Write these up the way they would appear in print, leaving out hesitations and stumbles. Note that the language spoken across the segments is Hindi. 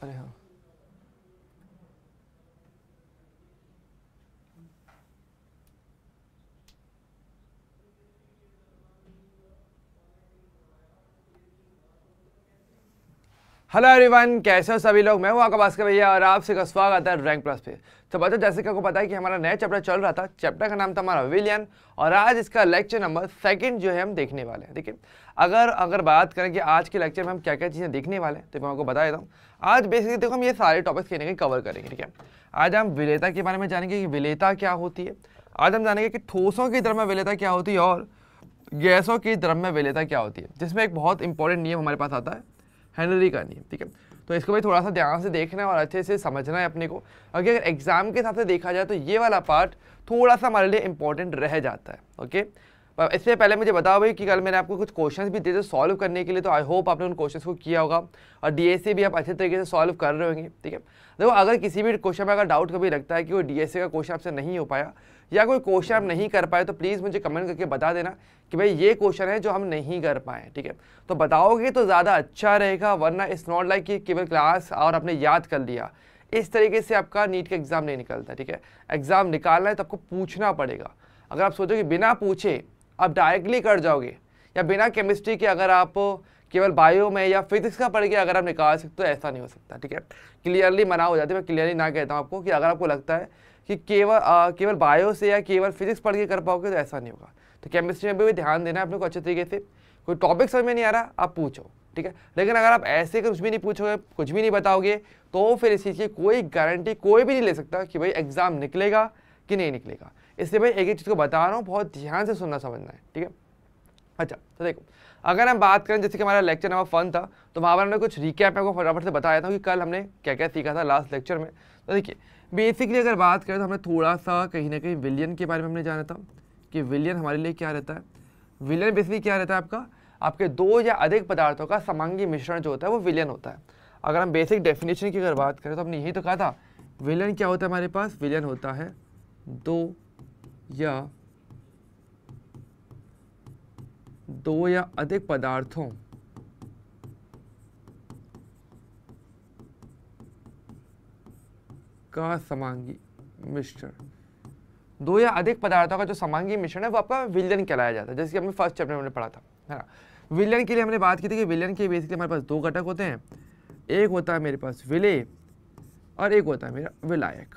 अरे हाँ, हेलो एवरीवन, कैसे हो सभी लोग। मैं हूं आपका भास्कर भैया और आपसे का स्वागत है रैंक प्लस पे। तो बच्चों, जैसे कि आपको पता है कि हमारा नया चैप्टर चल रहा था, चैप्टर का नाम था हमारा विलियन, और आज इसका लेक्चर नंबर 2 जो है हम देखने वाले हैं। देखिए, अगर बात करें कि आज के लेक्चर में हम क्या क्या चीज़ें देखने वाले हैं, तो मैं आपको बता देता हूँ। आज बेसिकली देखो, हम ये सारे टॉपिक्स कहीं ना कहीं कवर करेंगे। ठीक है, आज हम विलेयता के बारे में जानेंगे कि विलेयता क्या होती है। आज हम जानेंगे कि ठोसों की द्रव्य विलेयता क्या होती है और गैसों की द्रव्य विलेयता क्या होती है, जिसमें एक बहुत इंपॉर्टेंट नियम हमारे पास आता है, हेनरी का नियम। ठीक है, तो इसको भी थोड़ा सा ध्यान से देखना है और अच्छे से समझना है अपने को। अगर एग्जाम के हिसाब से देखा जाए तो ये वाला पार्ट थोड़ा सा हमारे लिए इंपॉर्टेंट रह जाता है। ओके, इससे पहले मुझे बताओ भाई कि कल मैंने आपको कुछ क्वेश्चंस भी दिए थे सॉल्व करने के लिए, तो आई होप आपने उन क्वेश्चंस को किया होगा और डीएससी भी आप अच्छे तरीके से सॉल्व कर रहे होंगे। ठीक है, देखो, अगर किसी भी क्वेश्चन में अगर डाउट कभी लगता है कि वो डीएससी का क्वेश्चन आपसे नहीं हो पाया या कोई क्वेश्चन आप नहीं कर पाए, तो प्लीज़ मुझे कमेंट करके बता देना कि भाई ये क्वेश्चन है जो हम नहीं कर पाए। ठीक है, तो बताओगे तो ज़्यादा अच्छा रहेगा, वरना इट्स नॉट लाइक कि केवल क्लास और आपने याद कर लिया, इस तरीके से आपका नीट का एग्जाम नहीं निकलता। ठीक है, एग्जाम निकालना है तो आपको पूछना पड़ेगा। अगर आप सोचो कि बिना पूछे आप डायरेक्टली कर जाओगे, या बिना केमिस्ट्री के अगर आप केवल बायो में या फिजिक्स का पढ़ के अगर आप निकाल सकते हो, ऐसा नहीं हो सकता। ठीक है, क्लियरली मना हो जाती है। मैं क्लियरली ना कहता हूँ आपको कि अगर आपको लगता है कि केवल बायो से या केवल फिजिक्स पढ़ के कर पाओगे, तो ऐसा नहीं होगा। तो केमिस्ट्री में भी ध्यान देना है अपने को अच्छे तरीके से। कोई टॉपिक समझ में नहीं आ रहा, आप पूछो। ठीक है, लेकिन अगर आप ऐसे कुछ भी नहीं पूछोगे, कुछ भी नहीं बताओगे, तो फिर इस चीज़ की कोई गारंटी कोई भी नहीं ले सकता कि भाई एग्जाम निकलेगा कि नहीं निकलेगा। इसलिए भाई एक चीज़ को बता रहा हूँ, बहुत ध्यान से सुनना समझना है। ठीक है, अच्छा, तो देखो, अगर हम बात करें जैसे कि हमारा लेक्चर नंबर 1 था, तो वहाँ पर हमने कुछ रिकैप में फटाफट से बताया था कि कल हमने क्या क्या सीखा था लास्ट लेक्चर में। तो देखिए, बेसिकली अगर बात करें तो हमने थोड़ा सा कहीं ना कहीं विलियन के बारे में हमने जाना था कि विलियन हमारे लिए क्या रहता है। विलियन बेसिकली क्या रहता है, आपके दो या अधिक पदार्थों का समांगी मिश्रण जो होता है वो विलियन होता है। अगर हम बेसिक डेफिनेशन की अगर बात करें तो हमने यही तो कहा था, विलियन क्या होता है हमारे पास। विलियन होता है दो या अधिक पदार्थों का समांगी मिश्रण। दो या अधिक पदार्थों का जो समांगी मिश्रण है वो आपका विलियन कहलाया जाता है, जैसे कि हमने फर्स्ट चैप्टर में हमने पढ़ा था, है ना। विलियन के लिए हमने बात की थी कि विलियन के बेसिकली हमारे पास दो घटक होते हैं। एक होता है मेरे पास विलेय और एक होता है मेरा विलायक।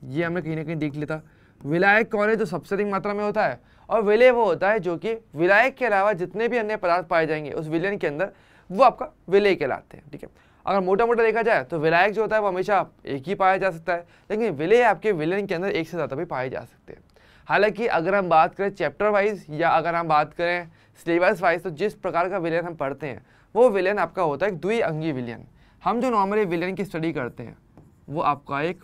ये हमने कहीं ना कहीं देख लिया था। विलायक कौन है, जो सबसे अधिक मात्रा में होता है, और विलेय वो होता है जो कि विलायक के अलावा जितने भी अन्य पदार्थ पाए जाएंगे उस विलियन के अंदर, वो आपका विलेय कहलाते हैं। ठीक है, अगर मोटा मोटा देखा जाए तो विलायक जो होता है वो हमेशा एक ही पाया जा सकता है, लेकिन विलेय आपके विलियन के अंदर एक से ज़्यादा भी पाए जा सकते हैं। हालांकि अगर हम बात करें चैप्टर वाइज या अगर हम बात करें सिलेबस वाइज, तो जिस प्रकार का विलियन हम पढ़ते हैं वो विलियन आपका होता है एक द्विअंगी विलियन। हम जो नॉर्मली विलियन की स्टडी करते हैं वो आपका एक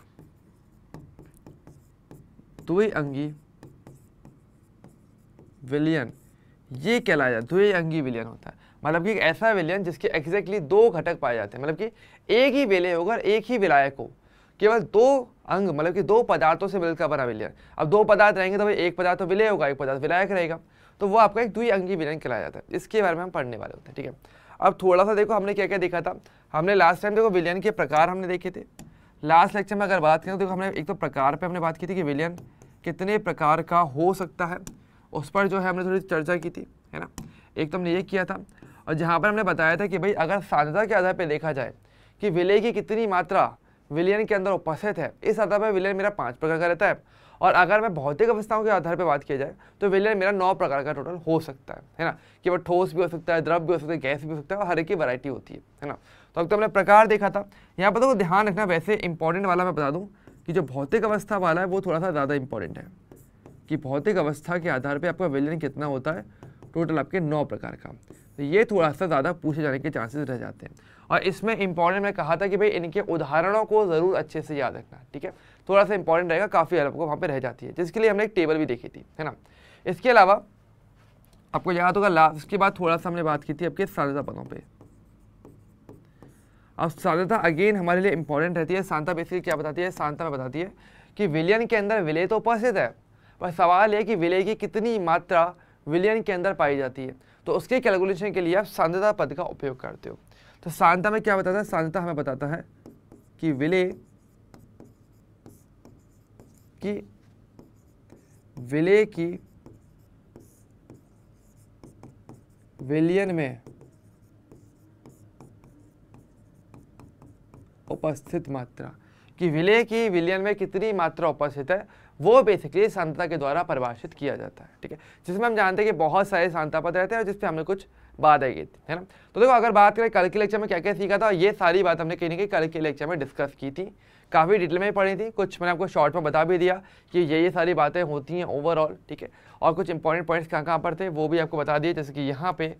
द्विअंगी विलियन ये कहलाया जाता है। द्विअंगी विलियन होता है मतलब कि एक ऐसा विलियन जिसके एग्जैक्टली दो घटक पाए जाते हैं, मतलब कि एक ही विलेय होगा और एक ही विलायक हो, केवल दो अंग मतलब कि दो पदार्थों से मिलकर बना विलियन। अब दो पदार्थ रहेंगे तो भाई एक पदार्थ तो विलेय होगा, एक पदार्थ विलायक रहेगा, तो वो आपका एक द्विअंगी विलियन कहलाया जाता है। इसके बारे में हम पढ़ने वाले होते हैं। ठीक है, अब थोड़ा सा देखो हमने क्या क्या देखा था। हमने लास्ट टाइम देखो विलियन के प्रकार हमने देखे थे। लास्ट लेक्चर में अगर बात करें तो देखो हमने एक तो प्रकार पे हमने बात की थी कि विलियन कितने प्रकार का हो सकता है, उस पर जो है हमने थोड़ी चर्चा की थी, है ना। एक तो हमने ये किया था, और जहाँ पर हमने बताया था कि भाई अगर सांद्रता के आधार पर देखा जाए कि विलेय की कितनी मात्रा विलियन के अंदर उपस्थित है, इस आधार पर विलियन मेरा 5 प्रकार का रहता है। और अगर मैं भौतिक अवस्थाओं के आधार पर बात किया जाए तो विलियन मेरा 9 प्रकार का टोटल हो सकता है ना। कि वो ठोस भी हो सकता है, द्रव भी हो सकता है, गैस भी हो सकता है, और हर एक की वैरायटी होती है ना। तो अब तो हमने प्रकार देखा था। यहाँ पर तो ध्यान रखना, वैसे इंपॉर्टेंट वाला मैं बता दूँ कि जो भौतिक अवस्था वाला है वो थोड़ा सा ज़्यादा इंपॉर्टेंट है, कि भौतिक अवस्था के आधार पर आपका विलियन कितना होता है, टोटल आपके 9 प्रकार का। तो ये थोड़ा सा ज़्यादा पूछे जाने के चांसेस रह जाते हैं। और इसमें इंपॉर्टेंट मैं कहा था कि भाई इनके उदाहरणों को ज़रूर अच्छे से याद रखना। ठीक है, थोड़ा सा इंपॉर्टेंट रहेगा, काफ़ी हेल्प को वहाँ पे रह जाती है, जिसके लिए हमने एक टेबल भी देखी थी, है ना। इसके अलावा आपको याद होगा लास्ट इसके बाद थोड़ा सा हमने बात की थी आपके सांद्रता पदों पे। अब सांद्रता अगेन हमारे लिए इंपॉर्टेंट रहती है। सांद्रता बेसिकली क्या बताती है, सांद्रता में बताती है कि विलियन के अंदर विलेय तो उपस्थित है, पर सवाल है कि विलेय की कितनी मात्रा विलियन के अंदर पाई जाती है। तो उसके कैलकुलेशन के लिए आप सांद्रता पद का उपयोग करते हो। तो सांद्रता में क्या बताता है, सांद्रता हमें बताता है कि विलेय की विलयन में उपस्थित मात्रा, कि विलेय की विलयन में कितनी मात्रा उपस्थित है, वो बेसिकली सांद्रता के द्वारा परिभाषित किया जाता है। ठीक है, जिसमें हम जानते हैं कि बहुत सारे सांद्रता पद रहते हैं और जिसपे हमने कुछ बात आई थी, है ना। तो देखो अगर बात करें कल के लेक्चर में क्या क्या सीखा था, ये सारी बात हमने कहीं ना कहीं कल के लेक्चर में डिस्कस की थी, काफ़ी डिटेल में पढ़ी थी, कुछ मैंने आपको शॉर्ट में बता भी दिया कि ये सारी बातें होती हैं ओवरऑल। ठीक है, और कुछ इंपॉर्टेंट पॉइंट्स कहाँ पर थे वो भी आपको बता दिए, जैसे कि यहाँ पे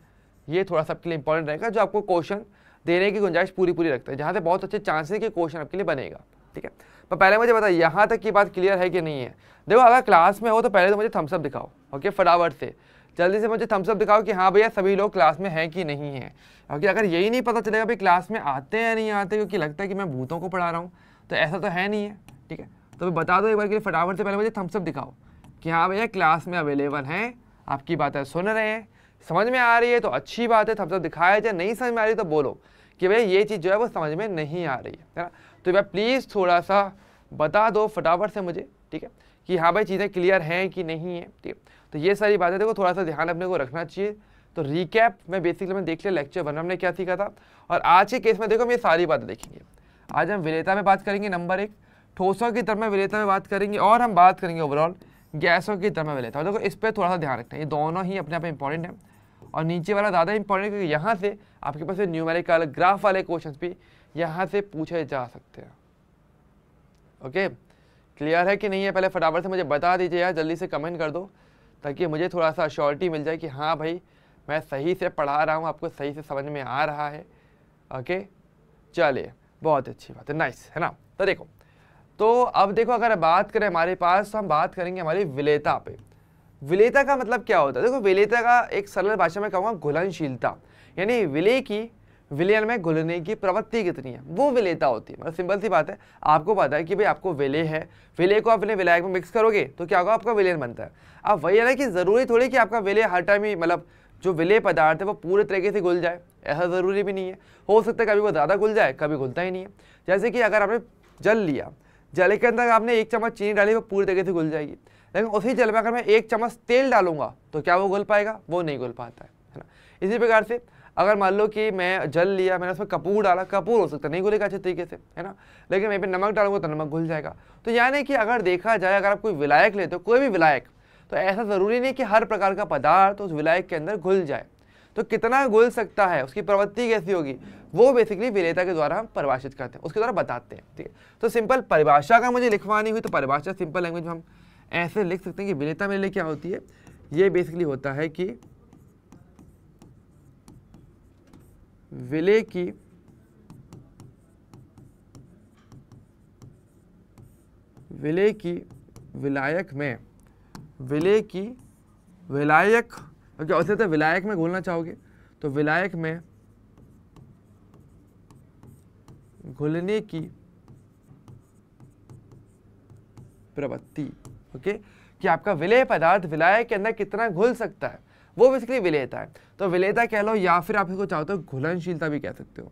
ये थोड़ा सा आपके लिए इंपॉर्टेंट रहेगा, जो आपको क्वेश्चन देने की गुंजाइश पूरी रखता है, जहाँ से बहुत अच्छे चांसेस है कि क्वेश्चन आपके लिए बनेगा। ठीक है, तो पहले मुझे बताइए यहाँ तक की बात क्लियर है कि नहीं है। देखो अगर क्लास में हो तो पहले तो मुझे थम्स अप दिखाओ, ओके, फटाफट से जल्दी से मुझे थम्स अप दिखाओ कि हाँ भैया सभी लोग क्लास में हैं कि नहीं है। क्योंकि अगर यही नहीं पता चलेगा भाई क्लास में आते हैं या नहीं आते, क्योंकि लगता है कि मैं भूतों को पढ़ा रहा हूँ, तो ऐसा तो है नहीं है। ठीक है, तो बता दो एक बार के लिए फटाफट से, पहले मुझे थम्स अप दिखाओ कि हाँ भैया क्लास में अवेलेबल हैं, आपकी बातें सुन रहे हैं, समझ में आ रही है तो अच्छी बात है, थम्स अप दिखाया जाए, नहीं समझ में आ रही तो बोलो कि भैया ये चीज़ जो है वो समझ में नहीं आ रही है ना। तो भैया प्लीज़ थोड़ा सा बता दो फटाफट से मुझे, ठीक है, कि हाँ भाई चीज़ें क्लियर हैं कि नहीं है। ठीक है, तो ये सारी बातें देखो थोड़ा सा ध्यान अपने को रखना चाहिए। तो रिकैप में बेसिकली मैंने देख लिया लेक्चर 1 हमने क्या सीखा था, और आज के केस में देखो हम ये सारी बातें देखेंगे। आज हम विलेयता में बात करेंगे, नंबर 1 ठोसों की तरफ में विलेयता में बात करेंगे, और हम बात करेंगे ओवरऑल गैसों की तरफ में विलेयता। देखो इस पर थोड़ा सा ध्यान रखना है, ये दोनों ही अपने आप में इंपॉर्टेंट है, और नीचे वाला ज़्यादा इंपॉर्टेंट है क्योंकि यहाँ से आपके पास न्यूमेरिकल ग्राफ वाले क्वेश्चन भी यहाँ से पूछे जा सकते हैं। ओके, क्लियर है कि नहीं है, पहले फटाफट से मुझे बता दीजिए यार, जल्दी से कमेंट कर दो ताकि मुझे थोड़ा सा श्योरिटी मिल जाए कि हाँ भाई मैं सही से पढ़ा रहा हूँ, आपको सही से समझ में आ रहा है। ओके चलिए, बहुत अच्छी बात है, नाइस है ना। तो देखो, तो अब देखो अगर बात करें हमारे पास, तो हम बात करेंगे हमारी विलेयता पे। विलेयता का मतलब क्या होता है, देखो विलेयता का एक सरल भाषा में कहूँगा घुलनशीलता, यानी विलेय की विलयन में घुलने की प्रवृत्ति कितनी है, वो विलेयता होती है। मतलब सिंपल सी बात है, आपको पता है कि भाई आपको विलेय है, विलेय को अपने विलायक में मिक्स करोगे तो क्या होगा, आपका विलयन बनता है। अब वही है ना कि जरूरी थोड़ी कि आपका विलेय हर टाइम ही, मतलब जो विलेय पदार्थ है वो पूरे तरीके से घुल जाए, ऐसा ज़रूरी भी नहीं है। हो सकता है कभी वो ज़्यादा घुल जाए, कभी घुलता ही नहीं है। जैसे कि अगर आपने जल लिया, जल के अंदर आपने 1 चम्मच चीनी डाली, वो पूरी तरीके से घुल जाएगी, लेकिन उसी जल में अगर मैं 1 चम्मच तेल डालूंगा तो क्या वो घुल पाएगा, वो नहीं घुल पाता है ना। इसी प्रकार से अगर मान लो कि मैं जल लिया, मैंने उसमें कपूर डाला, कपूर हो सकता है नहीं घुलेगा अच्छे तरीके से, है ना, लेकिन मैं पे नमक डालूंगा तो नमक घुल जाएगा। तो यानी कि अगर देखा जाए, अगर आप कोई विलायक लेते हो, कोई भी विलायक, तो ऐसा ज़रूरी नहीं कि हर प्रकार का पदार्थ उस विलायक के अंदर घुल जाए। तो कितना घुल सकता है, उसकी प्रवृत्ति कैसी होगी, वो बेसिकली विलेयता के द्वारा हम परिभाषित करते हैं, उसके द्वारा बताते हैं। ठीक है, तो सिंपल परिभाषा का मुझे लिखवानी हुई तो परिभाषा सिंपल लैंग्वेज में हम ऐसे लिख सकते हैं कि विलेयता मेरे लिए क्या होती है, ये बेसिकली होता है कि विलेय की विलायक में, विलेय की विलायक, क्या होता है, विलायक में घुलना चाहोगे तो विलायक में घुलने की प्रवृत्ति। ओके, कि आपका विलेय पदार्थ विलायक के अंदर कितना घुल सकता है, वो बेसिकली विलेयता है। तो विलेयता कह लो, या फिर आप इसको चाहो तो घुलनशीलता भी कह सकते हो।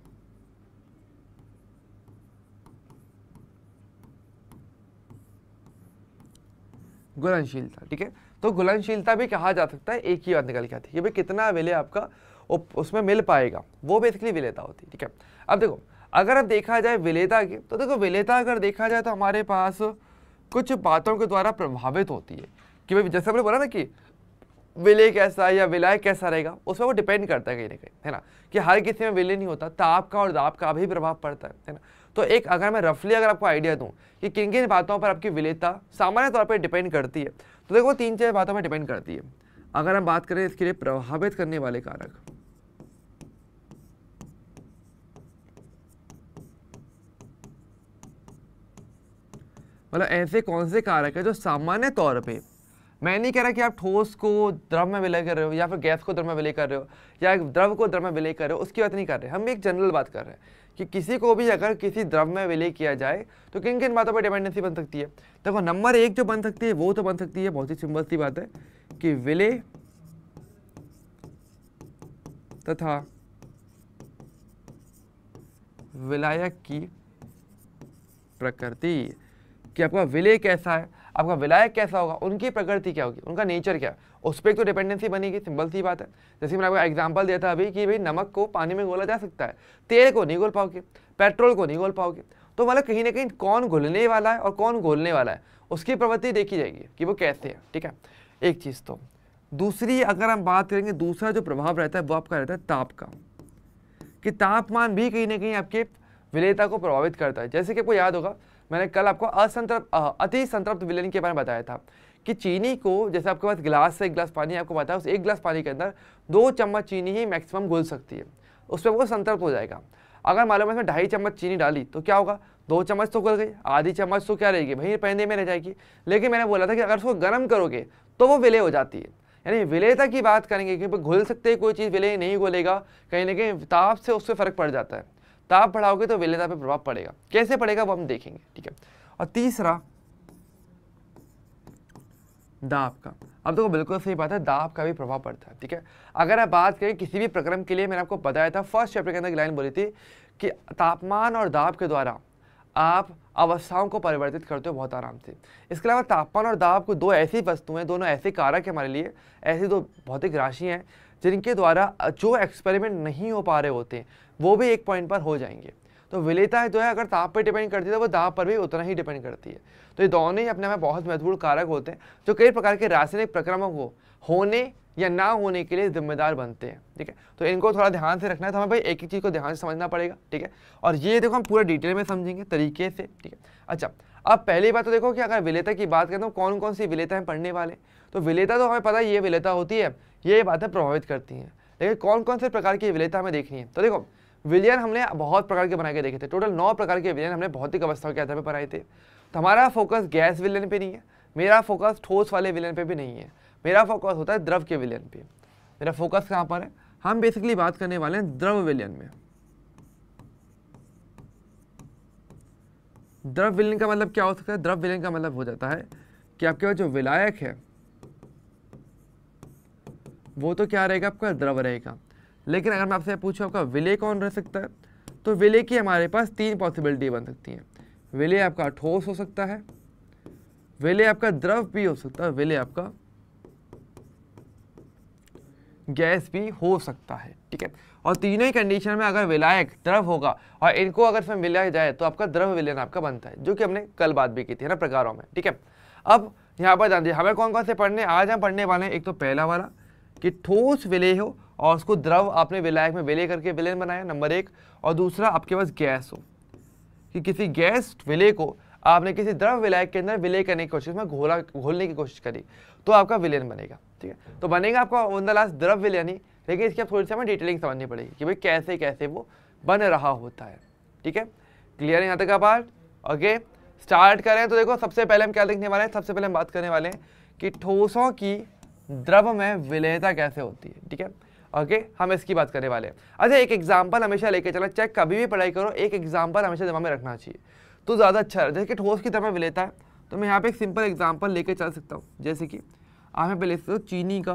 घुलनशीलता, ठीक है, तो घुलनशीलता भी कहा जा सकता है, एक ही बात निकल के आती है कि भाई कितना विलेय आपका उसमें मिल पाएगा, वो बेसिकली विलेयता होती है। ठीक है, अब देखो अगर अब देखा जाए विलेयता की, तो देखो विलेयता अगर देखा जाए तो हमारे पास कुछ बातों के द्वारा प्रभावित होती है कि भाई जैसे हमने बोला ना कि विलेय कैसा या विलायक कैसा रहेगा, उसमें वो डिपेंड करता है कहीं ना कहीं, है ना, कि हर किसी में विलेय नहीं होता, ताप का और दाब का भी प्रभाव पड़ता है ना। तो एक अगर मैं रफली अगर आपको आइडिया दूं कि किन किन बातों पर आपकी विलेयता सामान्य तौर पर डिपेंड करती है, तो देखो 3-4 बातों पर डिपेंड करती है। अगर हम बात करें इसके लिए प्रभावित करने वाले कारक, मतलब ऐसे कौन से कारक है जो सामान्य तौर पे, मैं नहीं कह रहा कि आप ठोस को द्रव में विलय कर रहे हो या फिर गैस को द्रव में विलय कर रहे हो या द्रव को द्रव में विलय कर रहे हो, उसकी बात नहीं कर रहे, हम एक जनरल बात कर रहे हैं कि किसी को भी अगर किसी द्रव में विलय किया जाए तो किन किन बातों पर डिपेंडेंसी बन सकती है। देखो नंबर 1 जो बन सकती है वो तो बन सकती है, बहुत ही सिंपल सी बात है कि विलय तथा विलायक की प्रकृति, कि आपका विलय कैसा है, आपका विलायक कैसा होगा, उनकी प्रकृति क्या होगी, उनका नेचर क्या है, उस पर एक तो डिपेंडेंसी बनेगी। सिंपल सी बात है। जैसे मैंने आपको एग्जांपल दिया था अभी कि भाई नमक को पानी में घोला जा सकता है, तेल को नहीं घोल पाओगे, पेट्रोल को नहीं घोल पाओगे। तो मतलब कहीं ना कहीं कौन घुलने वाला है और कौन घोलने वाला है उसकी प्रवृत्ति देखी जाएगी कि वो कैसे है। ठीक है, एक चीज़। तो दूसरी अगर हम बात करेंगे, दूसरा जो प्रभाव रहता है वो आपका रहता है ताप का, कि तापमान भी कहीं ना कहीं आपके विलेयता को प्रभावित करता है। जैसे कि आपको याद होगा मैंने कल आपको अति संतृप्त विलयन के बारे में बताया था कि चीनी को, जैसे आपके पास गिलास से 1 गिलास पानी आपको पता है, उस 1 गिलास पानी के अंदर 2 चम्मच चीनी ही मैक्सिमम घुल सकती है, उस पर वो संतृप्त हो जाएगा। अगर मान लो मैं इसमें 2.5 चम्मच चीनी डाली तो क्या होगा, 2 चम्मच तो घुल गई, आधी चम्मच तो क्या रहेगी, वहीं पहने में रह जाएगी। लेकिन मैंने बोला था कि अगर उसको गर्म करोगे तो वो विलय हो जाती है। यानी विलयता की बात करेंगे कि घुल सकते हैं कोई चीज़, विलय नहीं घुलेगा, कहीं ना कहीं ताप से उससे फर्क पड़ जाता है। ताप बढ़ाओगे तो विलयता पे प्रभाव पड़ेगा, कैसे पड़ेगा वो हम देखेंगे। ठीक है, और तीसरा दाब का। अब देखो बिल्कुल सही बात है, दाब का भी प्रभाव पड़ता है। ठीक है, अगर आप बात करें किसी भी प्रक्रम के लिए, मैंने आपको बताया था फर्स्ट चैप्टर के अंदर एक लाइन बोली थी कि तापमान और दाब के द्वारा आप अवस्थाओं को परिवर्तित करते हो बहुत आराम से। इसके अलावा तापमान और दाब को 2 ऐसी वस्तुएं, दोनों ऐसे कारक है हमारे लिए, ऐसी 2 भौतिक राशि हैं जिनके द्वारा जो एक्सपेरिमेंट नहीं हो पा रहे होते हैं वो भी एक पॉइंट पर हो जाएंगे। तो विलेयता जो है अगर ताप पर डिपेंड करती है तो वो दाब पर भी उतना ही डिपेंड करती है। तो ये दोनों ही अपने में बहुत महत्वपूर्ण कारक होते हैं जो कई प्रकार के रासायनिक प्रक्रमों को होने या ना होने के लिए जिम्मेदार बनते हैं। ठीक है, तो इनको थोड़ा ध्यान से रखना है। तो हमें भाई एक एक चीज़ को ध्यान से समझना पड़ेगा। ठीक है, और ये देखो हम पूरा डिटेल में समझेंगे तरीके से। ठीक है, अच्छा अब पहली बात तो देखो कि अगर विलेयता की बात करें तो कौन कौन सी विलेयता हम पढ़ने वाले। तो विलेयता तो हमें पता है ये विलेयता होती है, ये बातें प्रभावित करती हैं, लेकिन कौन कौन से प्रकार की विलेयता हमें देखनी है। तो देखो विलयन हमने बहुत प्रकार के बना के देखे थे, टोटल 9 प्रकार के विलयन हमने भौतिक अवस्थाओं के आधार पर बनाए थे। तो हमारा फोकस गैस विलयन पे नहीं है, मेरा फोकस ठोस वाले विलयन पे भी नहीं है, मेरा फोकस होता है द्रव के विलयन पे। मेरा फोकस कहाँ पर है, हम बेसिकली बात करने वाले हैं द्रव विलयन में। द्रव विलयन का मतलब क्या हो सकता है, द्रव विलयन का मतलब हो जाता है कि आपके पास जो विलायक है वो तो क्या रहेगा, आपका द्रव रहेगा। लेकिन अगर मैं आपसे पूछूं आपका विलय कौन रह सकता है, तो विलय की हमारे पास 3 पॉसिबिलिटी बन सकती हैं। विलय आपका ठोस हो सकता है, विलय आपका द्रव भी हो सकता है, विलय आपका गैस भी हो सकता है। ठीक है, और तीनों ही कंडीशन में अगर विलायक द्रव होगा और इनको अगर इसमें मिलाया जाए तो आपका द्रव विलयन आपका बनता है, जो कि हमने कल बात भी की थी ना प्रकारों में। ठीक है, अब यहाँ पर जान दीजिए हमें कौन कौन से पढ़ने, आज हम पढ़ने वाले हैं एक तो पहला वाला कि ठोस विलय हो और उसको द्रव आपने विलायक में विलय करके विलयन बनाया, नंबर 1। और दूसरा आपके पास गैस हो कि किसी गैस विलय को आपने किसी द्रव विलायक के अंदर विलय करने की कोशिश में घोलने की कोशिश करी तो आपका विलयन बनेगा। ठीक है, तो बनेगा आपका ऑन द लास्ट द्रव विलयन ही, लेकिन इसकी आप थोड़ी सी हमें डिटेलिंग समझनी पड़ेगी कि भाई कैसे कैसे वो बन रहा होता है। ठीक है, क्लियर है यहाँ तक का पार्ट। ओके, स्टार्ट करें। तो देखो सबसे पहले हम क्या देखने वाले हैं, सबसे पहले हम बात करने वाले हैं कि ठोसों की द्रव में विलयता कैसे होती है। ठीक है, ओके, हम इसकी बात करने वाले हैं। अच्छा एक एग्जांपल हमेशा लेके चलो, चाहे कभी भी पढ़ाई करो एक एग्जांपल हमेशा दिमाग में रखना चाहिए तो ज़्यादा अच्छा है। जैसे कि ठोस की तरह विलयता है तो मैं यहाँ पे एक सिंपल एग्जांपल लेके चल सकता हूँ, जैसे कि आप यहाँ पे ले सकते हो चीनी का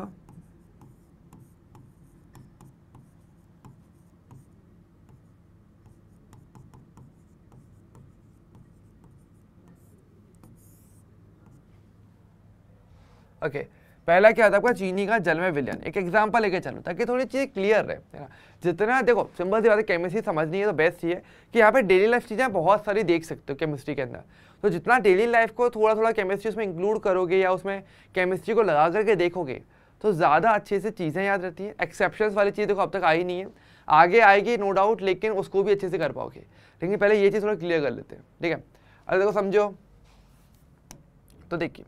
ओके पहला क्या था आपका चीनी का जल में विलयन। एक एग्जांपल लेके चलो ताकि थोड़ी चीज़ क्लियर रहे, है ना। जितना देखो सिंपल सी बात है, केमिस्ट्री समझनी है तो बेस्ट ये है कि यहाँ पे डेली लाइफ चीज़ें बहुत सारी देख सकते हो केमिस्ट्री के अंदर। तो जितना डेली लाइफ को थोड़ा थोड़ा केमिस्ट्री उसमें इंक्लूड करोगे या उसमें केमिस्ट्री को लगा करके देखोगे तो ज़्यादा अच्छे से चीज़ें याद रहती हैं। एक्सेप्शंस वाली चीज़ देखो अब तक आई नहीं है, आगे आएगी नो डाउट, लेकिन उसको भी अच्छे से कर पाओगे। लेकिन पहले ये चीज़ थोड़ा क्लियर कर लेते हैं। ठीक है, अरे देखो समझो, तो देखिए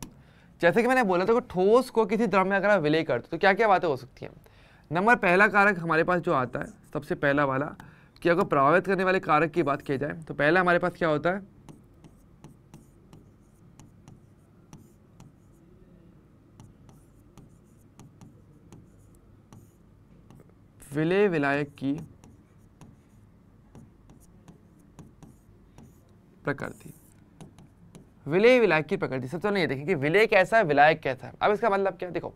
जैसे कि मैंने बोला था ठोस को किसी द्रव में अगर आप विलय करते तो क्या क्या बातें हो सकती हैं। नंबर पहला कारक हमारे पास जो आता है सबसे पहला वाला कि अगर प्रभावित करने वाले कारक की बात की जाए तो पहला हमारे पास क्या होता है, विलय विलायक की प्रकृति। विलय विलायक की प्रकृति सबसे पहले ये देखें कि विलय कैसा है, विलायक कैसा है। अब इसका मतलब क्या है, देखो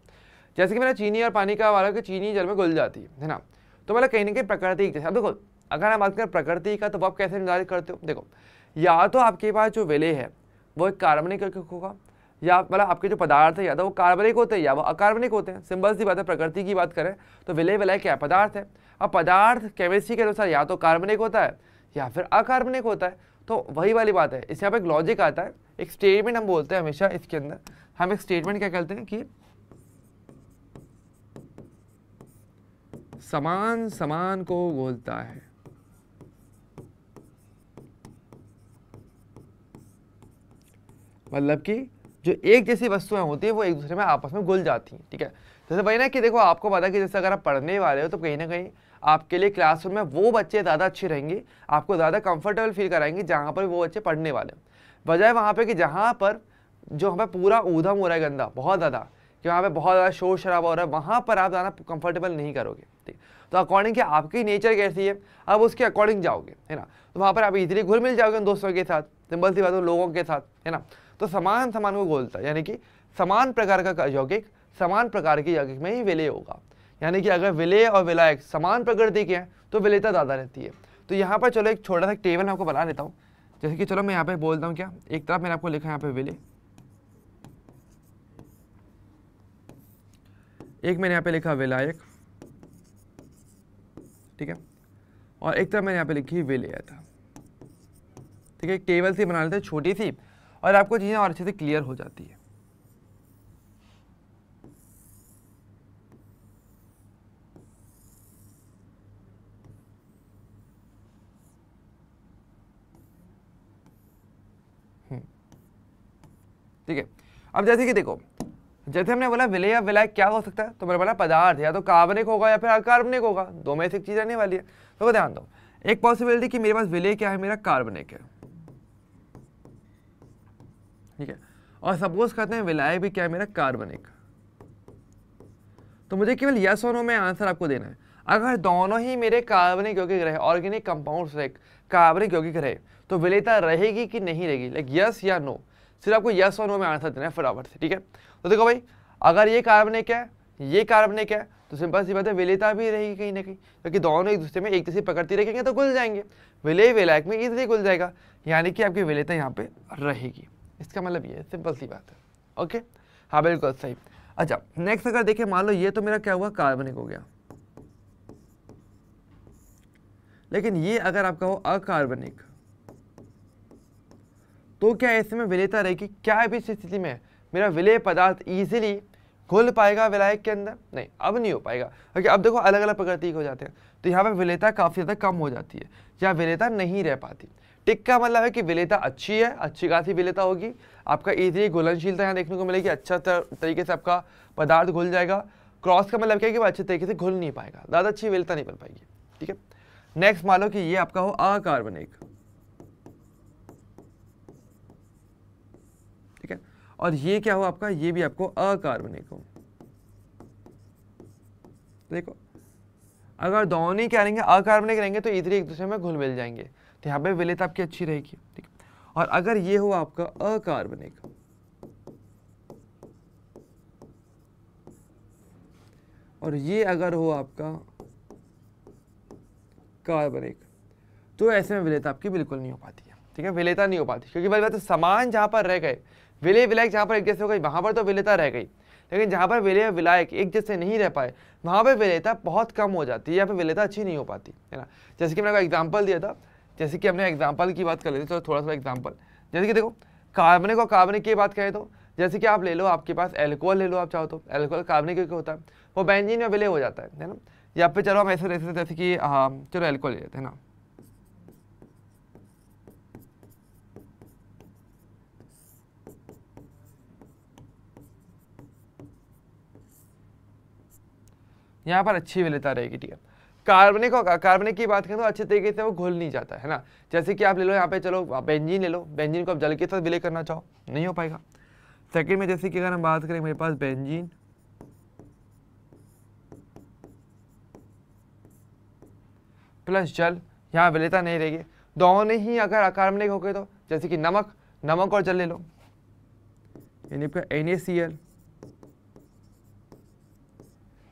जैसे कि मैंने चीनी और पानी का वाला कि चीनी जल में घुल जाती है ना, तो मतलब कहीं ना कहीं प्रकृति जैसे। अब देखो अगर हम बात करें प्रकृति का तो आप कैसे निर्धारित करते हो, देखो या तो आपके पास जो विलय है वो एक कार्बनिक यौगिक होगा, या मतलब आपके जो पदार्थ है या तो वो कार्बनिक होते हैं या वो अकार्बनिक होते हैं। सिंपल सी बात है, प्रकृति की बात करें तो विलय विलय क्या पदार्थ है। अब पदार्थ केमिस्ट्री के अनुसार या तो कार्बनिक होता है या फिर अकार्बनिक होता है। तो वही वाली बात है, इससे यहाँ पे एक लॉजिक आता है, एक स्टेटमेंट हम बोलते हैं हमेशा इसके अंदर। हम एक स्टेटमेंट क्या कहते हैं कि समान समान को घोलता है। मतलब कि जो एक जैसी वस्तुएं होती है वो एक दूसरे में आपस में घुल जाती हैं, ठीक है। जैसे वही ना कि देखो आपको पता है कि जैसे अगर आप पढ़ने वाले हो तो कहीं ना कहीं आपके लिए क्लासरूम में वो बच्चे ज़्यादा अच्छे रहेंगे, आपको ज़्यादा कंफर्टेबल फील कराएंगे जहाँ पर वो बच्चे पढ़ने वाले हैं, बजाय वहाँ पे कि जहाँ पर जो हमें पूरा ऊधम हो रहा है गंदा बहुत ज़्यादा, कि वहाँ पे बहुत ज़्यादा शोर शराबा हो रहा है, वहाँ पर आप ज़्यादा कंफर्टेबल नहीं करोगे, ठीक। तो अकॉर्डिंग कि आपकी नेचर कैसी है आप उसके अकॉर्डिंग जाओगे, है ना। तो वहाँ पर आप इजीली घुल मिल जाओगे उन दोस्तों के साथ, सिंपल सी बात है, लोगों के साथ, है ना। तो समान समान को घोलता है, यानी कि समान प्रकार का यौगिक समान प्रकार के यौगिक में ही विलय होगा। यानी कि अगर विलय और विलायक समान प्रकृति के हैं तो विलयता ज़्यादा रहती है। तो यहाँ पर चलो एक छोटा सा टेबल मैं आपको बना देता हूँ। जैसे कि चलो मैं यहाँ पे बोलता हूँ क्या, एक तरफ मैंने आपको लिखा है यहाँ पे विलय, एक मैंने यहाँ पे लिखा विलायक, ठीक है, और एक तरफ मैंने यहाँ पे लिखी विलयता, ठीक है। एक टेबल सी बना लेते हैं छोटी सी, और आपको चीज़ें और अच्छे से क्लियर हो जाती है। ठीक है। अब जैसे कि देखो, जैसे हमने बोला विलय या विलायक क्या हो सकता है, तो मैंने बोला पदार्थ या तो कार्बनिक होगा या फिर अकार्बनिक होगा, दो में से एक चीज रहने वाली है। तो ध्यान दो, एक पॉसिबिलिटी कि मेरे पास विलय क्या है, मेरा कार्बनिक है, ठीक है, और सपोज करते हैं विलायक भी क्या है, मेरा कार्बनिक। तो मुझे केवल यस और नो में आंसर आपको देना है। अगर दोनों ही मेरे कार्बनिक यौगिक रहे, ऑर्गेनिक कंपाउंड्स रहे, कार्बनिक यौगिक रहे, तो विलयता रहेगी कि नहीं रहेगी, लाइक यस या नो, सिर्फ आपको यस और नो में आंसर देना है फटाफट से, ठीक है। तो देखो भाई, अगर ये कार्बनिक है ये कार्बनिक है तो सिंपल सी बात है विलयता भी रहेगी कहीं ना कहीं, क्योंकि दोनों एक दूसरे में एक जैसी प्रकृति रखेंगे तो घुल जाएंगे, विलय विलायक में इजीली घुल जाएगा, यानी कि आपकी विलयता यहाँ पे रहेगी। इसका मतलब ये सिंपल सी बात है, ओके। हाँ बिल्कुल सही। अच्छा नेक्स्ट अगर देखिए, मान लो ये तो मेरा क्या हुआ, कार्बनिक हो गया, लेकिन ये अगर आपका हो अकार्बनिक, तो क्या ऐसे में विलयता रहेगी? क्या भी स्थिति में मेरा विलय पदार्थ इजीली घुल पाएगा विलायक के अंदर? नहीं, अब नहीं हो पाएगा, क्योंकि अब देखो अलग अलग प्रकृति के हो जाते हैं, तो यहाँ पर विलयता काफी ज्यादा कम हो जाती है, या विलयता नहीं रह पाती। टिक का मतलब है कि विलयता अच्छी है, अच्छी खासी विलयता होगी, आपका इजीली घुलनशीलता यहाँ देखने को मिलेगी, अच्छा तरीके से आपका पदार्थ घुल जाएगा। क्रॉस का मतलब क्या है कि वो अच्छे तरीके से घुल नहीं पाएगा, ज्यादा अच्छी विलयता नहीं बन पाएगी, ठीक है। नेक्स्ट मान लो कि ये आपका हो अकार्बनिक, ठीक है, और ये क्या हो आपका, ये भी आपको अकार्बनिक हो। देखो अगर दोनों ही क्या रहेंगे, अकार्बनिक रहेंगे, तो इधर एक दूसरे में घुल मिल जाएंगे, तो यहाँ पे विलयता आपकी अच्छी रहेगी, ठीक है। और अगर ये हो आपका अकार्बनिक, और ये अगर हो आपका कार्बनिक, तो ऐसे में विलयता आपकी बिल्कुल नहीं हो पाती है, ठीक है, विलयता नहीं हो पाती, क्योंकि भाई बात समान जहां पर रह गए, विलय विलायक जहां पर एक जैसे हो गई, वहां पर तो विलयता रह गई, लेकिन जहां पर विलय विलायक एक जैसे नहीं रह पाए, वहां पर विलयता बहुत कम हो जाती है, या फिर विलयता अच्छी नहीं हो पाती, है ना। जैसे कि मैंने एग्जाम्पल दिया था, जैसे कि हमने एग्जाम्पल की बात कर लेते, चलो थोड़ा सा एग्जाम्पल, जैसे कि देखो कार्बनिक और कार्बनिक की बात करें तो जैसे कि आप ले लो, आपके पास एल्कोहल ले लो, आप चाहो तो एल्कोहल कार्बनिक क्या होता है, वो बेंजीन में विलय हो जाता है ना। या फिर चलो हम ऐसे जैसे कि चलो एल्कोहल ले लेते हैं ना, यहाँ पर अच्छी विलयता रहेगी, ठीक है। कार्बनिक और कार्बनिक की बात करें तो अच्छे तरीके से वो घुल नहीं जाता है ना। जैसे कि आप ले लो यहाँ पे, चलो बेंजीन ले लो, बेंजीन को आप जल के साथ विलय करना चाहो, नहीं हो पाएगा। सेकंड में जैसे कि अगर हम बात करें, मेरे पास बेंजीन प्लस जल, यहाँ विलयता नहीं रहेगी। दोनों ही अगर अकार्बनिक हो गए तो जैसे कि नमक, नमक और जल ले लो, यानी आपका NaCl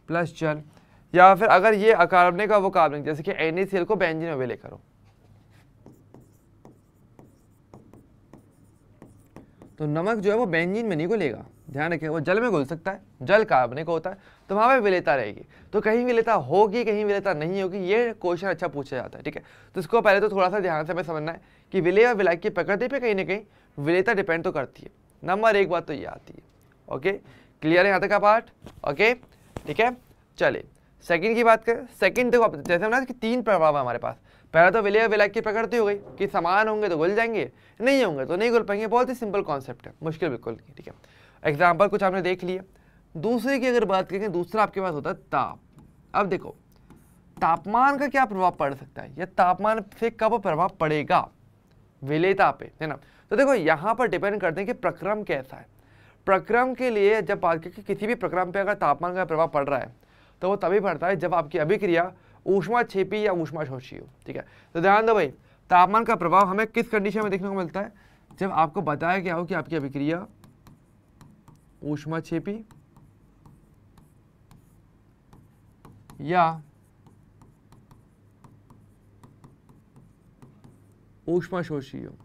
प्लस जल, या फिर अगर ये अकार्बनिक का वो कार्बनिक, जैसे कि NaCl को बेंजीन में विलय करो, तो नमक जो है वो बेंजीन में नहीं घुलेगा, ध्यान रखिए, वो जल में घुल सकता है, जल कार्बनिक होता है, तो वहाँ पे विलेयता रहेगी। तो कहीं विलेयता होगी, कहीं विलेयता नहीं होगी, ये क्वेश्चन अच्छा पूछा जाता है, ठीक है। तो इसको पहले तो थोड़ा सा ध्यान से हमें समझना है कि विलेय और विलायक की प्रकृति पे कहीं ना कहीं विलेयता डिपेंड तो करती है। नंबर एक बात तो ये आती है, ओके, क्लियर है यहाँ तक का पार्ट, ओके, ठीक है। चलिए सेकंड की बात करें। सेकंड देखो, जैसे हमने कि 3 प्रभाव है हमारे पास। पहला तो विलेय और विलायक की प्रकृति हो गई कि समान होंगे तो घुल जाएंगे, नहीं होंगे तो नहीं घुल पाएंगे। बहुत ही सिंपल कॉन्सेप्ट है, मुश्किल बिल्कुल नहीं, ठीक है। एग्जाम्पल कुछ आपने देख लिया। दूसरे की अगर बात करें, दूसरा आपके पास होता है ताप। अब देखो तापमान का क्या प्रभाव पड़ सकता है, या तापमान से कब प्रभाव पड़ेगा विलेयता पे, है ना। तो देखो यहाँ पर डिपेंड करते हैं कि प्रक्रम कैसा है। प्रक्रम के लिए जब बात करें कि किसी भी प्रक्रम पे अगर तापमान का प्रभाव पड़ रहा है तो वो तभी पड़ता है जब आपकी अभिक्रिया ऊष्माक्षेपी या ऊष्माशोषी हो, ठीक है। तो ध्यान दो भाई, तापमान का प्रभाव हमें किस कंडीशन में देखने को मिलता है, जब आपको बताया गया हो कि आपकी अभिक्रिया ऊष्माक्षेपी या ऊष्माशोषी हो।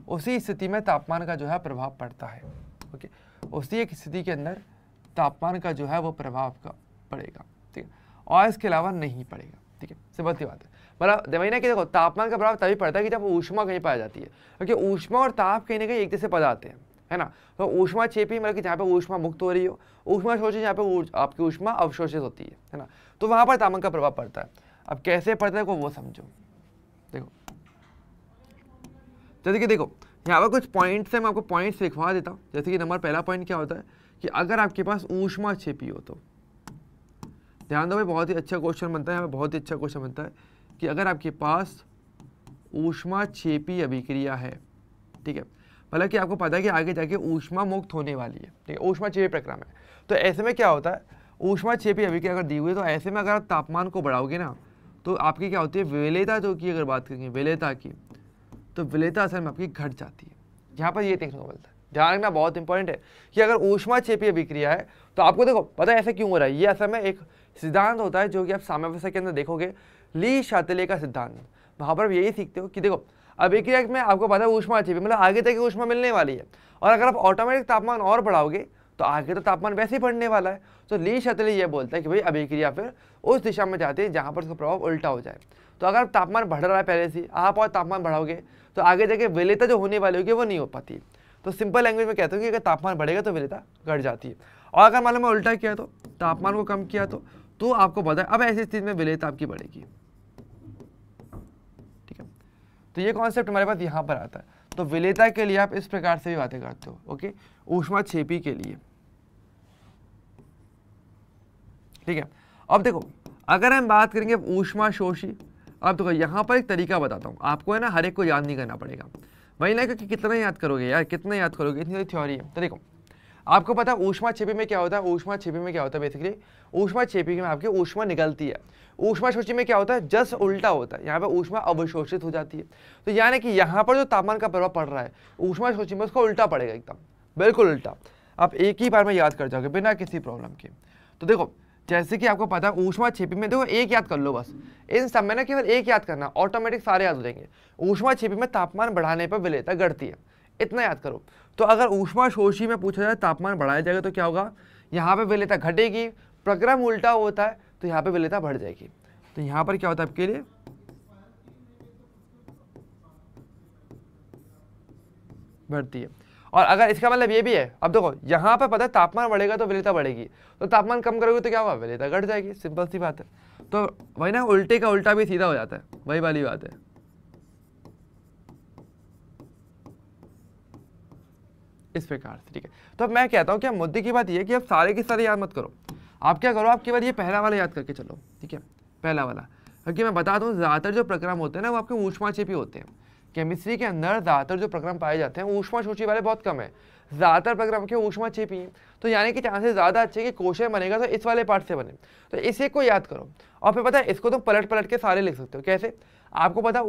उसी स्थिति में तापमान का जो है प्रभाव पड़ता है, ओके। उसी एक स्थिति के अंदर तापमान का जो है वो प्रभाव का पड़ेगा, ठीक है, और इसके अलावा नहीं पड़ेगा, ठीक है। सिंपल सी बात है। मतलब वही ना कि देखो तापमान का प्रभाव तभी पड़ता है कि जब ऊष्मा कहीं पाई जाती है, क्योंकि ऊष्मा और ताप कहीं ना कहीं एक जैसे पदार्थ हैं, है ना। तो ऊष्माक्षेपी मतलब कि जहाँ पे ऊष्मा मुक्त हो रही हो, ऊष्माशोषी जहाँ पे आपकी ऊष्मा अवशोषित होती है ना, तो वहाँ पर तापमान का प्रभाव पड़ता है। अब कैसे पड़ता है को वो समझो। देखो जैसे कि देखो यहाँ पर कुछ पॉइंट्स है, मैं आपको पॉइंट्स लिखवा देता हूँ। जैसे कि नंबर पहला पॉइंट क्या होता है कि अगर आपके पास ऊष्माक्षेपी हो तो, ध्यान दो भाई, बहुत ही अच्छा क्वेश्चन बनता है यहाँ पे, बहुत ही अच्छा क्वेश्चन बनता है कि अगर आपके पास ऊष्माक्षेपी अभिक्रिया है, ठीक है, मतलब कि आपको पता है कि आगे जाके ऊष्मा मुक्त होने वाली है, ठीक है, ऊष्माक्षेपी प्रक्रम है। तो ऐसे में क्या होता है, ऊष्माक्षेपी अभिक्रिया अगर दी हुई है तो ऐसे में अगर आप तापमान को बढ़ाओगे ना तो आपकी क्या होती है, विलेयता जो की अगर बात करेंगे विलेयता की, तो विलेयता असल में आपकी घट जाती है। यहाँ पर ये देखने को मिलता है, ध्यान रखना बहुत इंपॉर्टेंट है कि अगर ऊष्माक्षेपी अभिक्रिया है तो आपको देखो पता है ऐसा क्यों हो रहा है। ये असल में एक सिद्धांत होता है जो कि आप साम्यावस्था के अंदर देखोगे, ली शातिले का सिद्धांत। वहाँ पर यही सीखते हो कि देखो अभिक्रिया में आपको पता है ऊष्माक्षेपी मतलब आगे तक ऊष्मा मिलने वाली है, और अगर आप ऑटोमेटिक तापमान और बढ़ाओगे तो आगे तो तापमान वैसे ही बढ़ने वाला है। तो ली शातिले ये बोलता है कि भाई अभिक्रिया फिर उस दिशा में जाती है जहाँ पर उसका प्रभाव उल्टा हो जाए। तो अगर तापमान बढ़ रहा है पहले से, आप और तापमान बढ़ाओगे तो आगे जाके विलेयता जो होने वाली होगी वो नहीं हो पाती। तो सिंपल लैंग्वेज में कहते हैं कि अगर तापमान बढ़ेगा तो विलेयता घट जाती है, और अगर मान लो मैं उल्टा किया तो तापमान को कम किया तो आपको पता है अब ऐसी स्थिति में विलेयता आपकी बढ़ेगी, ठीक है। तो ये कॉन्सेप्ट हमारे पास यहाँ पर आता है। तो विलेयता के लिए आप इस प्रकार से भी बातें करते हो, ओके, ऊष्माक्षेपी के लिए, ठीक है। अब देखो अगर हम बात करेंगे ऊष्माशोषी, अब देखो यहाँ पर एक तरीका बताता हूँ आपको, है ना, हर एक को याद नहीं करना पड़ेगा, वही ना कि कितना याद करोगे यार, कितना याद करोगे, इतनी थ्योरी है। तो देखो आपको पता है ऊष्माक्षेपी में क्या होता है, ऊष्माक्षेपी में क्या होता है बेसिकली, ऊष्माक्षेपी में आपकी ऊष्मा निकलती है। ऊष्माशोषी में क्या होता है, जस्ट उल्टा होता है, यहाँ पे ऊष्मा अवशोषित हो जाती है। तो यानी कि यहाँ पर जो तापमान का प्रभाव पड़ रहा है ऊष्माशोषी में, उसका उल्टा पड़ेगा, एकदम बिल्कुल उल्टा। आप एक ही बार में याद कर जाओगे बिना किसी प्रॉब्लम के। तो देखो जैसे कि आपको पता है ऊष्माक्षेपी में, देखो एक याद कर लो बस, इन सब में ना केवल एक याद करना, ऑटोमेटिक सारे याद हो जाएंगे। ऊष्माक्षेपी में तापमान बढ़ाने पर विलेयता घटती है, इतना याद करो। तो अगर ऊष्माशोषी में पूछा जाए तापमान बढ़ाया जाएगा तो क्या होगा, यहाँ पे विलेयता घटेगी, प्रक्रम उल्टा होता है तो यहाँ पे विलेयता बढ़ जाएगी। तो यहाँ पर क्या होता है आपके लिए, बढ़ती है। और अगर इसका मतलब ये भी है, अब देखो यहाँ पे पता है तापमान बढ़ेगा तो विलेयता बढ़ेगी, तो तापमान कम करोगे तो क्या होगा, विलेयता घट जाएगी, सिंपल सी बात है। तो वही ना, उल्टे का उल्टा भी सीधा हो जाता है, वही वाली बात है। इस प्रकार से, ठीक है। तो अब मैं कहता हूँ कि मुद्दे की बात ये है कि आप सारे के सारे याद मत करो, आप क्या करो, आप केवल ये पहला वाला याद करके चलो, ठीक है, पहला वाला। क्योंकि मैं बता दूँ ज़्यादातर जो प्रक्रम होते हैं ना वो आपके ऊष्माक्षेपी होते हैं। केमिस्ट्री के अंदर ज़्यादातर जो प्रक्रम पाए जाते हैं ऊष्माशोषी वाले बहुत कम है, ज़्यादातर प्रक्रम के ऊष्माक्षेपी हैं। तो यानी कि चांसेस ज़्यादा अच्छे कि क्वेश्चन बनेगा तो इस वाले पार्ट से बने। तो इसे को याद करो, और फिर पता है इसको तो पलट पलट के सारे लिख सकते हो। कैसे, आपको पता है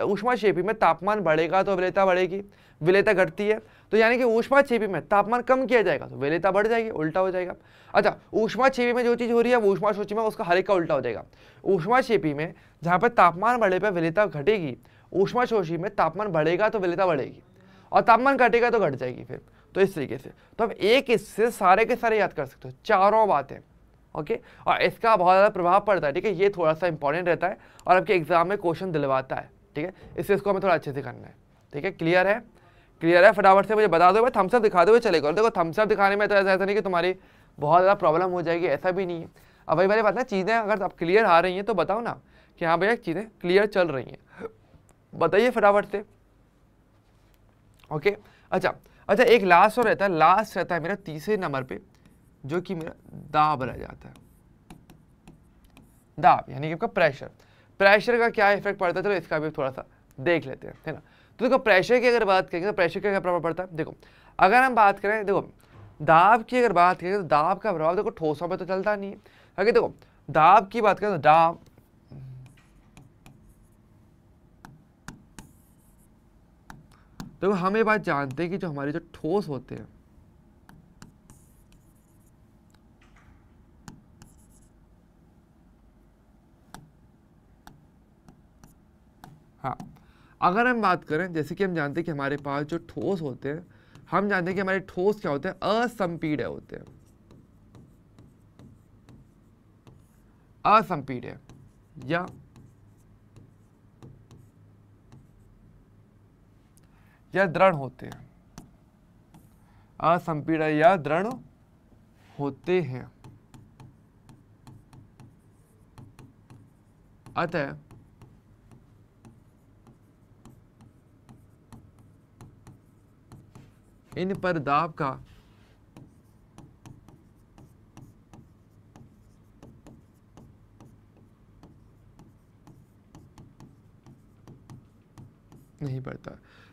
ऊष्माक्षेपी में तापमान बढ़ेगा तो विलेयता बढ़ेगी, विलेयता घटती है। तो यानी कि ऊष्माक्षेपी में तापमान कम किया जाएगा तो विलेयता बढ़ जाएगी, उल्टा हो जाएगा। अच्छा, ऊष्माक्षेपी में जो चीज़ हो रही है वो ऊष्माशोषी में उसका हर एक का उल्टा हो जाएगा। ऊष्माक्षेपी में जहाँ पर तापमान बढ़ने पर विलेयता घटेगी ऊष्माशोषी में तापमान बढ़ेगा तो विलेयता बढ़ेगी और तापमान घटेगा तो घट जाएगी फिर। तो इस तरीके से तो अब एक इससे सारे के सारे याद कर सकते हो, चारों बातें। ओके, और इसका बहुत ज़्यादा प्रभाव पड़ता है। ठीक है, ये थोड़ा सा इंपॉर्टेंट रहता है और आपके एग्जाम में क्वेश्चन दिलवाता है। ठीक है, इससे इसको हमें थोड़ा अच्छे से करना है। ठीक है, क्लियर है? क्लियर है? फटाफट से मुझे बता दो भाई, थम्स अप दिखा दो चलेगा। और देखो थम्स अप दिखाने में तो ऐसा नहीं कि तुम्हारी बहुत ज़्यादा प्रॉब्लम हो जाएगी, ऐसा भी नहीं है। अब वही वाली बात ना, चीज़ें अगर आप क्लियर आ रही हैं तो बताओ ना कि हाँ भैया चीज़ें क्लियर चल रही हैं, बताइए फटाफट से। ओके, अच्छा, एक लास्ट और रहता है, लास्ट रहता है मेरा तीसरे नंबर पे, जो कि मेरा दाब रह जाता है। दाब यानी कि आपका प्रेशर। प्रेशर का क्या इफेक्ट पड़ता है, चलो इसका भी थोड़ा सा देख लेते हैं, है ना। तो देखो प्रेशर की अगर बात करेंगे तो प्रेशर का क्या प्रभाव पड़ता है। देखो अगर हम बात करें, देखो दाब की अगर बात करें तो दाब का प्रभाव देखो ठोसों पे तो चलता नहीं है। अगर देखो दाब की बात करें तो दाब देखो हम ये बात जानते हैं कि जो हमारे जो ठोस होते हैं, हाँ, अगर हम बात करें जैसे कि हम जानते हैं कि हमारे पास जो ठोस होते हैं, हम जानते हैं कि हमारे ठोस क्या होते हैं, असंपीड्य होते हैं। असंपीड्य या दृढ़ होते हैं। असंपीड्य या दृढ़ होते हैं। अतः इन पर दाब का नहीं पड़ता।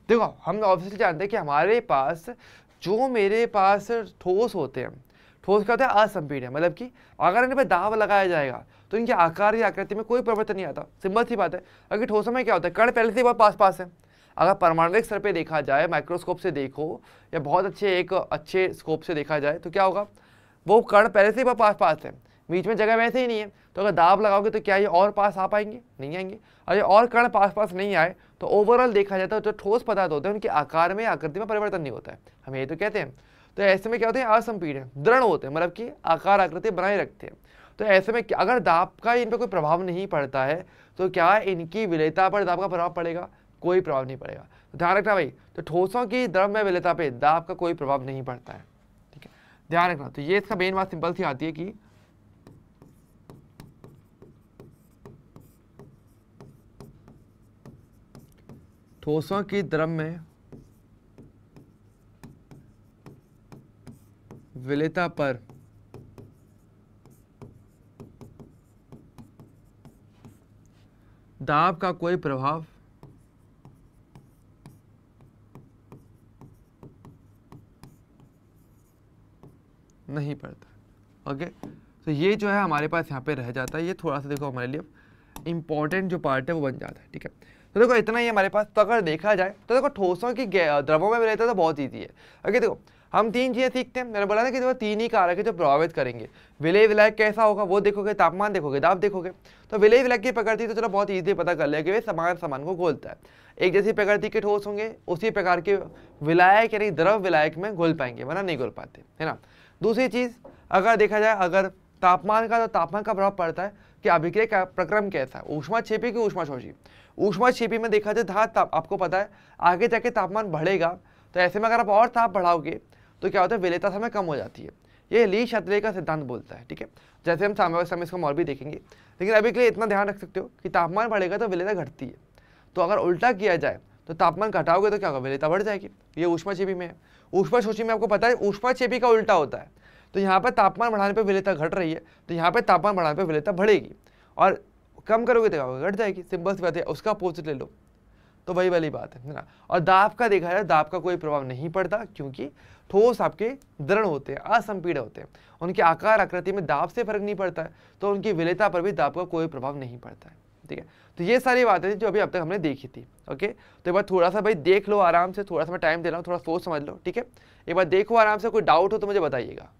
देखो हम ऑब्वियसली जानते हैं कि हमारे पास जो मेरे पास ठोस होते हैं, ठोस क्या होता है, असंपीड्य, मतलब कि अगर इन पर दाब लगाया जाएगा तो इनके आकार या आकृति में कोई परिवर्तन नहीं आता। सिंपल सी बात है। अगर ठोसों में क्या होता है, कण पहले से बहुत पास पास है। अगर परमाणुविक स्तर पे देखा जाए, माइक्रोस्कोप से देखो या बहुत अच्छे स्कोप से देखा जाए तो क्या होगा, वो कण पहले से ही बहुत पास पास है, बीच में जगह वैसे ही नहीं है। तो अगर दाब लगाओगे तो क्या ये और पास आ पाएंगे, नहीं आएंगे। और ये और कण पास पास नहीं आए तो ओवरऑल देखा जाए तो जो ठोस पदार्थ होते हैं उनके आकार में, आकृति में परिवर्तन नहीं होता है, हम ये तो कहते हैं। तो ऐसे में क्या होते हैं, असंपीड्य, दृढ़ होते हैं, मतलब कि आकार आकृति बनाए रखते हैं। तो ऐसे में अगर दाब का इन पर कोई प्रभाव नहीं पड़ता है तो क्या इनकी विलेयता पर दाब का प्रभाव पड़ेगा, कोई प्रभाव नहीं पड़ेगा। तो ध्यान रखना भाई, तो ठोसों की द्रव्य विलेयता पे दाब का कोई प्रभाव नहीं पड़ता है। ठीक है, ध्यान रखना। तो ये इसका मेन बात सिंपल सी आती है कि ठोसों की द्रव्य विलेयता पर दाब का कोई प्रभाव नहीं पड़ता। ओके, तो ये जो है हमारे पास यहाँ पे रह जाता है। ये थोड़ा सा देखो हमारे लिए इंपॉर्टेंट जो पार्ट है वो बन जाता है। ठीक है, तो देखो इतना ही हमारे पास। तो अगर देखा जाए तो देखो ठोसों की द्रवों में विलेयता तो बहुत ईजी है। ओके, देखो हम तीन चीजें सीखते हैं। मैंने बोला ना कि देखो तीन ही कारक है जो प्रभावित करेंगे। विलेय विलायक कैसा होगा वो देखोगे, तापमान देखोगे, दाब देखोगे। तो विलेय विलायक की प्रकृति तो चलो बहुत ईजी पता कर लिया कि वे समान समान को घोलता है। एक जैसी प्रकृति के ठोस होंगे उसी प्रकार के विलायक यानी द्रव विलायक में घुल पाएंगे, वरना नहीं घुल पाते, है ना। दूसरी चीज अगर देखा जाए, अगर तापमान का, तो तापमान का प्रभाव पड़ता है कि अभिक्रिया का प्रक्रम कैसा है, ऊष्माक्षेपी की ऊष्माशोषी। ऊष्माक्षेपी में देखा जाए आपको पता है आगे जाके तापमान बढ़ेगा, तो ऐसे में अगर आप और ताप बढ़ाओगे तो क्या होता है, विलेयता समय कम हो जाती है। ये ली शतले का सिद्धांत बोलता है। ठीक है, जैसे हम सामने समय इसको और भी देखेंगे, लेकिन अभी के लिए इतना ध्यान रख सकते हो कि तापमान बढ़ेगा तो विलेयता घटती है। तो अगर उल्टा किया जाए तो तापमान घटाओगे तो क्या होगा, विलेयता बढ़ जाएगी। ये ऊष्माक्षेपी में है। ऊष्माशोषी में आपको पता है ऊष्माक्षेपी का उल्टा होता है। तो यहाँ पर तापमान बढ़ाने पर विलेयता घट रही है, तो यहाँ पर तापमान बढ़ाने पर विलेयता बढ़ेगी, और कम करोगे तो घट जाएगी। सिंपल सी बात है, उसका अपोजिट ले लो तो वही वाली बात है ना। और दाब का देखा जाए, दाब का कोई प्रभाव नहीं पड़ता क्योंकि ठोस आपके दृढ़ होते हैं, असंपीड्य होते हैं, उनके आकार आकृति में दाब से फर्क नहीं पड़ता है, तो उनकी विलेयता पर भी दाब का कोई प्रभाव नहीं पड़ता है। ठीक है, तो ये सारी बातें थी जो अभी अब तक हमने देखी थी। ओके, तो एक बार थोड़ा सा भाई देख लो आराम से, थोड़ा सा मैं टाइम दे रहा हूँ, थोड़ा सोच समझ लो। ठीक है, एक बार देखो आराम से, कोई डाउट हो तो मुझे बताइएगा।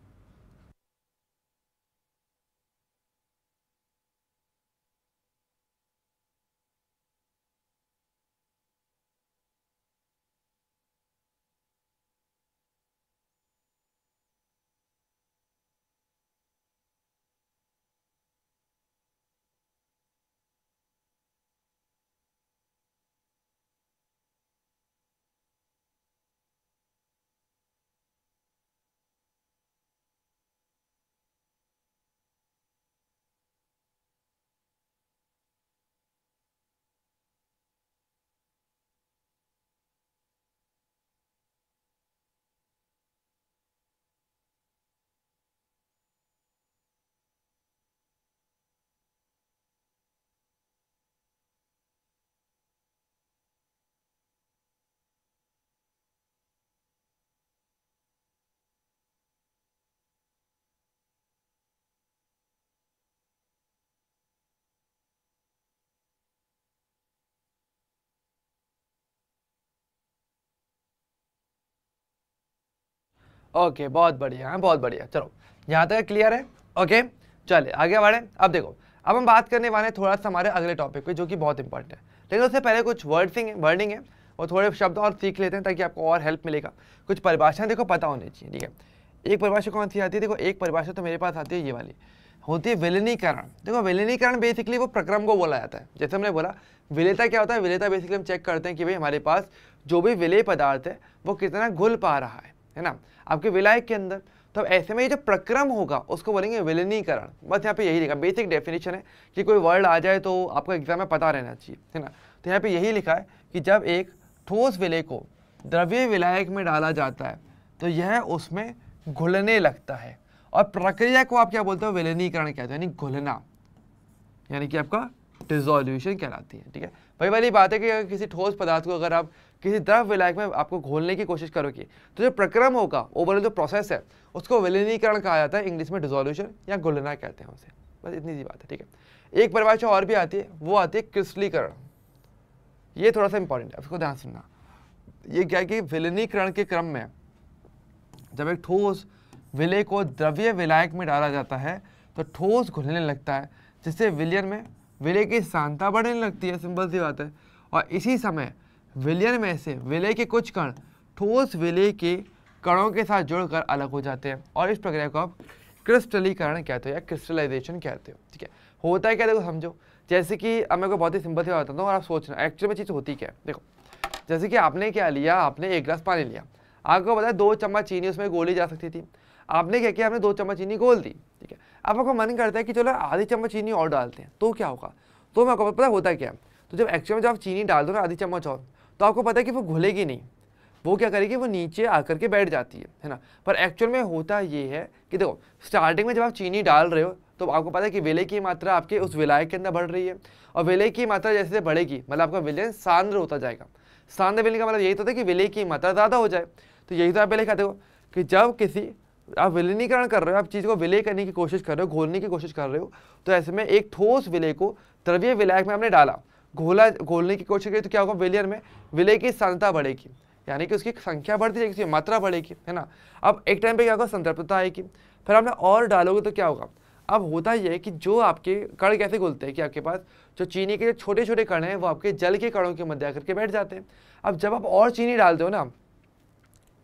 ओके, बहुत बढ़िया, हाँ बहुत बढ़िया। चलो यहाँ तक क्लियर है। ओके चलिए आगे बढ़े। अब देखो, अब हम बात करने वाले हैं थोड़ा सा हमारे अगले टॉपिक पे जो कि बहुत इंपॉर्टेंट है, लेकिन उससे पहले कुछ वर्डिंग है और थोड़े शब्द और सीख लेते हैं ताकि आपको और हेल्प मिलेगा। कुछ परिभाषाएं देखो पता होनी चाहिए, ठीक है। एक परिभाषा कौन सी आती है, देखो एक परिभाषा तो मेरे पास आती है, ये वाली होती है विलीनीकरण। देखो विलीनीकरण बेसिकली वो प्रक्रम को बोला जाता है। जैसे हमने बोला विलेयता क्या होता है, विलेयता बेसिकली हम चेक करते हैं कि भाई हमारे पास जो भी विलेय पदार्थ है वो कितना घुल पा रहा है ना, आपके विलायक के अंदर। तो ऐसे में ये जो प्रक्रम होगा उसको बोलेंगे विलीनीकरण। बस यहाँ पे यही लिखा, बेसिक डेफिनेशन है कि कोई वर्ड आ जाए तो आपको एग्जाम में पता रहना चाहिए, है ना। तो यहाँ पे यही लिखा है कि जब एक ठोस विलेय को द्रव्य विलायक में डाला जाता है तो यह उसमें घुलने लगता है, और प्रक्रिया को आप क्या बोलते हो, विलीनीकरण कहते हैं, यानी घुलना, यानी कि आपका डिसोल्यूशन कहलाती है, ठीक है। वही वाली बात है कि अगर किसी ठोस पदार्थ को अगर आप किसी द्रव विलायक में आपको घोलने की कोशिश करोगे तो जो प्रक्रम होगा, ओवरऑल जो प्रोसेस है, उसको विलीनीकरण कहा जाता है, इंग्लिश में डिसोल्यूशन या घुलना कहते हैं उसे। बस इतनी सी बात है, ठीक है। एक परिभाषा और भी आती है, वो आती है क्रिस्टलीकरण। ये थोड़ा सा इंपॉर्टेंट है, उसको ध्यान सुनना। ये क्या है कि विलीनीकरण के क्रम में जब एक ठोस विलेय को द्रव्य विलायक में डाला जाता है तो ठोस घुलने लगता है, जिससे विलयन में विलेय की सांद्रता बढ़ने लगती है, सिंपल सी बात है। और इसी समय विलयन में से विलेय के कुछ कण ठोस विलेय के कणों के साथ जुड़कर अलग हो जाते हैं, और इस प्रक्रिया को आप क्रिस्टलीकरण कहते हो या क्रिस्टलाइजेशन कहते हो, ठीक है। होता है क्या, देखो समझो। जैसे कि अब मेरे को बहुत ही सिंपल सी बात बताता हूँ और आप सोचना एक्चुअली में चीज़ होती क्या है। देखो जैसे कि आपने क्या लिया, आपने 1 गिलास पानी लिया, आपको पता है 2 चम्मच चीनी उसमें घोली जा सकती थी। आपने क्या किया, आपने 2 चम्मच चीनी घोल दी, ठीक है। अब आपको मन करता है कि चलो आधी चम्मच चीनी और डालते हैं, तो क्या होगा, तो मैं आपको पता होता क्या है, तो जब एक्चुअल में जब आप चीनी डाल दो ना आधी चम्मच और, तो आपको पता है कि वो घुलेगी नहीं, वो क्या करेगी, वो नीचे आकर के बैठ जाती है ना। पर एक्चुअल में होता ये है कि देखो स्टार्टिंग में जब आप चीनी डाल रहे हो तो आपको पता है कि विलेय की मात्रा आपके उस विलायक के अंदर बढ़ रही है, और विलेय की मात्रा जैसे जैसे बढ़ेगी मतलब आपका विलयन सांद्र होता जाएगा। सांद्र विलयन का मतलब यही होता है कि विलेय की मात्रा ज़्यादा हो जाए। तो यही तो आप पहले कहते हो कि जब किसी आप विलीनीकरण कर रहे हो, आप चीज़ को विलेय करने की कोशिश कर रहे हो, घोलने की कोशिश कर रहे हो, तो ऐसे में एक ठोस विलेय को द्रव्य विलायक में आपने डाला, घोलने की कोशिश करी, तो क्या होगा, विलयन में विलेय की सांद्रता बढ़ेगी, यानी कि उसकी संख्या बढ़ती जाएगी, उसकी मात्रा बढ़ेगी, है ना। अब एक टाइम पे क्या होगा, संतृप्तता आएगी, फिर आपने और डालोगे तो क्या होगा। अब होता यह है कि जो आपके कण कैसे घुलते हैं कि आपके पास जो चीनी के छोटे छोटे कण हैं वो आपके जल के कणों के मध्य आकर के बैठ जाते हैं। अब जब आप और चीनी डालते हो ना,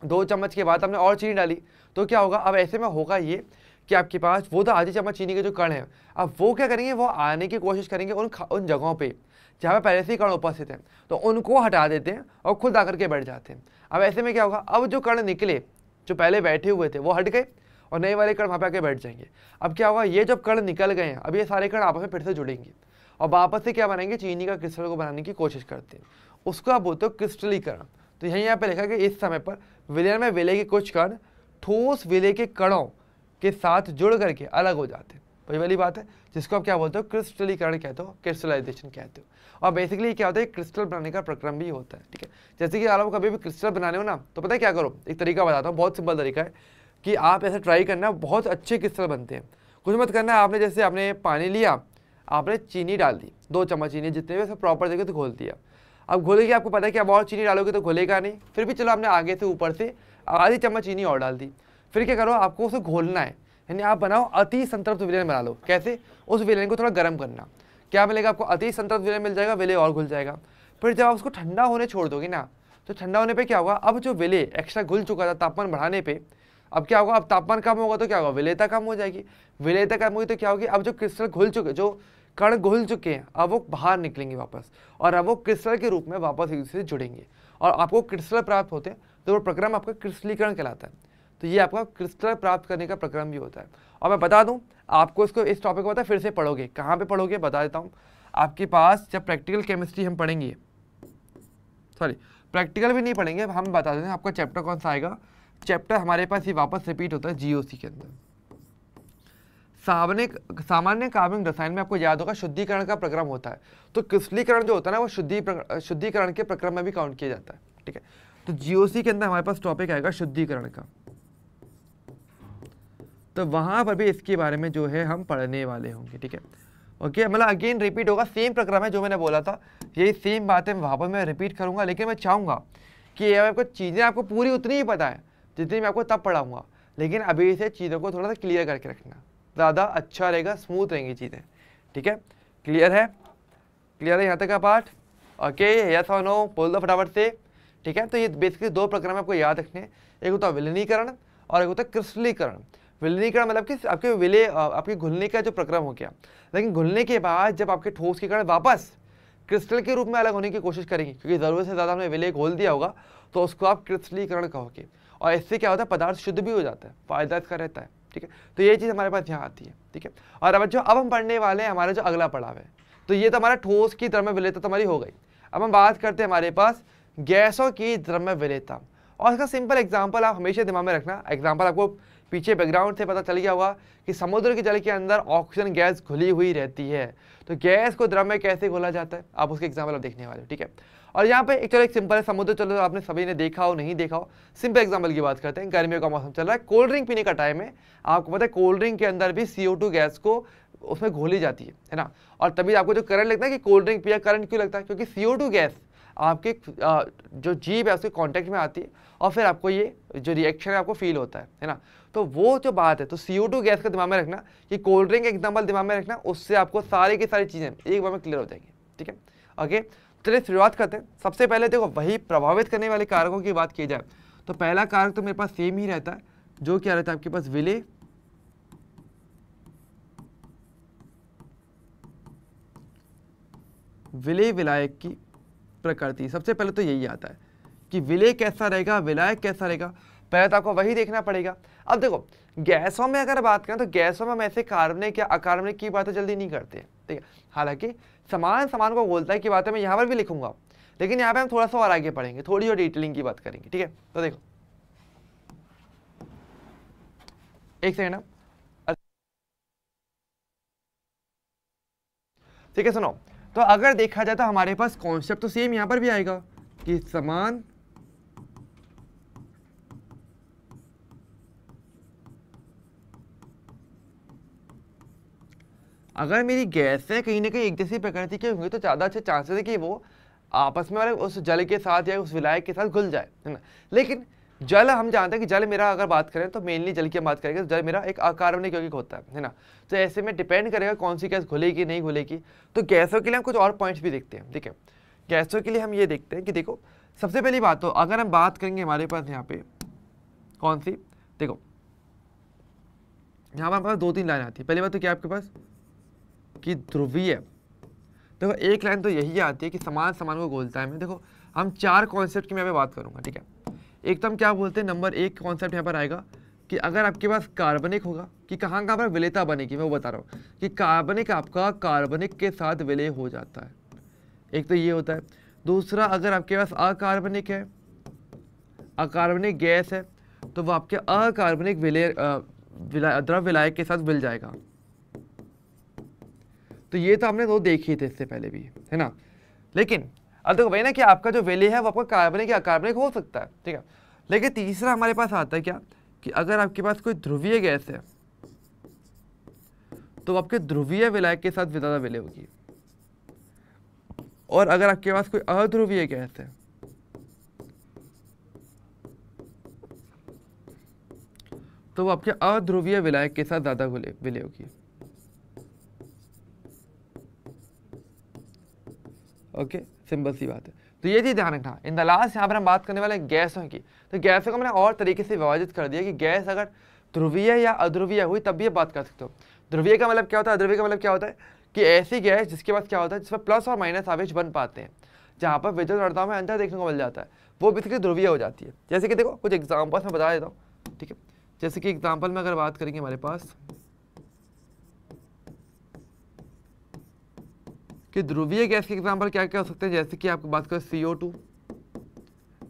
2 चम्मच के बाद आपने और चीनी डाली, तो क्या होगा, अब ऐसे में होगा ये कि आपके पास वो तो आधी चम्मच चीनी के जो कण हैं, अब वो क्या करेंगे, वो आने की कोशिश करेंगे उन जगहों पे जहाँ पे पहले से ही कण उपस्थित हैं, तो उनको हटा देते हैं और खुद आकर के बैठ जाते हैं। अब ऐसे में क्या होगा, अब जो कण निकले जो पहले बैठे हुए थे वो हट गए और नए वाले कण वहाँ पे आके बैठ जाएंगे। अब क्या होगा, ये जब कण निकल गए हैं, अब ये सारे कण आपस में फिर से जुड़ेंगे और वापस से क्या बनाएंगे, चीनी का क्रिस्टल को बनाने की कोशिश करते हैं, उसको आप बोलते हो क्रिस्टलीकरण। तो यही यहाँ पे लिखा कि इस समय पर विलयन में विलेय के कुछ कण ठोस विलेय के कणों के साथ जुड़ करके अलग हो जाते हैं। वही वाली बात है जिसको आप क्या बोलते हो, क्रिस्टलीकरण कहते हो, क्रिस्टलाइजेशन कहते हो। और बेसिकली क्या होता है, क्रिस्टल बनाने का प्रक्रम भी होता है, ठीक है। जैसे कि आप कभी भी क्रिस्टल बनाने हो ना, तो पता है क्या करो, एक तरीका बताता हूँ, बहुत सिंपल तरीका है कि आप ऐसे ट्राई करना, बहुत अच्छे क्रिस्टल बनते हैं। कुछ मत करना है, आपने जैसे आपने पानी लिया, आपने चीनी डाल दी, 2 चम्मच चीनी जितने भी सब प्रॉपर जगह तो घोल दिया। अब घोलेगी, आपको पता है कि अब और चीनी डालोगे तो घुलेगा नहीं, फिर भी चलो आपने आगे से ऊपर से आधी चम्मच चीनी और डाल दी। फिर क्या करो, आपको उसे घोलना है, यानी आप बनाओ अति संतृप्त विलयन बना लो। कैसे, उस विलयन को थोड़ा गर्म करना, क्या मिलेगा आपको, अति संतृप्त विलयन मिल जाएगा, विलय और घुल जाएगा। फिर जब आप उसको ठंडा होने छोड़ दोगे ना, तो ठंडा होने पे क्या होगा, अब जो विलय एक्स्ट्रा घुल चुका था तापमान बढ़ाने पे, अब क्या होगा, अब तापमान कम होगा तो क्या होगा, विलेयता कम हो जाएगी। विलेयता कम होगी तो क्या होगी, अब जो क्रिस्टल घुल चुके, जो कण घुल चुके हैं, अब वो बाहर निकलेंगे वापस, और अब वो क्रिस्टल के रूप में वापस एक दूसरे से जुड़ेंगे और आपको क्रिस्टल प्राप्त होते हैं। तो वो प्रक्रम आपका क्रिस्टलीकरण कहलाता है। तो ये आपका क्रिस्टल प्राप्त करने का प्रक्रम भी होता है। और मैं बता दूं आपको, इसको इस टॉपिक को पता है, फिर से पढ़ोगे, कहाँ पे पढ़ोगे बता देता हूँ। आपके पास जब प्रैक्टिकल केमिस्ट्री हम पढ़ेंगे, सॉरी प्रैक्टिकल भी नहीं पढ़ेंगे, हम बता देते हैं आपका चैप्टर कौन सा आएगा। चैप्टर हमारे पास ये वापस रिपीट होता है जीओसी के अंदर। सामान्य कार्बनिक रसायन में आपको याद होगा शुद्धिकरण का प्रक्रम होता है, तो क्रिस्टलीकरण जो होता है ना, वो शुद्धिकरण के प्रक्रम में भी काउंट किया जाता है, ठीक है। तो जीओसी के अंदर हमारे पास टॉपिक आएगा शुद्धिकरण का, तो वहां पर भी इसके बारे में जो है हम पढ़ने वाले होंगे, ठीक है। ओके, मतलब अगेन रिपीट होगा, सेम प्रक्रम है जो मैंने बोला था, यही सेम बात है वहाँ पर मैं रिपीट करूँगा। लेकिन मैं चाहूँगा कि आपको चीज़ें आपको पूरी उतनी ही पता है, जितनी मैं आपको तब पढ़ाऊंगा, लेकिन अभी से चीज़ों को थोड़ा सा क्लियर करके रखना, ज़्यादा अच्छा रहेगा, स्मूथ रहेंगी चीज़ें। ठीक है, क्लियर है? क्लियर है यहाँ तक का पार्ट? ओके, यस और नो बोल दो फटाफट से। ठीक है, तो ये बेसिकली दो प्रक्रम आपको याद रखने हैं, एक होता है विलीनीकरण और एक होता है क्रिस्टलीकरण। विलीनीकरण मतलब कि आपके विलय आपके घुलने का जो प्रक्रम हो गया, लेकिन घुलने के बाद जब आपके ठोस के कण वापस क्रिस्टल के रूप में अलग होने की कोशिश करेंगे, क्योंकि ज़रूरत से ज़्यादा हमने विलय घोल दिया होगा, तो उसको आप क्रिस्टलीकरण कहोगे। और इससे क्या होता है, पदार्थ शुद्ध भी हो जाता है, फायदा इसका रहता है। ठीक है, तो ये चीज़ हमारे पास यहाँ आती है। ठीक है, और अब हम पढ़ने वाले हैं हमारा जो अगला पड़ाव है, तो ये तो हमारा ठोस की द्रव्य विलेयता हमारी हो गई। अब हम बात करते हैं हमारे पास गैसों की द्रव्य विलेयता, और इसका सिंपल एग्जांपल आप हमेशा दिमाग में रखना। एग्जांपल आपको पीछे बैकग्राउंड से पता चल गया होगा कि समुद्र के जल के अंदर ऑक्सीजन गैस घुली हुई रहती है, तो गैस को द्रव में कैसे घोला जाता है, आप उसके एग्जांपल आप देखने वाले हो। ठीक है, और यहाँ पे चलो एक सिंपल है, समुद्र चलो आपने सभी ने देखा हो नहीं देखा हो, सिंपल एग्जांपल की बात करते हैं। गर्मियों का मौसम चल रहा है, कोल्ड ड्रिंक पीने का टाइम है, आपको पता है कोल्ड ड्रिंक के अंदर भी CO2 गैस को उसमें घोली जाती है ना, और तभी आपको जो करंट लगता है कि कोल्ड ड्रिंक पिया, करंट क्यों लगता है, क्योंकि CO2 गैस आपके जो जीभ है उसके कांटेक्ट में आती है, और फिर आपको ये जो रिएक्शन है आपको फील होता है ना। तो वो जो बात है, तो CO2 गैस का दिमाग में रखना, कि कोल्ड ड्रिंक एग्जांपल दिमाग में रखना, उससे आपको सारी की सारी चीज़ें एक बार में क्लियर हो जाएंगी। ठीक है, ओके, चलिए शुरुआत करते हैं। सबसे पहले देखो, वही प्रभावित करने वाले कारकों की बात की जाए तो पहला कारक तो मेरे पास सेम ही रहता है, जो क्या रहता है आपके पास, विलय विलायक की प्रकृति। सबसे पहले तो यही आता है कि विलय कैसा रहेगा, विलायक कैसा रहेगा, पहले तो आपको वही देखना पड़ेगा। अब देखो, गैसों में अगर बात करें तो गैसों में हम ऐसे कार्बनिक या अकार्बनिक की बातें जल्दी नहीं करते हैं। ठीक है, हालांकि समान को बोलता है कि बातें मैं यहाँ पर भी लिखूंगा, लेकिन यहाँ पे हम थोड़ा सा और आगे पढ़ेंगे, थोड़ी और डिटेलिंग की बात करेंगे। ठीक है, तो देखो एक सेकेंड, ठीक है, सुनो। तो अगर देखा जाए तो हमारे पास कॉन्सेप्ट तो सेम यहाँ पर भी आएगा कि समान अगर मेरी गैसें कहीं ना कहीं एक जैसी प्रकृति की होंगी तो ज़्यादा अच्छे चांसेस है कि वो आपस में वाले उस जल के साथ या उस विलायक के साथ घुल जाए, है ना। लेकिन जल हम जानते हैं कि जल मेरा अगर बात करें तो मेनली जल की हम बात करेंगे तो जल मेरा एक अकार्बनिक यौगिक होता है ना। तो ऐसे में डिपेंड करेगा कौन सी गैस घुलेगी नहीं घुलेगी। तो गैसों के लिए हम कुछ और पॉइंट्स भी देखते हैं। ठीक है, गैसों के लिए हम ये देखते हैं कि देखो, सबसे पहली बात तो अगर हम बात करेंगे हमारे पास यहाँ पे कौन सी, देखो यहाँ पर हमारे पास 2-3 लाइन आती है। पहली बात तो क्या आपके पास कि ध्रुवीय, देखो एक लाइन तो यही आती है कि समान को घोलता है। मैं देखो हम 4 कॉन्सेप्ट की मैं यहाँ पे बात करूंगा। ठीक है, एक तो हम क्या बोलते हैं, नंबर 1 कॉन्सेप्ट यहाँ पर आएगा कि अगर आपके पास कार्बनिक होगा, कि कहाँ पर विलेयता बनेगी, मैं वो बता रहा हूँ कि कार्बनिक आपका कार्बनिक के साथ विलय हो जाता है, एक तो ये होता है। दूसरा, अगर आपके पास अकार्बनिक है, अकार्बनिक गैस है, तो वो आपके अकार्बनिक द्रव विलायक के साथ मिल जाएगा। तो ये तो हमने 2 देखे थे इससे पहले भी, है ना। लेकिन अब देखो भाई ना कि आपका जो विलय है वो आपका कार्बनिक या अकार्बनिक हो सकता है। ठीक है, लेकिन तीसरा हमारे पास आता है क्या कि अगर आपके पास कोई ध्रुवीय गैस है तो आपके ध्रुवीय विलायक के साथ ज़्यादा विलय होगी, और अगर आपके पास कोई अध्रुवीय गैस है तो वो आपके अध्रुवीय विलायक के साथ ज़्यादा विलय होगी। ओके, सिंपल सी बात है। तो ये चीज़ ध्यान रखना। इन द लास्ट यहाँ पर हम बात करने वाले हैं गैसों की। तो गैसों को मैंने और तरीके से विभाजित कर दिया कि गैस अगर ध्रुवीय या अध्रुवीय हुई तब भी ये बात कर सकते हो। ध्रुवीय का मतलब क्या होता है, अध्रुवीय का मतलब क्या होता है कि ऐसी गैस जिसके पास क्या होता है, जिसमें प्लस और माइनस आवेश बन पाते हैं, जहाँ पर विद्युत ऋणताओं में अंतर देखने को मिल जाता है, वो बेसिकली ध्रुवीय हो जाती है। जैसे कि देखो कुछ एग्जाम्पल्स मैं बता देता हूँ। ठीक है, जैसे कि एग्जाम्पल में अगर बात करेंगे हमारे पास कि ध्रुवीय गैस के एग्जाम्पल क्या क्या हो सकते हैं, जैसे कि आपको बात करें CO2,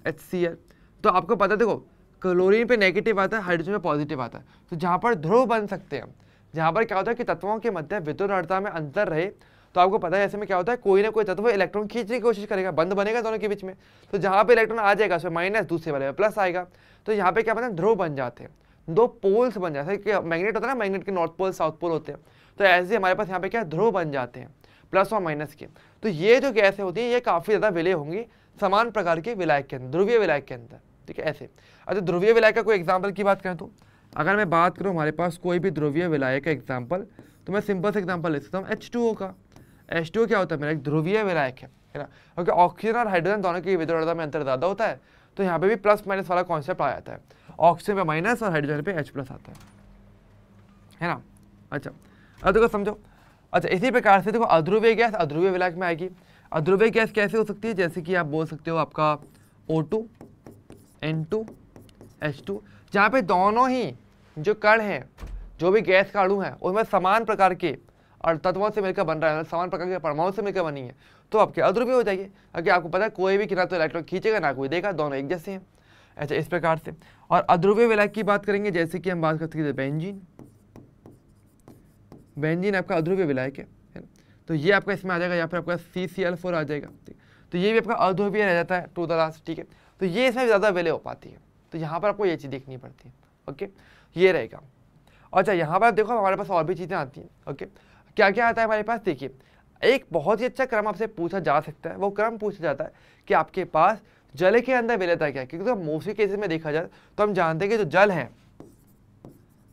HCl। तो आपको पता देखो क्लोरीन पे नेगेटिव आता है, हाइड्रोजन पे पॉजिटिव आता है। तो जहाँ पर ध्रुव बन सकते हैं, जहाँ पर क्या होता है कि तत्वों के मध्य विद्युत ऋणता में अंतर रहे, तो आपको पता है ऐसे में क्या होता है, कोई ना कोई तत्व इलेक्ट्रॉन खींचने की कोशिश करेगा, बंद बनेगा दोनों के बीच में। तो जहाँ पे इलेक्ट्रॉन आ जाएगा उसमें माइनस, दूसरे वाले में प्लस आएगा। तो यहाँ पे क्या बनता है, ध्रुव बन जाते हैं, 2 पोल्स बन जाते हैं। मैग्नेट होता है ना, मैग्नेट के नॉर्थ पोल साउथ पोल होते हैं, तो ऐसे हमारे पास यहाँ पे क्या ध्रुव बन जाते हैं प्लस और माइनस के। तो ये जो गैसें होती हैं ये काफ़ी ज़्यादा विलय होंगी समान प्रकार के विलायक के अंदर, ध्रुवीय विलायक के अंदर। ठीक है, ऐसे। अच्छा, ध्रुवीय विलायक का कोई एग्जाम्पल की बात करें तो अगर मैं बात करूँ हमारे पास कोई भी ध्रुवीय विलायक का एग्जाम्पल, तो मैं सिंपल से एग्जाम्पल ले सकता हूँ H2O का। H2O क्या होता है मेरा, एक ध्रुवीय विलायक है ना, क्योंकि ऑक्सीजन और हाइड्रोजन दोनों की विद्युत में अंतर ज़्यादा होता है, तो यहाँ पे भी प्लस माइनस वाला कॉन्सेप्ट आ जाता है, ऑक्सीजन पे माइनस और हाइड्रोजन पे H प्लस आता है ना। अच्छा, अब देखो समझो। अच्छा, इसी प्रकार से देखो अध्रुवीय गैस अध्रुवीय विलायक में आएगी। अध्रुवीय गैस कैसे हो सकती है, जैसे कि आप बोल सकते हो आपका O2 N2 H2, जहाँ पे दोनों ही जो कण हैं, जो भी गैस का अणु है, उसमें समान प्रकार के और तत्वों से मिलकर बन रहा है, समान प्रकार के परमाणु से मिलकर बनी है, तो आपके अध्रुवीय हो जाएगी। क्योंकि आपको पता है कोई भी किनारा तो इलेक्ट्रॉन खींचेगा ना कोई देगा, दोनों एक जैसे हैं। अच्छा, इस प्रकार से। और अध्रुवीय विलायक की बात करेंगे, जैसे कि हम बात करते हैं बेंजीन। बेंजीन आपका अध्रुवीय विलायक है ना? तो ये आपका इसमें आ जाएगा, या फिर आपका CCl4 आ जाएगा। तो ये भी आपका अध्रुवीय रह जाता है टू द लास्ट, ठीक है। तो ये इसमें ज़्यादा विलय हो पाती है, तो यहाँ पर आपको ये चीज़ देखनी पड़ती है। ओके, ये रहेगा। अच्छा, यहाँ पर देखो हमारे पास और भी चीज़ें आती हैं। ओके, क्या क्या आता है हमारे पास, देखिए एक बहुत ही अच्छा क्रम आपसे पूछा जा सकता है, वो क्रम पूछा जाता है कि आपके पास जल के अंदर विलयता क्या है। क्योंकि तो मोस्टली केसेस में देखा जाए तो हम जानते हैं कि जो जल है,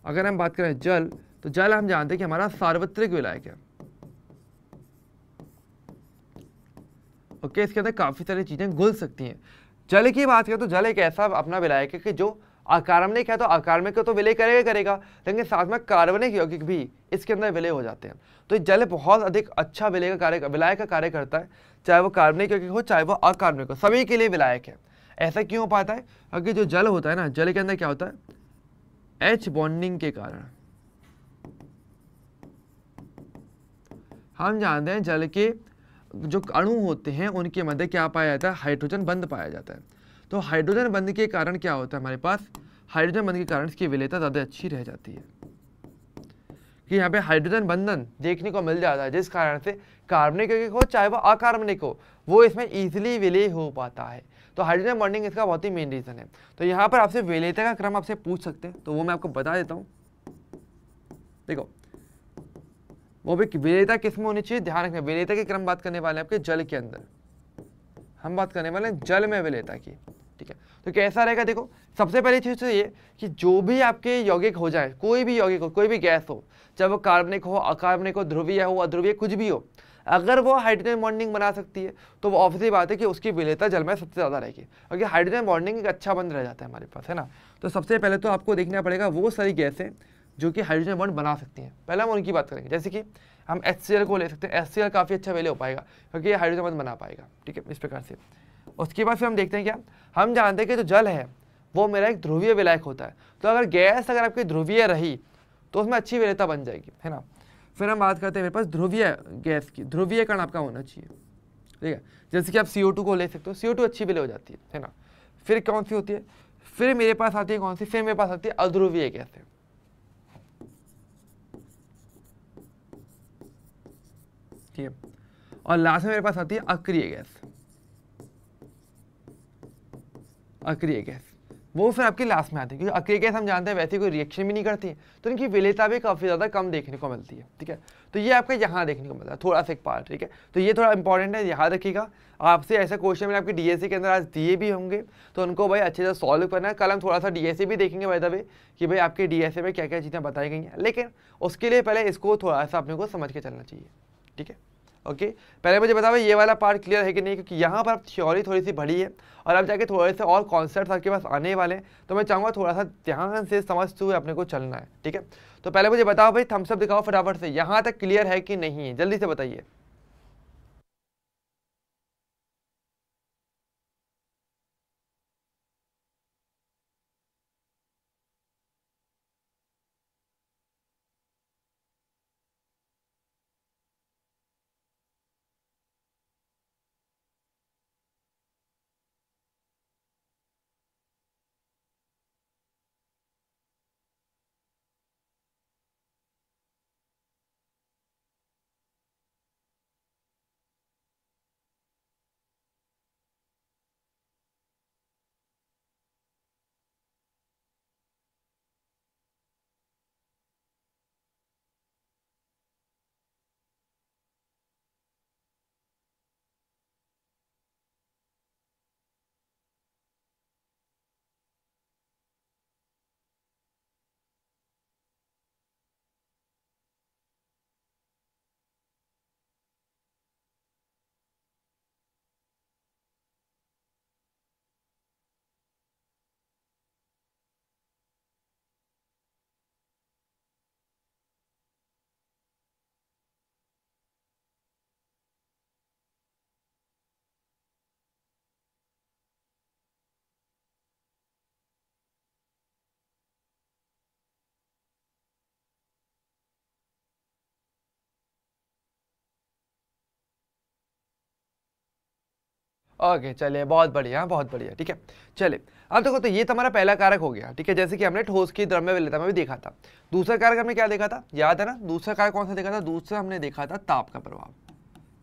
अगर हम बात करें जल, तो जल हम जानते हैं कि हमारा सार्वत्रिक विलायक है। ओके, इसके अंदर काफ़ी सारी चीज़ें घुल सकती हैं। जल की बात करें तो जल एक ऐसा अपना विलायक है कि जो अकार्बनिक है, तो अकार्बनिक को तो विलय करेगा, लेकिन साथ में कार्बनिक यौगिक भी इसके अंदर विलय हो जाते हैं। तो जल बहुत अधिक अच्छा विलायक का कार्य करता है, चाहे वो कार्बनिक यौगिक हो चाहे वो अकार्बनिक हो, सभी के लिए विलायक है। ऐसा क्यों हो पाता है, क्योंकि जो जल होता है ना, जल के अंदर क्या होता है, H बॉन्डिंग के कारण। हम जानते हैं जल के जो अणु होते हैं उनके मध्य क्या पाया जाता है, हाइड्रोजन बंध पाया जाता है। तो हाइड्रोजन बंध के कारण क्या होता है हमारे पास, हाइड्रोजन बंध के कारण इसकी विलेयता ज़्यादा अच्छी रह जाती है, कि यहाँ पे हाइड्रोजन बंधन देखने को मिल जाता है, जिस कारण से कार्बनिक यौगिक हो चाहे वो अकार्बनिक हो, वो इसमें इजीली विलय हो पाता है। तो हाइड्रोजन बॉन्डिंग इसका बहुत ही मेन रीज़न है। तो यहाँ पर आपसे विलेयता का क्रम आपसे पूछ सकते हैं, तो वो मैं आपको बता देता हूँ। देखो, वो भी विलेयता किस में होनी चाहिए, ध्यान रखना, विलेयता के क्रम बात करने वाले हैं आपके जल के अंदर, हम बात करने वाले हैं जल में विलेयता की, ठीक है। तो कैसा रहेगा, देखो सबसे पहली चीज तो ये कि जो भी आपके यौगिक हो जाए, कोई भी यौगिक हो, कोई भी गैस हो, चाहे वो कार्बनिक हो, अकार्बनिक हो, ध्रुवीय हो, अध्रुवीय, कुछ भी हो, अगर वो हाइड्रोजन बॉन्डिंग बना सकती है तो वो ऑब्वियसली बात है कि उसकी विलेयता जल में सबसे ज़्यादा रहेगी, क्योंकि हाइड्रोजन बॉन्डिंग एक अच्छा बंध रह जाता है हमारे पास, है ना। तो सबसे पहले तो आपको देखना पड़ेगा वो सारी गैसें जो कि हाइड्रोजन बॉन्ड बना सकती हैं, पहले हम उनकी बात करेंगे। जैसे कि हम HCl को ले सकते हैं, HCl काफ़ी अच्छा विलय हो पाएगा क्योंकि ये हाइड्रोजन बॉन्ड बना पाएगा, ठीक है, इस प्रकार से। उसके बाद फिर हम देखते हैं क्या, हम जानते हैं कि जो जल है वो मेरा एक ध्रुवीय विलायक होता है। तो अगर गैस अगर आपकी ध्रुवीय रही तो उसमें अच्छी विलेयता बन जाएगी, है ना। फिर हम बात करते हैं मेरे पास ध्रुवीय गैस की, ध्रुवीय कण आपका होना चाहिए, ठीक है। जैसे कि आप CO2 को ले सकते हो, CO2 अच्छी विलय हो जाती है ना। फिर कौन सी होती है, फिर मेरे पास आती है कौन सी, फिर मेरे पास आती है अध्रुवीय गैस है, ठीक है। और लास्ट में मेरे पास आती है अक्रिय गैस, अक्रिय गैस वो फिर आपके लास्ट में आती है, क्योंकि अक्रिय गैस हम जानते हैं वैसे कोई रिएक्शन भी नहीं करती है, तो इनकी विलेयता भी काफ़ी ज़्यादा कम देखने को मिलती है, ठीक है। तो ये आपका यहाँ देखने को मिलता है थोड़ा सा एक पार्ट, ठीक है। तो ये थोड़ा इंपॉर्टेंट है, याद रखिएगा। आपसे ऐसा क्वेश्चन मैंने आपके DSC के अंदर आज दिए भी होंगे, तो उनको भाई अच्छे से सॉल्व करना है। कल हम थोड़ा सा DSC भी देखेंगे बाय द वे कि भाई आपके DSC में क्या क्या चीज़ें बताई गई हैं, लेकिन उसके लिए पहले इसको थोड़ा सा अपने को समझ के चलना चाहिए, ठीक है। ओके, पहले मुझे बताओ ये वाला पार्ट क्लियर है कि नहीं, क्योंकि यहाँ पर आप थ्योरी थोड़ी सी बड़ी है और अब जाके थोड़े से और कॉन्सेप्ट आपके पास आने वाले हैं, तो मैं चाहूँगा थोड़ा सा ध्यान से समझते हुए अपने को चलना है, ठीक है। तो पहले मुझे बताओ भाई, थम्स अप दिखाओ फटाफट से, यहाँ तक क्लियर है कि नहीं है, जल्दी से बताइए। ओके चलिए, बहुत बढ़िया, बहुत बढ़िया, ठीक है। चलिए अब देखो, तो ये तो हमारा पहला कारक हो गया, ठीक है, जैसे कि हमने ठोस की द्रव्य विलेयता में भी देखा था। दूसरा कारक हमने क्या देखा था, याद है ना? दूसरा कारक कौन सा देखा था? दूसरा हमने देखा था ताप का प्रभाव,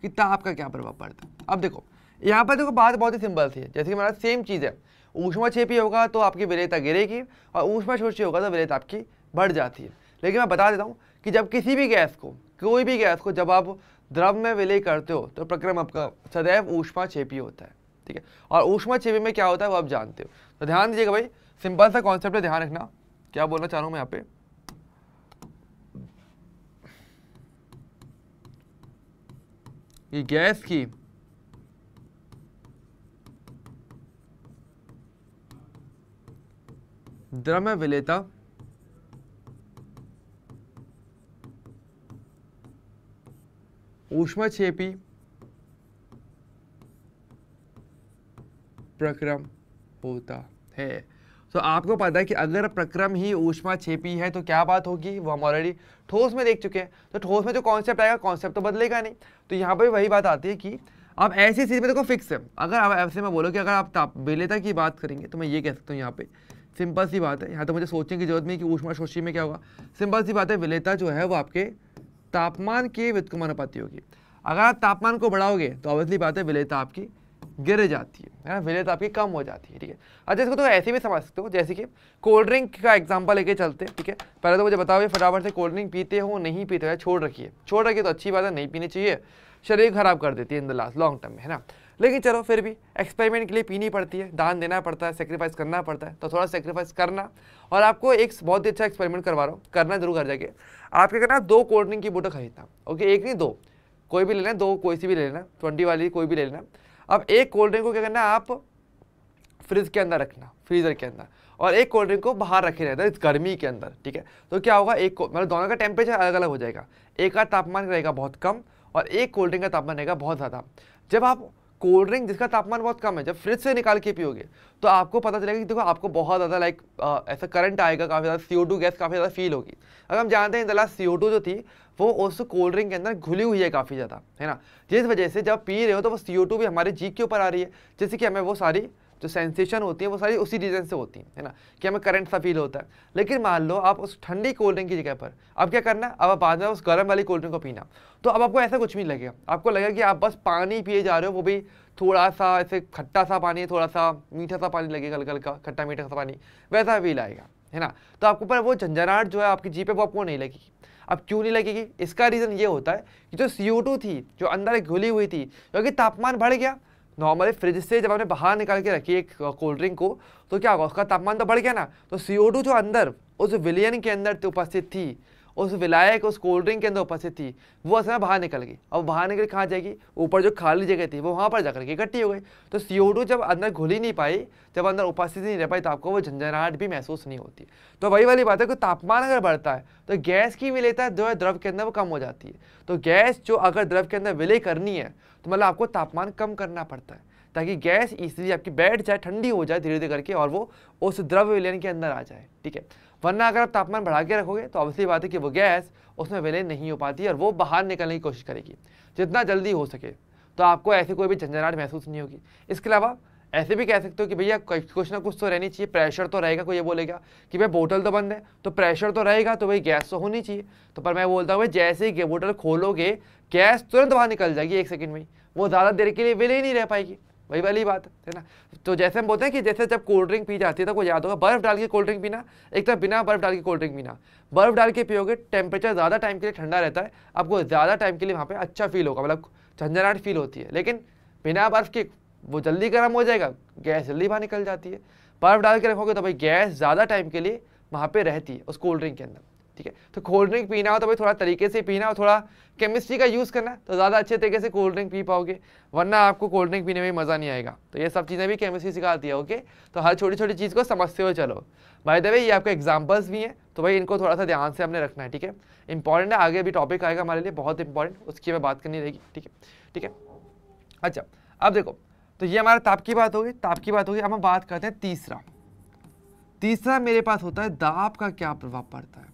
कि ताप का क्या प्रभाव पड़ता है। अब देखो यहाँ पर देखो, बात बहुत ही सिंपल सी है, जैसे कि हमारा सेम चीज़ है, ऊष्माक्षेपी होगा तो आपकी विलेयता गिरेगी और ऊष्माशोषी होगा तो विलेयता आपकी बढ़ जाती है। लेकिन मैं बता देता हूँ कि जब किसी भी गैस को, कोई भी गैस को जब आप द्रव में विलय करते हो तो प्रक्रम आपका सदैव ऊष्माक्षेपी होता है, ठीक है। और ऊष्माक्षेपी में क्या होता है वो आप जानते हो, तो ध्यान दीजिएगा भाई, सिंपल सा कॉन्सेप्ट है, ध्यान रखना। क्या बोलना चाह रहा हूँ मैं यहाँ पे, कि गैस की द्रव में विलेयता ऊष्माक्षेपी प्रक्रम होता है। तो आपको पता है कि अगर प्रक्रम ही ऊष्माक्षेपी है तो क्या बात होगी, वो हम ऑलरेडी ठोस में देख चुके हैं। तो ठोस में जो कॉन्सेप्ट आएगा, कॉन्सेप्ट तो बदलेगा नहीं। तो यहाँ पर वही बात आती है कि अब ऐसी स्थिति में देखो फिक्स है, अगर आप ऐसे में बोलो कि अगर आप ताप विलेयता की बात करेंगे तो मैं ये कह सकता हूँ, यहाँ पे सिंपल सी बात है, यहाँ तो मुझे सोचने की जरूरत नहीं कि ऊष्माशोषी में क्या होगा। सिंपल सी बात है, विलेयता जो है वो आपके तापमान के व्युत्क्रमानुपाती होगी। अगर आप तापमान को बढ़ाओगे तो ऑब्वियसली बात है विलेयता आपकी गिर जाती है ना, विलेयता आपकी कम हो जाती है, ठीक है। अच्छा, इसको तो ऐसे भी समझ सकते हो, जैसे कि कोल्ड ड्रिंक का एग्जांपल लेके चलते हैं, ठीक है। पहले तो मुझे बताओ ये फटाफट से, कोल्ड ड्रिंक पीते हो नहीं पीते हो, छोड़ रखिए तो अच्छी बात है, नहीं पीनी चाहिए, शरीर खराब कर देती है in the last long term में, है ना। लेकिन चलो फिर भी एक्सपेरिमेंट के लिए पीनी पड़ती है, दान देना पड़ता है, सेक्रीफाइस करना पड़ता है, तो थोड़ा सेक्रीफाइस करना। और आपको एक बहुत ही अच्छा एक्सपेरिमेंट करवा रहा हूँ, करना जरूर कर जाके। आप क्या करना, 2 कोल्ड ड्रिंक की बोतल खरीदना, ओके, एक नहीं 2, कोई भी ले लेना, 2 कोई सी भी ले लेना, 20 वाली कोई भी ले लेना। अब एक कोल्ड ड्रिंक को क्या करना, आप फ्रिज के अंदर रखना, फ्रीजर के अंदर, और एक कोल्ड ड्रिंक को बाहर रखे रहता है इस गर्मी के अंदर, ठीक है। तो क्या होगा, एक मतलब दोनों का टेम्परेचर अलग अलग हो जाएगा, एक का तापमान रहेगा बहुत कम और एक कोल्ड ड्रिंक का तापमान रहेगा बहुत ज़्यादा। जब आप कोल्ड ड्रिंक जिसका तापमान बहुत कम है जब फ्रिज से निकाल के पियोगे तो आपको पता चलेगा कि देखो आपको बहुत ज़्यादा ऐसा करंट आएगा, काफ़ी ज़्यादा CO2 गैस काफ़ी ज़्यादा फील होगी। अगर हम जानते हैं इंदला CO2 जो थी वो उस कोल्ड ड्रिंक के अंदर घुली हुई है काफ़ी ज़्यादा, है ना, जिस वजह से जब पी रहे हो तो वो CO2 भी हमारे जीभ के ऊपर आ रही है, जैसे कि हमें वो सारी जो सेंसेशन होती है वो सारी उसी रीजन से होती है ना, कि हमें करंट सा फील होता है। लेकिन मान लो आप उस ठंडी कोल्ड ड्रिंक की जगह पर अब क्या करना, अब आप बाद में उस गर्म वाली कोल्ड ड्रिंक को पीना, तो अब आपको ऐसा कुछ नहीं लगेगा, आपको लगेगा कि आप बस पानी पिए जा रहे हो, वो भी थोड़ा सा ऐसे खट्टा सा पानी, थोड़ा सा मीठा सा पानी लगेगा, हल्का हल्का खट्टा मीठा सा पानी, वैसा फील आएगा, है ना। तो आपको पर वो झंझनाहट जो है आपकी जीभ पे वो आपको नहीं लगेगी। अब क्यों नहीं लगेगी, इसका रीज़न ये होता है कि जो CO2 थी जो अंदर घुली हुई थी, क्योंकि तापमान बढ़ गया। नॉर्मली फ्रिज से जब आपने बाहर निकाल के रखी एक कोल्ड ड्रिंक को तो क्या होगा, उसका तापमान तो बढ़ गया ना, तो CO2 जो अंदर उस विलयन के अंदर उपस्थित थी, उस विलायक उस कोल्ड ड्रिंक के अंदर उपस्थित थी, वो असल में बाहर निकल गई। अब बाहर निकल कहाँ जाएगी, ऊपर जो खाली जगह थी वो वहाँ पर जाकर के इकट्ठी हो गई। तो CO2 जब अंदर घुल ही नहीं पाई, जब अंदर उपस्थित नहीं रह पाई, तो आपको वो झंझनाहट भी महसूस नहीं होती। तो वही वाली बात है कि तापमान अगर बढ़ता है तो गैस की विलेयता जो है द्रव के अंदर वो कम हो जाती है। तो गैस जो अगर द्रव के अंदर विलय करनी है तो मतलब आपको तापमान कम करना पड़ता है, ताकि गैस इजीली आपकी बैठ जाए, ठंडी हो जाए धीरे धीरे करके, और वो उस द्रव विलयन के अंदर आ जाए, ठीक है। वरना अगर आप तापमान बढ़ा के रखोगे तो ऑब्वियसली बात है कि वो गैस उसमें विलय नहीं हो पाती और वो बाहर निकलने की कोशिश करेगी जितना जल्दी हो सके, तो आपको ऐसी कोई भी झंझनाहट महसूस नहीं होगी। इसके अलावा ऐसे भी कह सकते हो कि भैया कुछ ना कुछ तो रहनी चाहिए, प्रेशर तो रहेगा। कोई ये बोलेगा कि भाई बोतल तो बंद है तो प्रेशर तो रहेगा, तो भाई गैस तो होनी चाहिए। तो पर मैं बोलता हूँ भाई जैसे ही बोतल खोलोगे गैस तुरंत बाहर निकल जाएगी 1 सेकंड में, वो ज़्यादा देर के लिए विलय नहीं रह पाएगी। वही वाली बात है ना। तो जैसे हम बोलते हैं कि जैसे जब कोल्ड ड्रिंक पी जाती है तो को याद होगा बर्फ़ डाल के कोल्ड ड्रिंक पीना, एक तरफ बिना बर्फ़ डाल के कोल्ड ड्रिंक पीना। बर्फ़ डाल के पियोगे टेम्परेचर ज़्यादा टाइम के लिए ठंडा रहता है, आपको ज़्यादा टाइम के लिए वहाँ पे अच्छा फील होगा, मतलब झंझनाहट फील होती है। लेकिन बिना बर्फ़ के वो जल्दी गर्म हो जाएगा, गैस जल्दी बाहर निकल जाती है। बर्फ़ डाल के रखोगे तो भाई गैस ज़्यादा टाइम के लिए वहाँ पर रहती है उस कोल्ड ड्रिंक के अंदर, ठीक है। तो कोल्ड ड्रिंक पीना हो तो भाई थोड़ा तरीके से पीना और थोड़ा केमिस्ट्री का यूज़ करना, तो ज़्यादा अच्छे तरीके से कोल्ड ड्रिंक पी पाओगे, वरना आपको कोल्ड ड्रिंक पीने में मज़ा नहीं आएगा। तो ये सब चीज़ें भी केमिस्ट्री सिखाती है, ओके। तो हर छोटी छोटी चीज़ को समझते हुए चलो। बाय द वे ये आपके एग्जाम्पल्स भी हैं, तो भाई इनको थोड़ा सा ध्यान से हमने रखना है, ठीक है। इंपॉर्टेंट है, आगे भी टॉपिक आएगा हमारे लिए बहुत इंपॉर्टेंट, उसकी हमें बात करनी रहेगी, ठीक है, ठीक है। अच्छा अब देखो, तो ये हमारा ताप की बात होगी, ताप की बात होगी। अब हम बात करते हैं तीसरा मेरे पास होता है दाब का क्या प्रभाव पड़ता है।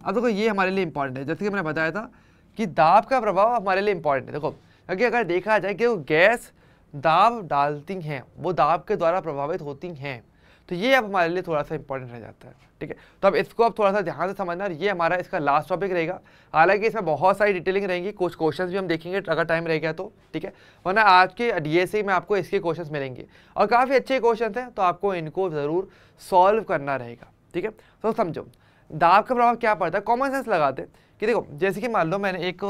अब देखो ये हमारे लिए इंपॉर्टेंट है, जैसे कि मैंने बताया था कि दाब का प्रभाव हमारे लिए इंपॉर्टेंट है। देखो क्योंकि अगर देखा जाए कि वो गैस दाब डालती हैं वो दाब के द्वारा प्रभावित होती हैं। तो ये अब हमारे लिए थोड़ा सा इंपॉर्टेंट रह जाता है, ठीक है। तो अब इसको अब थोड़ा सा ध्यान से समझना, और ये हमारा इसका लास्ट टॉपिक रहेगा। हालांकि इसमें बहुत सारी डिटेलिंग रहेंगी, कुछ क्वेश्चंस भी हम देखेंगे अगर टाइम रह गया तो, ठीक है। वरना आज के डीएससी में आपको इसके क्वेश्चंस मिलेंगे और काफ़ी अच्छे क्वेश्चंस हैं, तो आपको इनको ज़रूर सॉल्व करना रहेगा, ठीक है। तो समझो दाब का प्रभाव क्या पड़ता है, कॉमन सेंस लगाते कि देखो, जैसे कि मान लो मैंने एक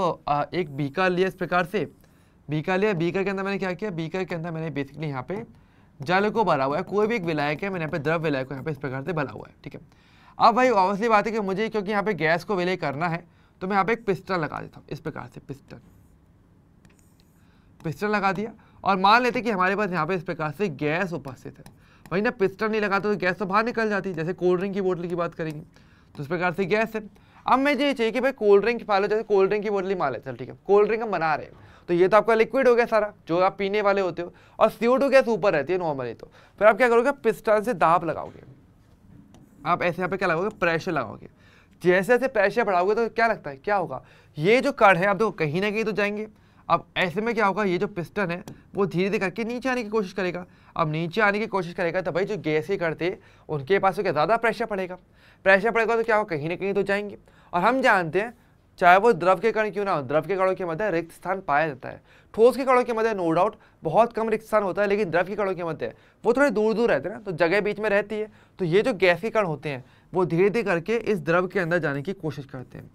बीकर लिया, इस प्रकार से बीकर लिया, बीकर के अंदर मैंने क्या किया, बीकर के अंदर मैंने बेसिकली यहाँ पे जल को भरा हुआ है, कोई भी एक विलायक है, मैंने यहाँ पे द्रव विलायक को यहाँ पे इस प्रकार से भरा हुआ है, ठीक है। अब भाई ऑब्वियसली बात है कि मुझे क्योंकि यहाँ पे गैस को विलय करना है, तो मैं यहाँ पे एक पिस्टन लगा देता हूँ, इस प्रकार से पिस्टन लगा दिया, और मान लेते कि हमारे पास यहाँ पे इस प्रकार से गैस उपस्थित है। वही ना, पिस्टन नहीं लगाता तो गैस तो बाहर निकल जाती है। जैसे कोल्ड ड्रिंक की बोतल की बात करेंगे तो इस प्रकार से गैस है। अब मैं ये चाहिए कि भाई कोल्ड ड्रिंक मान लो, जैसे कोल्ड ड्रिंक की बोतल ही मान लेते हैं, ठीक है, कोल्ड ड्रिंक हम बना रहे हैं, तो ये तो आपका लिक्विड हो गया सारा जो आप पीने वाले होते हो, और CO2 गैस ऊपर रहती है नॉर्मली। तो फिर आप क्या करोगे, पिस्टन से दाब लगाओगे, आप ऐसे यहाँ पे क्या लगाओगे, प्रेशर लगाओगे। जैसे जैसे प्रेशर बढ़ाओगे तो क्या लगता है क्या होगा, ये जो कण है आप देखो कहीं ना कहीं तो जाएंगे। अब ऐसे में क्या होगा, ये जो पिस्टन है वो धीरे धीरे करके नीचे आने की कोशिश करेगा। अब नीचे आने की कोशिश करेगा तो भाई जो गैस के कण थे उनके पास तो क्या ज़्यादा प्रेशर पड़ेगा, तो क्या होगा, कहीं ना कहीं तो जाएंगे। और हम जानते हैं चाहे वो द्रव के कण क्यों ना हो, द्रव के कणों के मध्य रिक्त स्थान पाया जाता है। ठोस के कणों के मध्य नो डाउट बहुत कम रिक्त स्थान होता है, लेकिन द्रव के कणों के मध्य वो थोड़े दूर दूर रहते हैं ना, तो जगह बीच में रहती है। तो ये जो गैस के कण होते हैं वो धीरे धीरे करके इस द्रव के अंदर जाने की कोशिश करते हैं,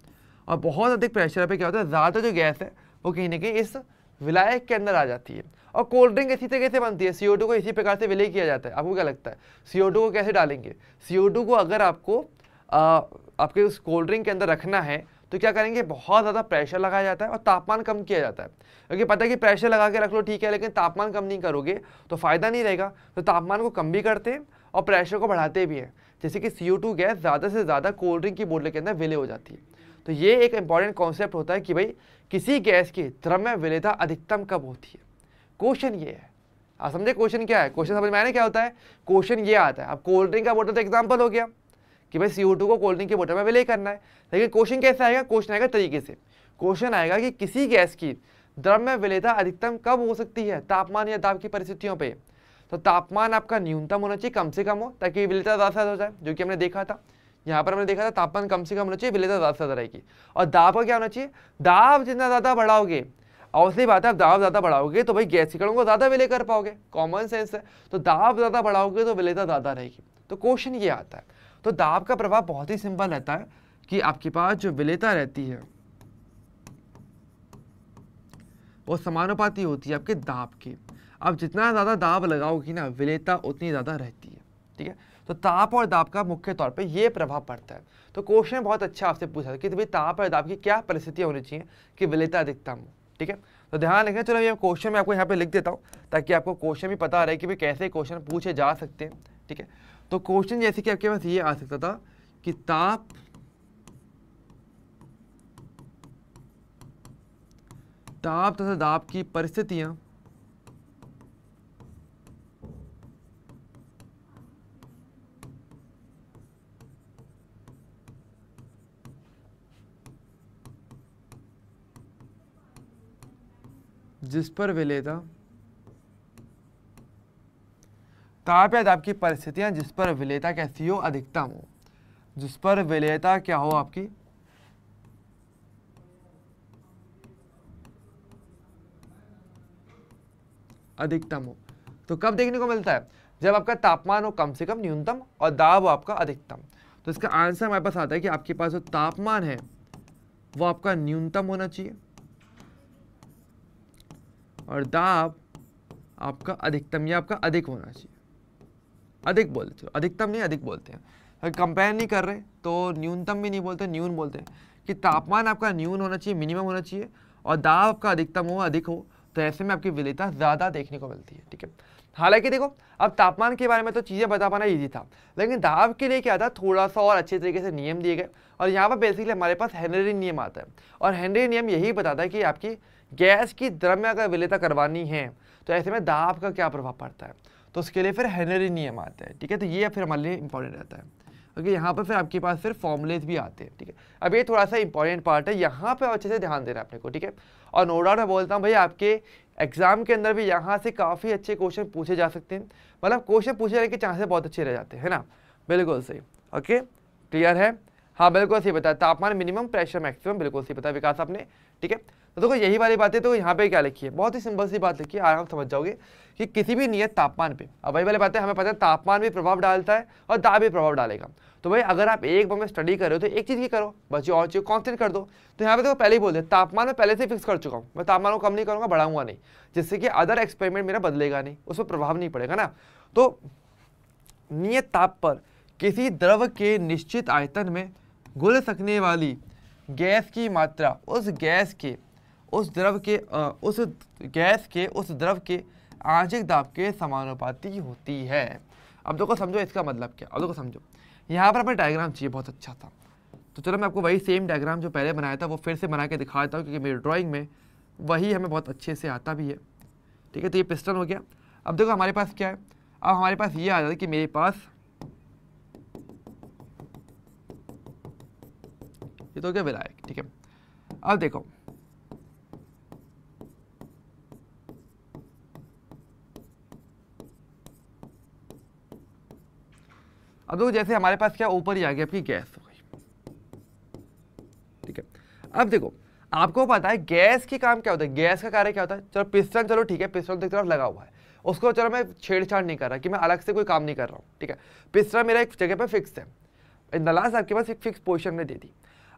और बहुत अधिक प्रेशर पे क्या होता है, ज़्यादा जो गैस है वो कहीं ना कहीं इस विलायक के अंदर आ जाती है। और कोल्ड ड्रिंक इसी तरीके से बनती है, CO2 को इसी प्रकार से विलय किया जाता है। आपको क्या लगता है CO2 को कैसे डालेंगे, CO2 को अगर आपको आपके उस कोल्ड ड्रिंक के अंदर रखना है तो क्या करेंगे, बहुत ज़्यादा प्रेशर लगाया जाता है और तापमान कम किया जाता है। क्योंकि पता है कि प्रेशर लगा के रख लो ठीक है, लेकिन तापमान कम नहीं करोगे तो फ़ायदा नहीं रहेगा। तो तापमान को कम भी करते हैं और प्रेशर को बढ़ाते भी हैं, जैसे कि CO2 गैस ज़्यादा से ज़्यादा कोल्ड ड्रिंक की बोतल के अंदर विलय हो जाती है। तो ये एक इंपॉर्टेंट कॉन्सेप्ट होता है कि भाई किसी गैस की द्रव्य विलेयता अधिकतम कब होती है। क्वेश्चन ये है, आप समझे क्वेश्चन क्या है, क्वेश्चन समझ में आया क्या होता है। क्वेश्चन ये आता है, अब कोल्ड ड्रिंक का बोतल तो एग्जाम्पल हो गया कि भाई CO2 को कोल्ड ड्रिंक की बोतल में विलय करना है, लेकिन क्वेश्चन कैसे आएगा, क्वेश्चन आएगा तरीके से। क्वेश्चन आएगा कि किसी गैस की द्रव्य विलेयता अधिकतम कब हो सकती है, तापमान या दाब की परिस्थितियों पे। तो तापमान आपका न्यूनतम होना चाहिए, कम से कम हो, ताकि विलेयता ज़्यादा से ज़्यादा हो जाए, जो कि हमने देखा था। यहाँ पर हमने देखा था तापमान कम से कम होना चाहिए, विलेयता ज़्यादा से ज़्यादा रहेगी। और दाब का क्या होना चाहिए, दाब जितना ज़्यादा बढ़ाओगे, ऑब्वियसली बात है, आप दाब ज़्यादा बढ़ाओगे तो भाई गैस के कणों को ज़्यादा विलय कर पाओगे, कॉमन सेंस है। तो दाब ज़्यादा बढ़ाओगे तो विलेयता ज़्यादा रहेगी। तो क्वेश्चन ये आता है। तो दाब का प्रभाव बहुत ही सिंपल रहता है कि आपके पास जो विलेयता रहती है वो समानुपाती होती है आपके दाब की। अब जितना ज़्यादा दाब लगाओगी ना, विलेयता उतनी ज़्यादा रहती है, ठीक है। तो ताप और दाब का मुख्य तौर पे ये प्रभाव पड़ता है। तो क्वेश्चन बहुत अच्छा आपसे पूछा था कि भाई ताप और दाब की क्या परिस्थितियाँ होनी चाहिए कि विलेयता अधिकतम हो, ठीक है। तो ध्यान रखें। चलो ये क्वेश्चन मैं आपको यहाँ पे लिख देता हूँ ताकि आपको क्वेश्चन भी पता रहे कि भाई कैसे क्वेश्चन पूछे जा सकते हैं, ठीक है। तो क्वेश्चन जैसे कि आपके पास ये आ सकता था कि ताप तथा दाब की परिस्थितियां जिस पर विलेयता, ताप या दाब की परिस्थितियां जिस पर विलेयता कैसी हो, अधिकतम हो, जिस पर विलेयता क्या हो आपकी अधिकतम हो। तो कब देखने को मिलता है, जब आपका तापमान हो कम से कम न्यूनतम और दाब हो आपका अधिकतम। तो इसका आंसर हमारे पास आता है कि आपके पास जो तापमान है वो आपका न्यूनतम होना चाहिए और दाब आपका अधिकतम या आपका अधिक होना चाहिए। अधिक बोलते हो, अधिकतम नहीं अधिक बोलते हैं। कंपेयर नहीं कर रहे तो न्यूनतम भी नहीं बोलते, न्यून बोलते हैं कि तापमान आपका न्यून होना चाहिए, मिनिमम होना चाहिए, और दाब आपका अधिकतम हो, अधिक हो। तो ऐसे में आपकी विलेयता ज़्यादा देखने को मिलती है, ठीक है। हालांकि देखो अब तापमान के बारे में तो चीज़ें बता पाना ईजी था, लेकिन दाब के लिए क्या था, थोड़ा सा और अच्छे तरीके से नियम दिए गए। और यहाँ पर बेसिकली हमारे पास हेनरी नियम आता है, और हेनरी नियम यही बताता है कि आपकी गैस की द्रव्य अगर विलेयता करवानी है तो ऐसे में दाब का क्या प्रभाव पड़ता है। तो उसके लिए फिर हेनरी नियम आता है, ठीक है। तो ये फिर हमारे लिए इंपॉर्टेंट रहता है। क्योंकि यहाँ पर फिर आपके पास फिर फॉर्मुलेज भी आते हैं, ठीक है। अब ये थोड़ा सा इंपॉर्टेंट पार्ट है, यहाँ पे अच्छे से ध्यान देना है अपने को, ठीक है। और नो डाउट मैं बोलता हूँ भाई आपके एग्जाम के अंदर भी यहाँ से काफ़ी अच्छे क्वेश्चन पूछे जा सकते हैं, मतलब क्वेश्चन पूछे जाने के चांसेस बहुत अच्छे रह जाते हैं, है ना। बिल्कुल सही, ओके क्लियर है। हाँ बिल्कुल सही बताया, तापमान मिनिमम प्रेशर मैक्सिमम, बिल्कुल सही बताया विकास आपने, ठीक है। तो देखो यही वाली बातें तो यहाँ पे क्या लिखी है, बहुत ही सिंपल सी बात लिखी है, आराम समझ जाओगे कि किसी भी नियत तापमान पे, अब वही वाली बातें हमें पता है तापमान भी प्रभाव डालता है और दाब भी प्रभाव डालेगा। तो भाई अगर आप एक बार में स्टडी कर रहे हो तो एक चीज़ की करो, बस और चीज़ कॉन्स्टेंट कर दो। तो यहाँ पे देखो पहले ही बोल दे तापमान में पहले से फिक्स कर चुका हूँ, मैं तापमान को कम नहीं करूँगा, बढ़ाऊंगा नहीं, जिससे कि अदर एक्सपेरिमेंट मेरा बदलेगा नहीं, उस पर प्रभाव नहीं पड़ेगा ना। तो नियत ताप पर किसी द्रव के निश्चित आयतन में घुल सकने वाली गैस की मात्रा उस द्रव के आंशिक दाब के समानुपाती होती है। अब देखो समझो इसका मतलब क्या, अब देखो समझो, यहाँ पर अपना डायग्राम चाहिए बहुत अच्छा था, तो चलो मैं आपको वही सेम डायग्राम जो पहले बनाया था वो फिर से बना के दिखा देता हूँ, क्योंकि मेरी ड्राइंग में वही हमें बहुत अच्छे से आता भी है, ठीक है। तो ये पिस्टन हो गया। अब देखो हमारे पास क्या है, अब हमारे पास ये आ जाता है कि मेरे पास ये तो क्या विलायक, ठीक है। अब देखो अब देखो जैसे हमारे पास क्या ऊपर ही आ गया आपकी गैस हो गई, ठीक है। अब देखो आपको पता है गैस की काम क्या होता है, गैस का कार्य क्या होता है। चलो पिस्टन, चलो ठीक है पिस्टन की तरफ लगा हुआ है, उसको चलो मैं छेड़छाड़ नहीं कर रहा कि मैं अलग से कोई काम नहीं कर रहा हूँ, ठीक है। पिस्टन मेरा एक जगह पर फिक्स है, इन द लास्ट आपके पास एक फिक्स पोजीशन में दे दी।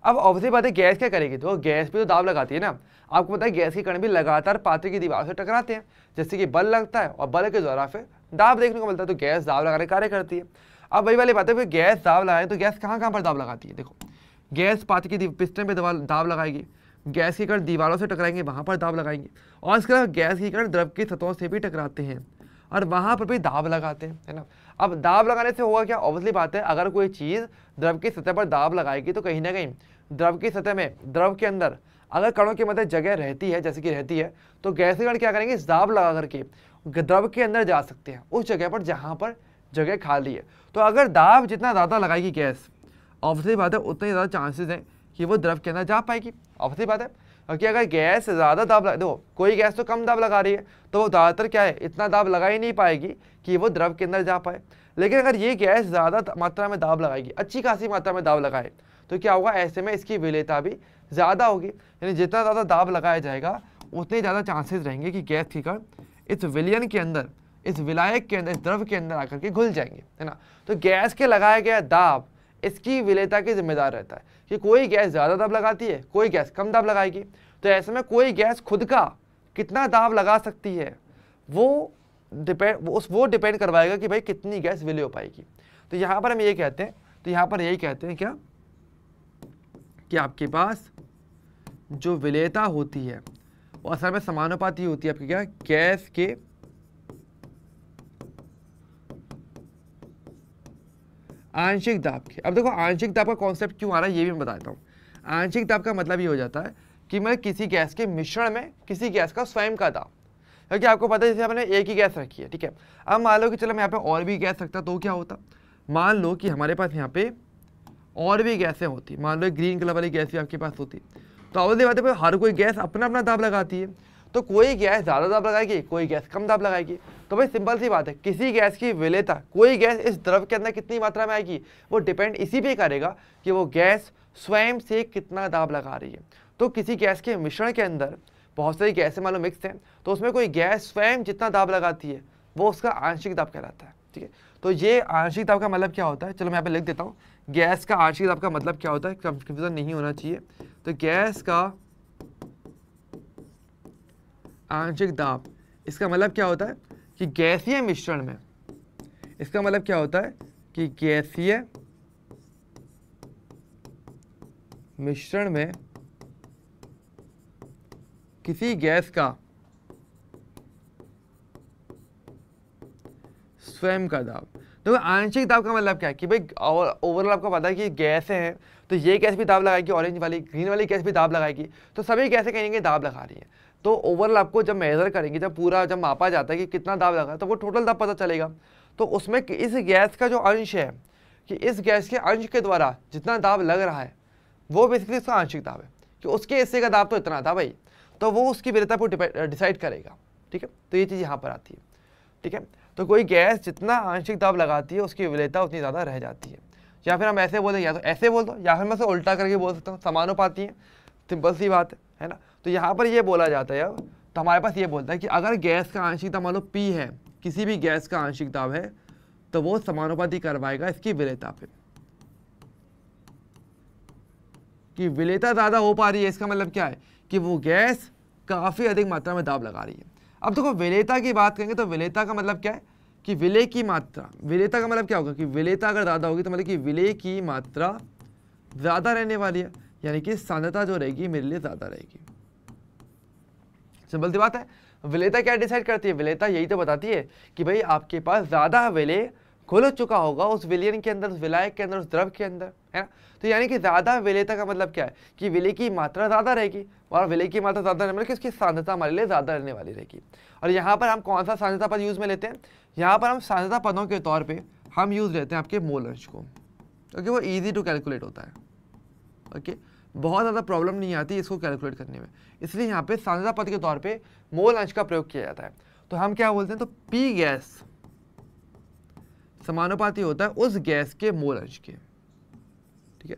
अब ऑब्वियसली बात है गैस क्या करेगी, तो गैस भी तो दाब लगाती है ना। आपको पता है गैस के कण भी लगातार पात्र की दीवार से टकराते हैं, जैसे कि बल लगता है और बल के द्वारा फिर दाब देखने को मिलता है, तो गैस दाब लगाने कार्य करती है। अब वही वाली बात है, गैस दाब लगाए तो गैस कहाँ पर दाब लगाती है, देखो गैस पात्र की पिस्टन पे दाब लगाएगी, गैस के कण दीवारों से टकराएंगे वहाँ पर दाब लगाएंगे, और इसके अलावा गैस के कण द्रव की सतहों से भी टकराते हैं और वहाँ पर भी दाब लगाते हैं, है ना। अब दाब लगाने से होगा क्या, ऑब्वियसली बात है अगर कोई चीज़ द्रव की सतह पर दाब लगाएगी तो कहीं ना कहीं द्रव की सतह में, द्रव के अंदर अगर कणों की मध्य जगह रहती है, जैसे कि रहती है, तो गैस के कण क्या करेंगे, दाब लगा करके द्रव के अंदर जा सकते हैं उस जगह पर जहाँ पर जगह खाली है। तो अगर दाब जितना ज़्यादा लगाएगी गैस, ऑब्वियसली बात है उतने ज़्यादा चांसेस हैं कि वो द्रव के अंदर जा पाएगी, ऑब्वियसली बात है। क्योंकि अगर गैस ज़्यादा दाब लगा, देखो कोई गैस तो कम दाब लगा रही है तो वो ज़्यादातर क्या है, इतना दाब लगा ही नहीं पाएगी कि वो द्रव के अंदर जा पाए। लेकिन अगर ये गैस ज़्यादा मात्रा में दाब लगाएगी, अच्छी खासी मात्रा में दाब लगाए, तो क्या होगा, ऐसे में इसकी विलेयता भी ज़्यादा होगी, यानी जितना ज़्यादा दाब लगाया जाएगा उतने ज़्यादा चांसेस रहेंगे कि गैस के कण इस विलयन के अंदर, इस विलायक के अंदर, इस द्रव के अंदर आकर के घुल जाएंगे, है ना। तो गैस के लगाया गया दाब इसकी विलेयता के जिम्मेदार रहता है कि कोई गैस ज़्यादा दाब लगाती है, कोई गैस कम दाब लगाएगी। तो ऐसे में कोई गैस खुद का कितना दाब लगा सकती है वो डिपेंड करवाएगा कि भाई कितनी गैस विलय हो पाएगी। तो यहाँ पर हम ये कहते हैं, तो यहाँ पर यही कहते हैं क्या कि आपके पास जो विलेयता होती है वो असल में समानुपाती होती है आपकी क्या, गैस के आंशिक दाब के। अब देखो आंशिक दाब का कॉन्सेप्ट क्यों आ रहा है ये भी मैं बताता हूँ। आंशिक दाब का मतलब ये हो जाता है कि मैं किसी गैस के मिश्रण में किसी गैस का स्वयं का दाब, क्योंकि आपको पता है जैसे हमने एक ही गैस रखी है, ठीक है। अब मान लो कि चलो मैं यहाँ पे और भी गैस रखता तो क्या होता, मान लो कि हमारे पास यहाँ पे और भी गैसें होती, मान लो ग्रीन कलर वाली गैस भी आपके पास होती, तो ऑब्वियसली बात है हर कोई गैस अपना अपना दाब लगाती है, तो कोई गैस ज़्यादा दाब लगाएगी, कोई गैस कम दाब लगाएगी। तो भाई सिंपल सी बात है, किसी गैस की विलेयता, कोई गैस इस द्रव के अंदर कितनी मात्रा में आएगी वो डिपेंड इसी पे करेगा कि वो गैस स्वयं से कितना दाब लगा रही है। तो किसी गैस के मिश्रण के अंदर बहुत सारी गैसें मान लो मिक्स हैं, तो उसमें कोई गैस स्वयं जितना दाब लगाती है वो उसका आंशिक दाब कहलाता है, ठीक है। तो ये आंशिक दाब का मतलब क्या होता है, चलो मैं यहाँ पे लिख देता हूँ, गैस का आंशिक दाब का मतलब क्या होता है, कंफ्यूजन नहीं होना चाहिए। तो गैस का आंशिक दाब, इसका मतलब क्या होता है कि गैसीय मिश्रण में, इसका मतलब क्या होता है कि गैसीय मिश्रण में किसी गैस का स्वयं का दाब। तो आंशिक दाब का मतलब क्या है कि भाई ओवरऑल आपको पता है कि गैसें हैं तो ये गैस भी दाब लगाएगी, ऑरेंज वाली ग्रीन वाली गैस भी दाब लगाएगी, तो सभी गैसें कहेंगे दाब लगा रही है। तो ओवरऑल आपको जब मेजर करेंगे, जब पूरा जब मापा जाता है कि कितना दाब लगा, तो वो टोटल दाब पता चलेगा। तो उसमें इस गैस का जो अंश है कि इस गैस के अंश के द्वारा जितना दाब लग रहा है वो बेसिकली उसका आंशिक दाब है, कि उसके हिस्से का दाब तो इतना था भाई, तो वो उसकी विलेयता को डिसाइड करेगा। ठीक है, तो ये चीज़ यहाँ पर आती है। ठीक है, तो कोई गैस जितना आंशिक दाब लगाती है उसकी विलेयता उतनी ज़्यादा रह जाती है। या फिर हम ऐसे बोलें, या तो ऐसे बोल दो, या फिर मैं उसे उल्टा करके बोल सकता हूँ, समानुपाती है, सिंपल सी बात है ना। तो यहाँ पर ये बोला जाता है अब, तो हमारे पास ये बोलता है कि अगर गैस का आंशिक दाब मान लो P है, किसी भी गैस का आंशिक दाब है, तो वो समानुपाती करवाएगा इसकी विलेयता पे, कि विलेयता ज़्यादा हो पा रही है, इसका मतलब क्या है कि वो गैस काफ़ी अधिक मात्रा में दाब लगा रही है। अब देखो विलेयता की बात करेंगे तो विलेयता का मतलब क्या है कि विलेय की मात्रा, विलेयता का मतलब क्या होगा कि विलेयता अगर ज़्यादा होगी तो मतलब कि विलेय की मात्रा ज़्यादा रहने वाली है, यानी कि सांद्रता जो रहेगी मेरे लिए ज़्यादा रहेगी। सिंपल सी बात है। विलेयता क्या डिसाइड करती है? विलेयता यही तो बताती है कि भाई आपके पास ज़्यादा विलेय घुल चुका होगा उस विलयन के अंदर, उस विलायक के अंदर, उस द्रव के अंदर, है ना। तो यानी कि ज़्यादा विलेयता का मतलब क्या है कि विलेय की मात्रा ज़्यादा रहेगी, और विलेय की मात्रा ज़्यादा रहने मतलब कि उसकी सांद्रता हमारे लिए ज़्यादा रहने वाली रहेगी। और यहाँ पर हम कौन सा सांद्रता पद यूज़ में लेते हैं? यहाँ पर हम सांद्रता पदों के तौर पर हम यूज़ लेते हैं आपके मोल अंश को, क्योंकि वो ईजी टू कैलकुलेट होता है। ओके, बहुत ज़्यादा प्रॉब्लम नहीं आती इसको कैलकुलेट करने में, इसलिए यहाँ पे सांद्रता पद के तौर पे मोल अंश का प्रयोग किया जाता है। तो हम क्या बोलते हैं, तो P गैस समानुपाती होता है उस गैस के मोल अंश के। ठीक है,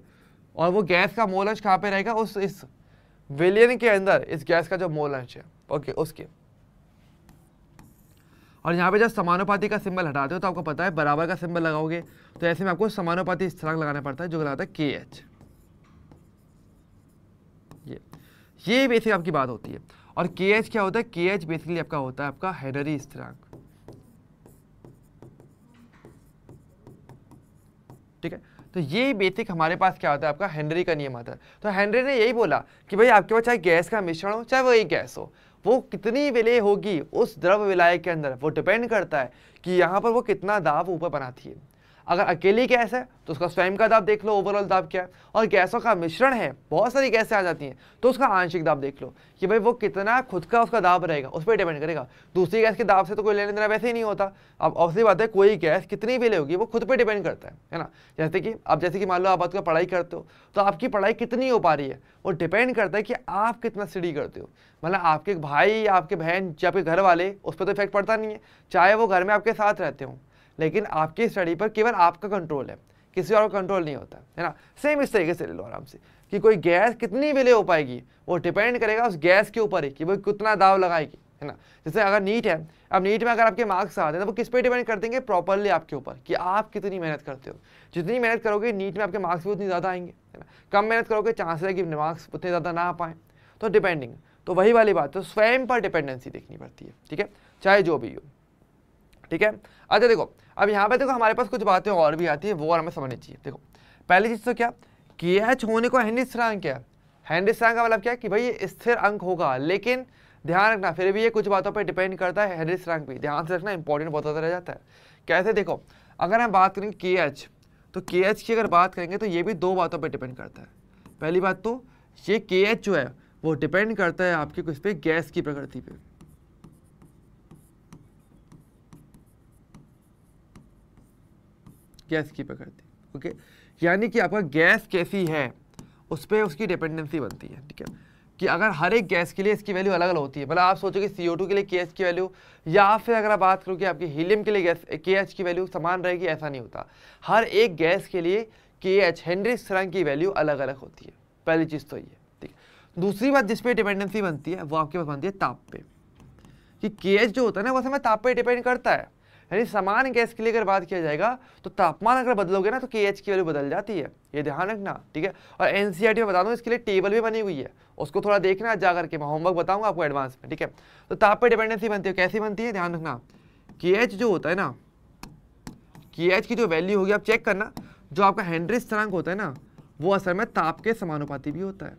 और वो गैस का मोल अंश कहाँ पे रहेगा? उस इस विलयन के अंदर, इस गैस का जो मोल अंश है, ओके, उसके। और यहाँ पे जब समानुपाती का सिंबल हटाते हो तो आपको पता है बराबर का सिंबल लगाओगे, तो ऐसे में आपको समानुपाती स्थिरांक लगाना पड़ता है, जो लगाता है KH। ये बेसिक आपकी बात होती है। और KH क्या होता है? KH बेसिकली आपका होता है आपका हेनरी स्थिरांक। ठीक है, तो ये बेसिक हमारे पास क्या होता है आपका हेनरी का नियम आता है। तो हेनरी ने यही बोला कि भाई आपके पास चाहे गैस का मिश्रण हो, चाहे वो एक गैस हो, वो कितनी विलेय होगी उस द्रव विलायक के अंदर, वो डिपेंड करता है कि यहाँ पर वो कितना दाब ऊपर बनाती है। अगर अकेली गैस है तो उसका स्वयं का दाब देख लो, ओवरऑल दाब क्या है, और गैसों का मिश्रण है, बहुत सारी गैसें आ जाती हैं, तो उसका आंशिक दाब देख लो कि भाई वो कितना खुद का उसका दाब रहेगा, उस पर डिपेंड करेगा। दूसरी गैस के दाब से तो कोई लेना देना वैसे ही नहीं होता। अब ऑब्वियसली बात है, कोई गैस कितनी विलेय होगी वो खुद पर डिपेंड करता है ना। जैसे कि मान लो आप आपका पढ़ाई करते हो, तो आपकी पढ़ाई कितनी हो पा रही है वो डिपेंड करता है कि आप कितना स्टडी करते हो। मतलब आपके भाई या आपके बहन या आपके घर वाले, उस पर तो इफेक्ट पड़ता नहीं है, चाहे वो घर में आपके साथ रहते हो, लेकिन आपकी स्टडी पर केवल आपका कंट्रोल है, किसी और का कंट्रोल नहीं होता है ना। सेम इस तरीके से ले लो आराम से कि कोई गैस कितनी विलेय हो पाएगी वो डिपेंड करेगा उस गैस के ऊपर ही कि वो कितना दाब लगाएगी, है ना। जैसे अगर नीट है, अब नीट में अगर आपके मार्क्स आते हैं तो वो किस पे डिपेंड कर देंगे? प्रॉपरली आपके ऊपर कि आप कितनी मेहनत करते हो। जितनी मेहनत करोगे नीट में आपके मार्क्स भी उतनी ज़्यादा आएंगे, है ना। कम मेहनत करोगे, चांस है कि मार्क्स उतने ज़्यादा ना आ पाए। तो डिपेंडिंग, तो वही वाली बात, तो स्वयं पर डिपेंडेंसी देखनी पड़ती है। ठीक है, चाहे जो भी हो। ठीक है, अच्छा देखो, अब यहाँ पे देखो हमारे पास कुछ बातें और भी आती है, वो और हमें समझनी चाहिए। देखो पहली चीज़ तो क्या, KH होने को हेनरी स्थिरांक क्या है? हेनरी स्थिरांक का मतलब क्या है कि भाई ये स्थिर अंक होगा, लेकिन ध्यान रखना फिर भी ये कुछ बातों पर डिपेंड करता है। हेनरी स्थिरांक भी ध्यान से रखना, इंपॉर्टेंट बहुत ज़्यादा रह जाता है। कैसे? देखो अगर हम बात करेंगे KH, तो KH की अगर बात करेंगे तो ये भी दो बातों पर डिपेंड करता है। पहली बात तो ये KH जो है वो डिपेंड करता है आपके किस पे? गैस की प्रकृति पे। गैस की प्रकृति, ओके, यानी कि आपका गैस कैसी है उस पर उसकी डिपेंडेंसी बनती है। ठीक है, कि अगर हर एक गैस के लिए इसकी वैल्यू अलग अलग होती है, मतलब आप सोचो कि CO2 के लिए KH की वैल्यू, या फिर अगर आप बात करो कि आपकी हीलियम के लिए गैस KH की वैल्यू समान रहेगी, ऐसा नहीं होता। हर एक गैस के लिए KH हेनरी स्थिरांक की वैल्यू अलग अलग होती है। पहली चीज़ तो ये, ठीक है। दूसरी बात जिस पे डिपेंडेंसी बनती है वो आपके पास बनती है ताप पे, कि KH जो होता है ना वो समय ताप पे डिपेंड करता है। यानी समान गैस के लिए अगर बात किया जाएगा तो तापमान अगर बदलोगे ना तो KH की वैल्यू बदल जाती है, ये ध्यान रखना। ठीक है, और NCERT में बता दूं इसके लिए टेबल भी बनी हुई है, उसको थोड़ा देखना जा करके, मैं होमवर्क बताऊंगा आपको एडवांस में। ठीक है, तो ताप पे डिपेंडेंसी बनती है, कैसी बनती है ध्यान रखना। KH जो होता है ना, KH की जो वैल्यू होगी आप चेक करना, जो आपका हेनरी स्थिरांक होता है ना वो असल में ताप के समानुपाती भी होता है।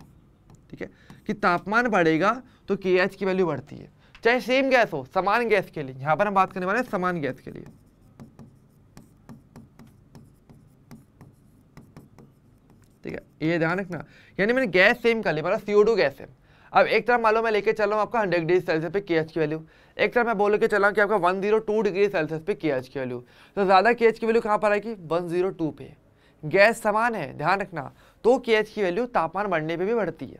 ठीक है, कि तापमान बढ़ेगा तो KH की वैल्यू बढ़ती है, चाहे सेम गैस हो, समान गैस के लिए। यहां पर हम बात करने वाले हैं समान गैस के लिए। ठीक है, ये ध्यान रखना, यानी मैंने गैस सेम कर ली, मतलब CO2 गैस है, अब एक तरफ मान लो मैं लेके चल रहा हूँ आपका 100 डिग्री सेल्सियस पे KH की वैल्यू, एक तरफ मैं बोल के चल रहा हूँ कि आपका 102 डिग्री सेल्सियस पे KH की वैल्यू, तो ज़्यादा KH की वैल्यू कहाँ पर आएगी, 102 पे। गैस समान है, ध्यान रखना, तो KH की वैल्यू तापमान बढ़ने पे भी बढ़ती है।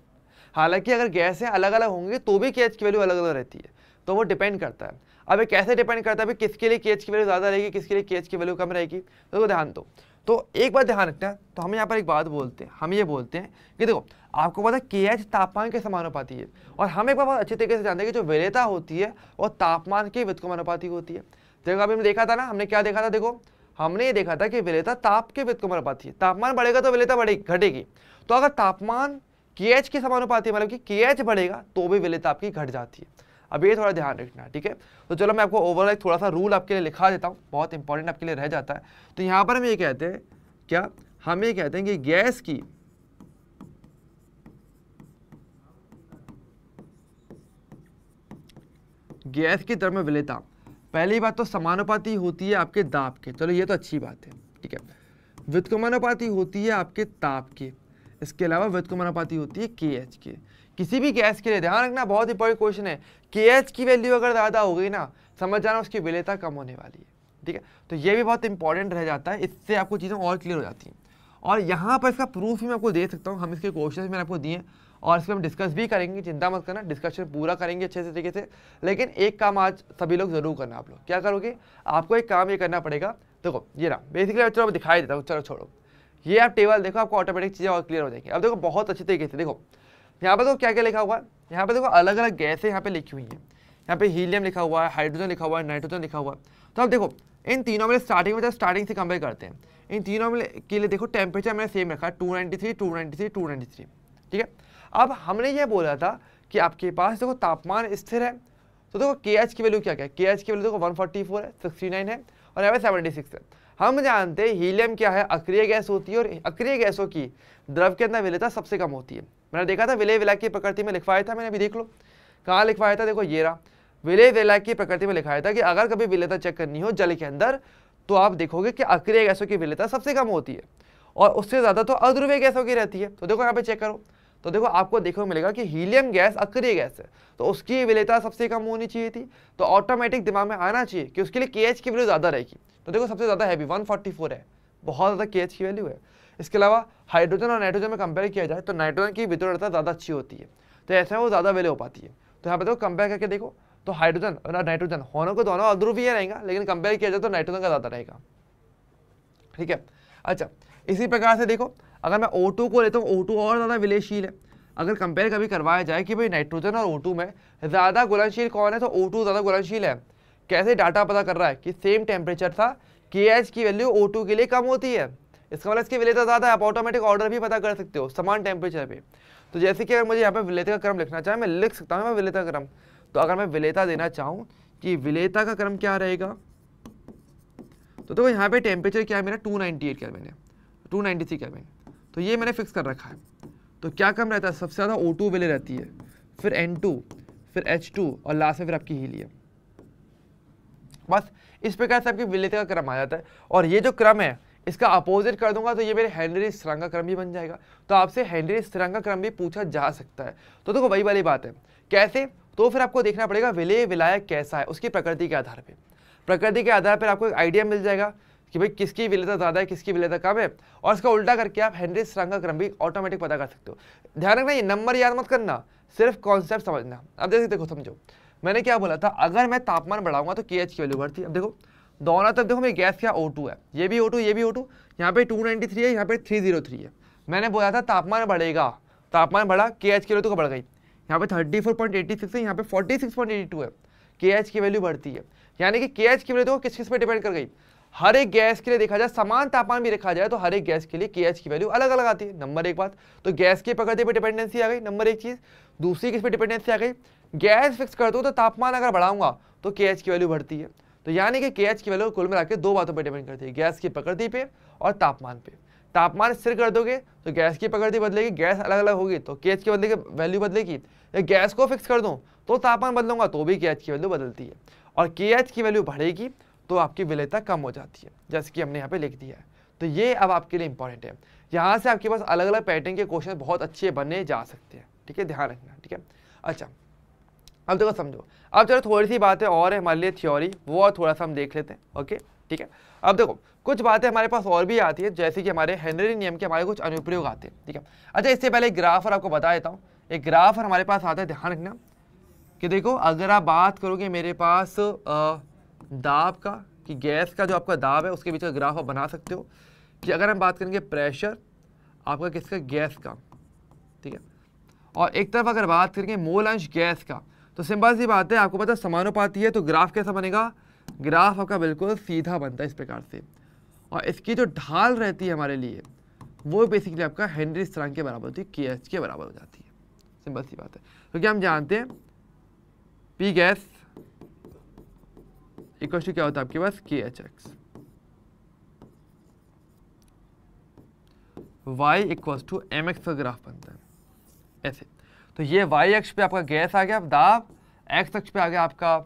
हालांकि अगर गैसें अलग अलग होंगी तो भी KH की वैल्यू अलग अलग रहती है, तो वो डिपेंड करता है। अब ये कैसे डिपेंड करता है, किसके लिए KH की वैल्यू ज़्यादा रहेगी, किसके लिए KH की वैल्यू कम रहेगी, तो ध्यान दो। तो एक बात ध्यान रखना, तो हम यहाँ पर एक बात बोलते हैं, हम ये बोलते हैं कि देखो आपको पता है KH तापमान के समानुपाती है, और हम एक बार बहुत अच्छे तरीके से जानते हैं कि जो वरीयता होती है वो तापमान के व्युत्क्रमानुपाती होती है। देखो अभी हमने देखा था ना, हमने क्या देखा था, देखो हमने ये देखा था कि वरीयता ताप के व्युत्क्रमानुपाती है, तापमान बढ़ेगा तो वरीयता बढ़ेगी घटेगी, तो अगर तापमान KH के समानुपाती मतलब कि KH बढ़ेगा तो भी वरीयता आपकी घट जाती है। अब ये थोड़ा ध्यान रखना, ठीक है। तो चलो मैं आपको ओवरऑल एक थोड़ा सा रूल आपके लिए लिखा देता हूँ, बहुत इंपॉर्टेंट आपके लिए रह जाता है। तो यहाँ पर हम ये कहते हैं, क्या हम ये कहते हैं कि गैस की द्रव्य वरीयता पहली बात तो समानुपाती होती है आपके दाब के, चलो ये तो अच्छी बात है, ठीक है। व्युत्क्रमानुपाती होती है आपके ताप के, इसके अलावा व्युत्क्रमानुपाती होती है KH के। किसी भी गैस के लिए ध्यान रखना, बहुत इंपॉर्टेंट क्वेश्चन है, KH की वैल्यू अगर ज़्यादा हो गई ना, समझ जाना उसकी वरीयता कम होने वाली है, ठीक है। तो ये भी बहुत इंपॉर्टेंट रह जाता है, इससे आपको चीज़ें और क्लियर हो जाती हैं। और यहाँ पर इसका प्रूफ भी मैं आपको दे सकता हूँ, हम इसके क्वेश्चन मैंने आपको दिए और इस पर हम डिस्कस भी करेंगे, चिंता मत करना, डिस्कशन पूरा करेंगे अच्छे से तरीके से। लेकिन एक काम आज सभी लोग जरूर करना, आप लोग क्या करोगे, आपको एक काम ये करना पड़ेगा, देखो ये ना बेसिकली चलो दिखाई देता हूँ, चलो छोड़ो, ये आप टेबल देखो, आपको ऑटोमेटिक चीज़ें और क्लियर हो जाएंगी। अब देखो बहुत अच्छे तरीके से देखो, यहाँ पर देखो क्या क्या लिखा हुआ है, यहाँ पे देखो अलग अलग गैसें यहाँ पे लिखी हुई हैं, यहाँ पे हीलियम लिखा हुआ है, हाइड्रोजन लिखा हुआ है, नाइट्रोजन लिखा हुआ है। तो अब देखो इन तीनों में स्टार्टिंग से कंपेयर करते हैं, इन तीनों में के लिए देखो टेम्परेचर मैंने सेम रखा है 293, 293, 293, ठीक है। अब हमने ये बोला था कि आपके पास देखो तापमान स्थिर है, तो देखो KH की वैल्यू क्या क्या है, KH की वैल्यू देखो 144 है, 69 है और यहाँ पे 76 है। हम जानते हैं हीलियम क्या है, अक्रिय गैस होती है, और अक्रिय गैसों की द्रव के अंदर विलेयता सबसे कम होती है। मैंने देखा था विलय विलायक की प्रकृति में लिखवाया था, मैंने अभी देख लो कहाँ लिखवाया था, देखो ये रहा, विलय विलायक की प्रकृति में लिखाया था कि अगर कभी विलेयता चेक करनी हो जल के अंदर तो आप देखोगे कि अक्रिय गैसों की विलेयता सबसे कम होती है और उससे ज़्यादा तो अध्रुवीय गैसों की रहती है। तो देखो यहाँ पे चेक करो, तो देखो आपको देखने को मिलेगा कि हीलियम गैस अक्रिय गैस है, तो उसकी विलेयता सबसे कम होनी चाहिए थी, तो ऑटोमेटिक दिमाग में आना चाहिए कि उसके लिए KH की वैल्यू ज़्यादा रहेगी। तो देखो सबसे ज़्यादा हैवी 144 है, बहुत ज़्यादा KH की वैल्यू है। इसके अलावा हाइड्रोजन और नाइट्रोजन में कंपेयर किया जाए तो नाइट्रोजन की वितरणता ज़्यादा अच्छी होती है, तो ऐसा है वो ज़्यादा वैल्यू हो पाती है। तो यहाँ पे देखो कंपेयर करके देखो, तो हाइड्रोजन और नाइट्रोजन होने को दोनों अध्रुवीय रहेगा, लेकिन कंपेयर किया जाए तो नाइट्रोजन का ज़्यादा रहेगा, ठीक है। अच्छा इसी प्रकार से देखो अगर मैं O2 को लेता हूँ, O2 और ज़्यादा विलयशील है। अगर कंपेयर कभी करवाया जाए कि भाई नाइट्रोजन और O2 में ज़्यादा घुलनशील कौन है, तो O2 ज़्यादा घुलनशील है। कैसे डाटा पता कर रहा है कि सेम टेम्परेचर था, KH की वैल्यू O2 के लिए कम होती है, इसका मतलब इसकी विलेयता ज़्यादा है। आप ऑटोमेटिक ऑर्डर भी पता कर सकते हो समान टेम्परेचर पे। तो जैसे कि अगर मुझे यहाँ पे विलेयता का क्रम लिखना चाहे, मैं लिख सकता हूँ मैं विलेयता का क्रम। तो अगर मैं विलेयता देना चाहूँ कि विलेयता का क्रम क्या रहेगा, तो देखो यहाँ पे टेम्परेचर क्या है मेरा 298 केल्विन है, 293 केल्विन, तो ये मैंने फिक्स कर रखा है। तो क्या कम रहता है, सबसे ज़्यादा O2 विलय रहती है, फिर N2, फिर H2 और लास्ट में फिर आपकी हीलियम। बस इस प्रकार से आपकी विलेयता का क्रम आ जाता है। और ये जो क्रम है इसका अपोजिट कर दूंगा तो ये मेरे हेनरी स्थिरांक का क्रम भी बन जाएगा। तो आपसे हेनरी स्थिरांक का क्रम भी पूछा जा सकता है। तो देखो वही वाली बात है, कैसे, तो फिर आपको देखना पड़ेगा विलय विलायक कैसा है उसकी प्रकृति के आधार पर। प्रकृति के आधार पर आपको एक आइडिया मिल जाएगा कि भाई किसकी विलेयता ज़्यादा है, किसकी विलेयता कम है, और इसका उल्टा करके आप हेनरी स्थिरांक का क्रम भी ऑटोमेटिक पता कर सकते हो। ध्यान रखना ये नंबर याद मत करना, सिर्फ कॉन्सेप्ट समझना। अब जैसे देखो समझो मैंने क्या बोला था, अगर मैं तापमान बढ़ाऊंगा तो KH की वैल्यू बढ़ती है। अब देखो दोनों तरफ देखो मेरी गैस क्या O2 है, ये भी O2 ये भी O2, यहाँ पे 293 है, यहाँ पे 303 है। मैंने बोला था तापमान बढ़ेगा, तापमान बढ़ा KH की वैल्यू तो बढ़ गई, यहाँ पे 34.86 है, यहाँ पे 46.82 है, KH की वैल्यू बढ़ती है। यानी कि KH की वैल्यू देखो किस किस पे डिपेंड कर गई, हर एक गैस के लिए देखा जाए समान तापमान भी रखा जाए तो हर एक गैस के लिए KH की वैल्यू अलग अलग आती है। नंबर एक बात, तो गैस की प्रकृति पे डिपेंडेंसी आ गई, नंबर एक चीज। दूसरी किस पे डिपेंडेंसी आ गई, गैस फिक्स कर दो तो तापमान अगर बढ़ाऊंगा तो KH की वैल्यू बढ़ती है। तो यानी कि KH की वैल्यू कुल मिला के दो बातों पर डिपेंड करती है, गैस की प्रकृति पे और तापमान पे। तापमान स्थिर कर दोगे तो गैस की प्रकृति बदलेगी, गैस अलग अलग होगी तो KH की वैल्यू बदलेगी। या गैस को फिक्स कर दूं तो तापमान बदलूंगा तो भी KH की वैल्यू बदलती है, और KH की वैल्यू बढ़ेगी तो आपकी विलेयता कम हो जाती है, जैसे कि हमने यहाँ पे लिख दिया है। तो ये अब आपके लिए इंपॉर्टेंट है, यहाँ से आपके पास अलग अलग पैटर्न के क्वेश्चन बहुत अच्छे बनने जा सकते हैं। ठीक है, ध्यान रखना, ठीक है। अच्छा अब देखो समझो, अब चलो थोड़ी सी बातें और है हमारे लिए थ्योरी, वो और थोड़ा सा हम देख लेते हैं, ओके ठीक है। अब देखो कुछ बातें हमारे पास और भी आती है, जैसे कि हमारे हेनरी नियम के हमारे कुछ अनुप्रयोग आते हैं, ठीक है। अच्छा इससे पहले एक ग्राफर आपको बता देता हूँ, एक ग्राफर हमारे पास आता है, ध्यान रखना कि देखो अगर आप बात करोगे मेरे पास दाब का, कि गैस का जो आपका दाब है उसके बीच का ग्राफ आप बना सकते हो, कि अगर हम बात करेंगे प्रेशर आपका किसका, गैस का, ठीक है, और एक तरफ अगर बात करेंगे मोल अंश गैस का, तो सिंपल सी बात है, आपको पता समानुपाती है, तो ग्राफ कैसा बनेगा, ग्राफ आपका बिल्कुल सीधा बनता है इस प्रकार से, और इसकी जो ढाल रहती है हमारे लिए वो बेसिकली आपका हेनरी स्थिरांक के बराबर होती है, KH के बराबर हो जाती है, सिंपल सी बात है। क्योंकि हम जानते हैं P गैस इक्वल टू क्या होता है आपके पास, KHX, Y equal to MX का ग्राफ बनता है ऐसे। तो ये Y अक्ष पे आपका गैस आ गया दाब, X अक्ष पे आ गया आपका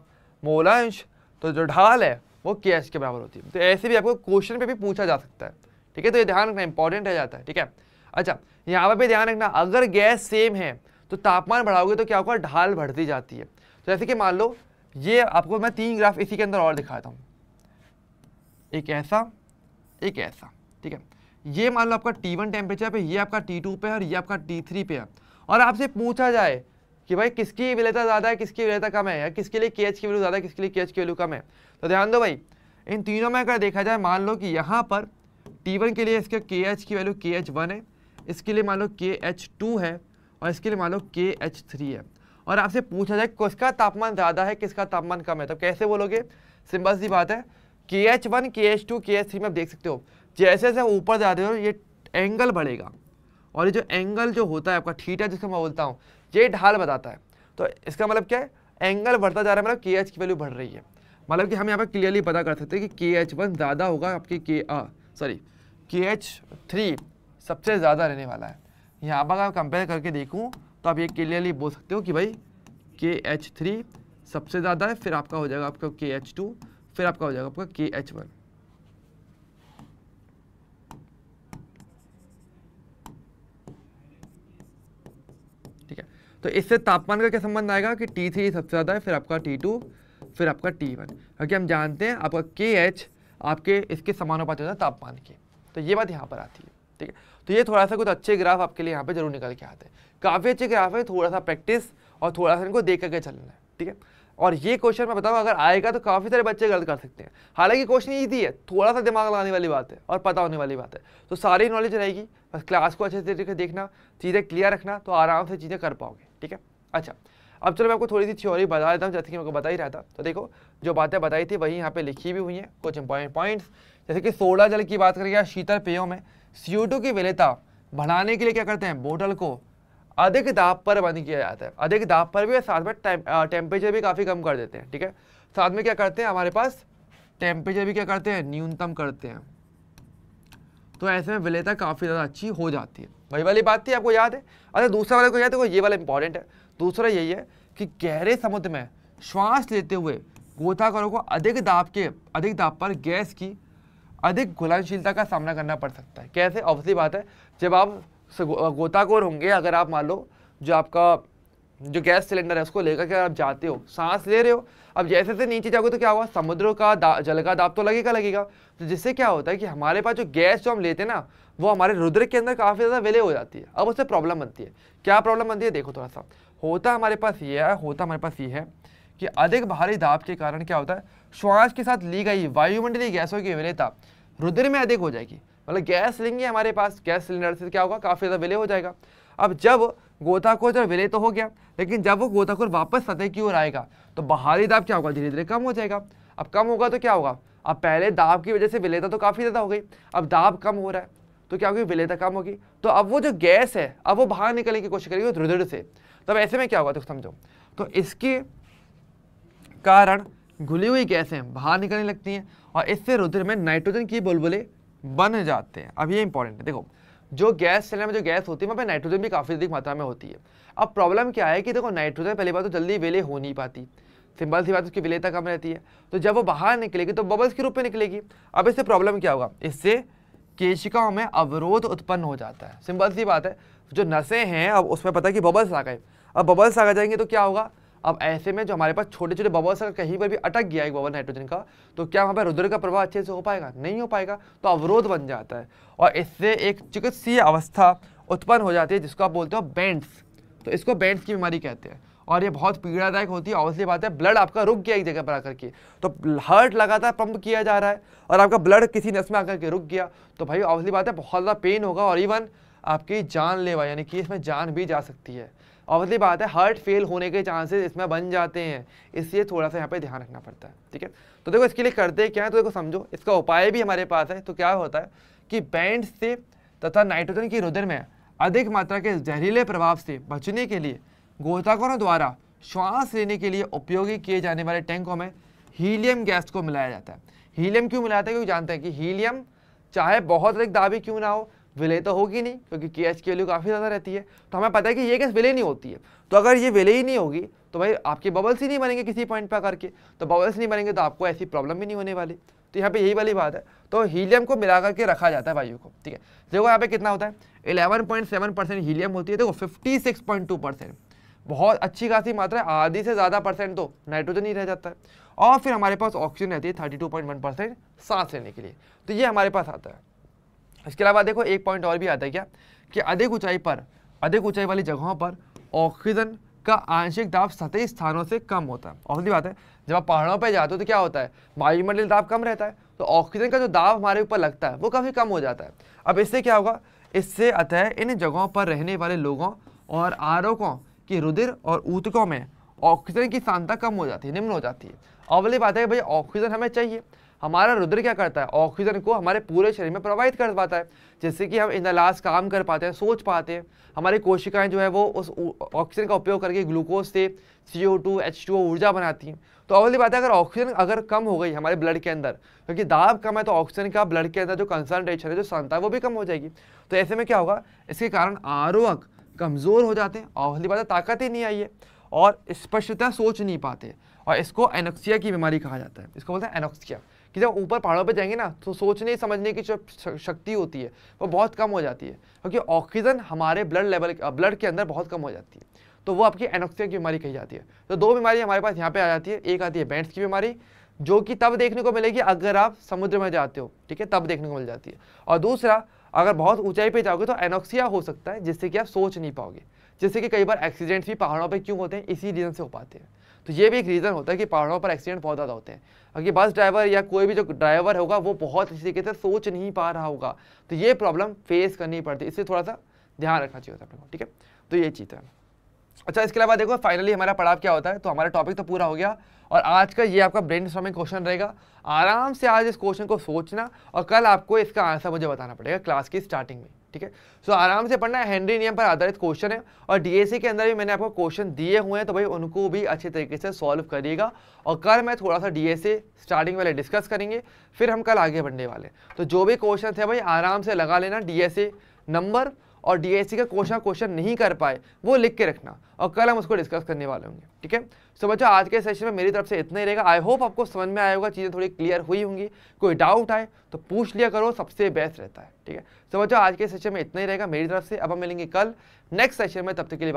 मोलांश, तो जो ढाल है वो KH के बराबर होती है। तो ऐसे भी आपको क्वेश्चन पे भी पूछा जा सकता है, ठीक है, तो ये ध्यान रखना इंपॉर्टेंट रह जाता है, ठीक है। अच्छा यहाँ पर भी ध्यान रखना, अगर गैस सेम है तो तापमान बढ़ाओगे तो क्या होगा, ढाल बढ़ती जाती है। तो जैसे कि मान लो ये आपको मैं 3 ग्राफ इसी के अंदर और दिखाता हूँ, एक ऐसा एक ऐसा, ठीक है। ये मान लो आपका T1 टेम्परेचर पे, ये आपका T2 पे है और ये आपका T3 पे है, और आपसे पूछा जाए कि भाई किसकी विलेयता ज़्यादा है, किसकी विलेयता कम है, या किसके लिए KH की वैल्यू ज़्यादा है, किसके लिए KH की वैल्यू कम है, तो ध्यान दो भाई इन तीनों में अगर देखा जाए, मान लो कि यहाँ पर T1 के लिए इसके KH की वैल्यू KH1 है, इसके लिए मान लो KH2 है, और इसके लिए मान लो KH3 है, और आपसे पूछा जाए किसका तापमान ज़्यादा है किसका तापमान कम है, तो कैसे बोलोगे, सिंपल सी बात है, KH1 KH2 KH3 में आप देख सकते हो, जैसे जैसे ऊपर जाते हो ये एंगल बढ़ेगा, और ये जो एंगल जो होता है आपका थीटा जिसको मैं बोलता हूँ, ये ढाल बताता है। तो इसका मतलब क्या है, एंगल बढ़ता जा रहा है, मतलब KH की वैल्यू बढ़ रही है, मतलब कि हम यहाँ पर क्लियरली पता कर सकते हैं कि KH1 ज़्यादा होगा आपकी KH3 सबसे ज़्यादा रहने वाला है। यहाँ पर अगर कंपेयर करके देखूँ तो आप ये क्लियरली बोल सकते हो कि भाई KH3 सबसे ज़्यादा है, फिर आपका हो जाएगा आपका KH2, फिर आपका हो जाएगा आपका KH1। ठीक है, तो इससे तापमान का क्या संबंध आएगा कि T3 सबसे ज़्यादा है, फिर आपका T2, फिर आपका T1, क्योंकि हम जानते हैं आपका KH आपके इसके समानुपाती होता है तापमान के, तो ये बात यहाँ पर आती है, ठीक है। तो ये थोड़ा सा कुछ अच्छे ग्राफ आपके लिए यहाँ पे जरूर निकल के आते हैं, काफ़ी अच्छे ग्राफ है, थोड़ा सा प्रैक्टिस और थोड़ा सा इनको देख करके चलना है, ठीक है। और ये क्वेश्चन मैं बताऊँ अगर आएगा तो काफ़ी सारे बच्चे गलत कर सकते हैं, हालांकि क्वेश्चन ईजी है, थोड़ा सा दिमाग लगाने वाली बात है और पता होने वाली बात है, तो सारी नॉलेज रहेगी, बस क्लास को अच्छे तरीके से देखना, चीज़ें क्लियर रखना, तो आराम से चीज़ें कर पाओगे, ठीक है। अच्छा अब चलो मैं आपको थोड़ी सी थ्योरी बता देता हूँ, जैसे कि मैं आपको बता ही रहा था। तो देखो जो बातें बताई थी वही यहाँ पे लिखी भी हुई हैं, कुछ इंपॉर्टेंट पॉइंट्स, जैसे कि सोडा जल की बात करें या शीतल पेयों में CO2 की विलेयता बढ़ाने के लिए क्या करते हैं, बोतल को अधिक दाब पर बंद किया जाता है, अधिक दाब पर भी, साथ में टेम्परेचर भी काफ़ी कम कर देते हैं, ठीक है। साथ में क्या करते हैं हमारे पास टेम्परेचर भी क्या करते हैं, न्यूनतम करते हैं, तो ऐसे में विलेयता काफ़ी ज़्यादा अच्छी हो जाती है। वही वाली बात थी, आपको याद है। अच्छा दूसरा वाले को याद है, ये वाला इंपॉर्टेंट है। दूसरा यही है कि गहरे समुद्र में श्वास लेते हुए गोताखोरों को अधिक दाब पर गैस की अधिक घुलनशीलता का सामना करना पड़ सकता है। कैसे, ऑब्वियसली बात है, जब आप गोताखोर होंगे, अगर आप मान लो जो आपका जो गैस सिलेंडर है उसको लेकर के आप जाते हो, सांस ले रहे हो, अब जैसे से नीचे जाओगे तो क्या होगा, समुद्र का जल का दाब तो लगेगा, तो जिससे क्या होता है कि हमारे पास जो गैस जो हम लेते हैं ना, वो हमारे रुधिर के अंदर काफ़ी ज़्यादा विलय हो जाती है। अब उससे प्रॉब्लम बनती है, क्या प्रॉब्लम बनती है, देखो थोड़ा सा होता हमारे पास ये है कि अधिक भारी दाब के कारण क्या होता है, श्वास के साथ ली गई वायुमंडलीय गैसों की विलेयता रुधिर में अधिक हो जाएगी, मतलब गैस लेंगे हमारे पास, गैस सिलेंडर से क्या होगा, काफ़ी ज़्यादा विलय हो जाएगा। अब जब गोताखोर जब विलय तो हो गया, लेकिन जब वो गोताखोर वापस सतह की ओर आएगा तो बाहरी दाब क्या होगा, धीरे धीरे कम हो जाएगा। अब कम होगा तो क्या होगा, अब पहले दाब की वजह से विलेयता तो काफ़ी ज़्यादा हो गई, अब दाब कम हो रहा है तो क्या होगी, विलेयता कम होगी, तो अब वो जो गैस है अब वो बाहर निकलने की कोशिश करेगी रुधिर से। तब ऐसे में क्या होगा, तो समझो, तो इसके कारण घुली हुई गैसें बाहर निकलने लगती हैं और इससे रुधिर में नाइट्रोजन की बुलबुले बन जाते हैं। अब ये इंपॉर्टेंट है, देखो जो गैस सिलेंडर में जो गैस होती है वहाँ पे नाइट्रोजन भी काफ़ी अधिक मात्रा में होती है। अब प्रॉब्लम क्या है कि देखो नाइट्रोजन पहली बात तो जल्दी विलय हो नहीं पाती, सिंपल सी बात, उसकी विलेयता कम रहती है, तो जब वो बाहर निकलेगी तो बबल्स के रूप में निकलेगी। अब इससे प्रॉब्लम क्या होगा, इससे केशिकाओं में अवरोध उत्पन्न हो जाता है, सिंपल सी बात है, तो जो नसें हैं अब उसमें पता है कि बबल्स आ गए, अब बबल्स आ जाएंगे तो क्या होगा, अब ऐसे में जो हमारे पास छोटे छोटे बबल्स अगर कहीं पर भी अटक गया एक बबल नाइट्रोजन का, तो क्या वहाँ पर रुधिर का प्रवाह अच्छे से हो पाएगा, नहीं हो पाएगा, तो अवरोध बन जाता है और इससे एक चिकित्सीय अवस्था उत्पन्न हो जाती है जिसको आप बोलते हो बेंट्स। तो इसको बेंट्स की बीमारी कहते हैं और ये बहुत पीड़ादायक होती है। ऑब्वियसली बात है, ब्लड आपका रुक गया एक जगह पर आकर के, तो हार्ट लगातार पंप किया जा रहा है और आपका ब्लड किसी नस में आकर के रुक गया, तो भाई ऑब्वियसली बात है बहुत ज़्यादा पेन होगा और इवन आपकी जानलेवा यानी कि इसमें जान भी जा सकती है। ऑब्वियसली बात है हार्ट फेल होने के चांसेस इसमें बन जाते हैं, इसलिए थोड़ा सा यहाँ पे ध्यान रखना पड़ता है। ठीक है, तो देखो इसके लिए करते क्या है, तो देखो समझो इसका उपाय भी हमारे पास है। तो क्या होता है कि बेंट्स से तथा नाइट्रोजन की रुधिर में अधिक मात्रा के जहरीले प्रभाव से बचने के लिए गोताखोरों द्वारा श्वास लेने के लिए उपयोगी किए जाने वाले टैंकों में हीलियम गैस को मिलाया जाता है। हीलियम क्यों मिलाते हैं, क्योंकि जानते हैं कि हीलियम चाहे बहुत अधिक दाबी क्यों ना हो, विलय तो होगी नहीं क्योंकि KH की वैल्यू काफ़ी ज़्यादा रहती है, तो हमें पता है कि ये गैस विलय नहीं होती है। तो अगर ये विलय ही नहीं होगी तो भाई आपके बबल्स ही नहीं बनेंगे किसी पॉइंट पर करके, तो बबल्स नहीं बनेंगे तो आपको ऐसी प्रॉब्लम भी नहीं होने वाली। तो यहाँ पे यही वाली बात है, तो हीलियम को मिला करके रखा जाता है वायु को। ठीक है, देखो यहाँ पे कितना होता है, 11.7% हीलियम होती है। देखो 56.2%, बहुत अच्छी खासी मात्रा है, आधी से ज़्यादा परसेंट तो नाइट्रोजन ही रह जाता है। और फिर हमारे पास ऑक्सीजन रहती है 32.1% सांस लेने के लिए, तो ये हमारे पास आता है। इसके अलावा देखो एक पॉइंट और भी आता है क्या, कि अधिक ऊंचाई वाली जगहों पर ऑक्सीजन का आंशिक दाब सतही स्थानों से कम होता है। ऑब्वियसली बात है, जब आप पहाड़ों पे जाते हो तो क्या होता है, वायुमंडलीय दाब कम रहता है, तो ऑक्सीजन का जो दाब हमारे ऊपर लगता है वो काफ़ी कम हो जाता है। अब इससे क्या होगा, इससे अतः इन जगहों पर रहने वाले लोगों और आरोग्यों की रुधिर और ऊतकों में ऑक्सीजन की सांद्रता कम हो जाती है, निम्न हो जाती है। अगली बात है भाई ऑक्सीजन हमें चाहिए, हमारा रुधिर क्या करता है, ऑक्सीजन को हमारे पूरे शरीर में प्रवाहित कर पाता है, जिससे कि हम इन द लास्ट काम कर पाते हैं, सोच पाते हैं। हमारी कोशिकाएं जो है वो उस ऑक्सीजन का उपयोग करके ग्लूकोज से CO2 H2O ऊर्जा बनाती हैं। तो अगली बात है, अगर ऑक्सीजन अगर कम हो गई हमारे ब्लड के अंदर, क्योंकि दाब कम है तो ऑक्सीजन का ब्लड के अंदर जो कंसंट्रेशन है, जो सांद्रता है वो भी कम हो जाएगी। तो ऐसे में क्या होगा, इसके कारण आरोग्य कमज़ोर हो जाते हैं, अगली बात है ताकत ही नहीं आई है और स्पष्टता सोच नहीं पाते, और इसको एनोक्सिया की बीमारी कहा जाता है। इसको बोलते हैं एनोक्सिया, कि जब ऊपर पहाड़ों पे जाएंगे ना तो सोचने समझने की जो शक्ति होती है वो बहुत कम हो जाती है, क्योंकि ऑक्सीजन हमारे ब्लड के अंदर बहुत कम हो जाती है, तो वो आपकी एनोक्सिया की बीमारी कही जाती है। तो दो बीमारी हमारे पास यहाँ पे आ जाती है, एक आती है बेंट्स की बीमारी, जो कि तब देखने को मिलेगी अगर आप समुद्र में जाते हो, ठीक है, तब देखने को मिल जाती है। और दूसरा, अगर बहुत ऊंचाई पे जाओगे तो एनोक्सिया हो सकता है, जिससे कि आप सोच नहीं पाओगे, जिससे कि कई बार एक्सीडेंट्स भी पहाड़ों पे क्यों होते हैं, इसी रीज़न से हो पाते हैं। तो ये भी एक रीज़न होता है कि पहाड़ों पर एक्सीडेंट बहुत ज़्यादा होते हैं, क्योंकि बस ड्राइवर या कोई भी जो ड्राइवर होगा वो बहुत अच्छी तरीके से सोच नहीं पा रहा होगा, तो ये प्रॉब्लम फेस करनी पड़ती है, इससे थोड़ा सा ध्यान रखना चाहिए होता है अपने को। ठीक है, तो ये चीज़ है। अच्छा, इसके अलावा देखो फाइनली हमारा पड़ाव क्या होता है, तो हमारा टॉपिक तो पूरा हो गया और आज का ये आपका ब्रेनस्टॉर्मिंग क्वेश्चन रहेगा। आराम से आज इस क्वेश्चन को सोचना और कल आपको इसका आंसर मुझे बताना पड़ेगा क्लास की स्टार्टिंग में। ठीक है, सो आराम से पढ़ना है, हेनरी नियम पर आधारित क्वेश्चन है और DAC के अंदर भी मैंने आपको क्वेश्चन दिए हुए हैं, तो भाई उनको भी अच्छे तरीके से सॉल्व करिएगा। और कल मैं थोड़ा सा DAC स्टार्टिंग वाले डिस्कस करेंगे, फिर हम कल आगे बढ़ने वाले। तो जो भी क्वेश्चन है भाई आराम से लगा लेना, DAC नंबर और DAC का क्वेश्चन नहीं कर पाए वो लिख के रखना, और कल हम उसको डिस्कस करने वाले होंगे। ठीक है, सो बच्चों आज के सेशन में मेरी तरफ से इतना ही रहेगा। आई होप आपको समझ में आया होगा, चीज़ें थोड़ी क्लियर हुई होंगी, कोई डाउट आए तो पूछ लिया करो, सबसे बेस्ट रहता है। ठीक है, सो बच्चों आज के सेशन में इतना ही रहेगा मेरी तरफ से। अब हम मिलेंगे कल नेक्स्ट सेशन में, तब तक के लिए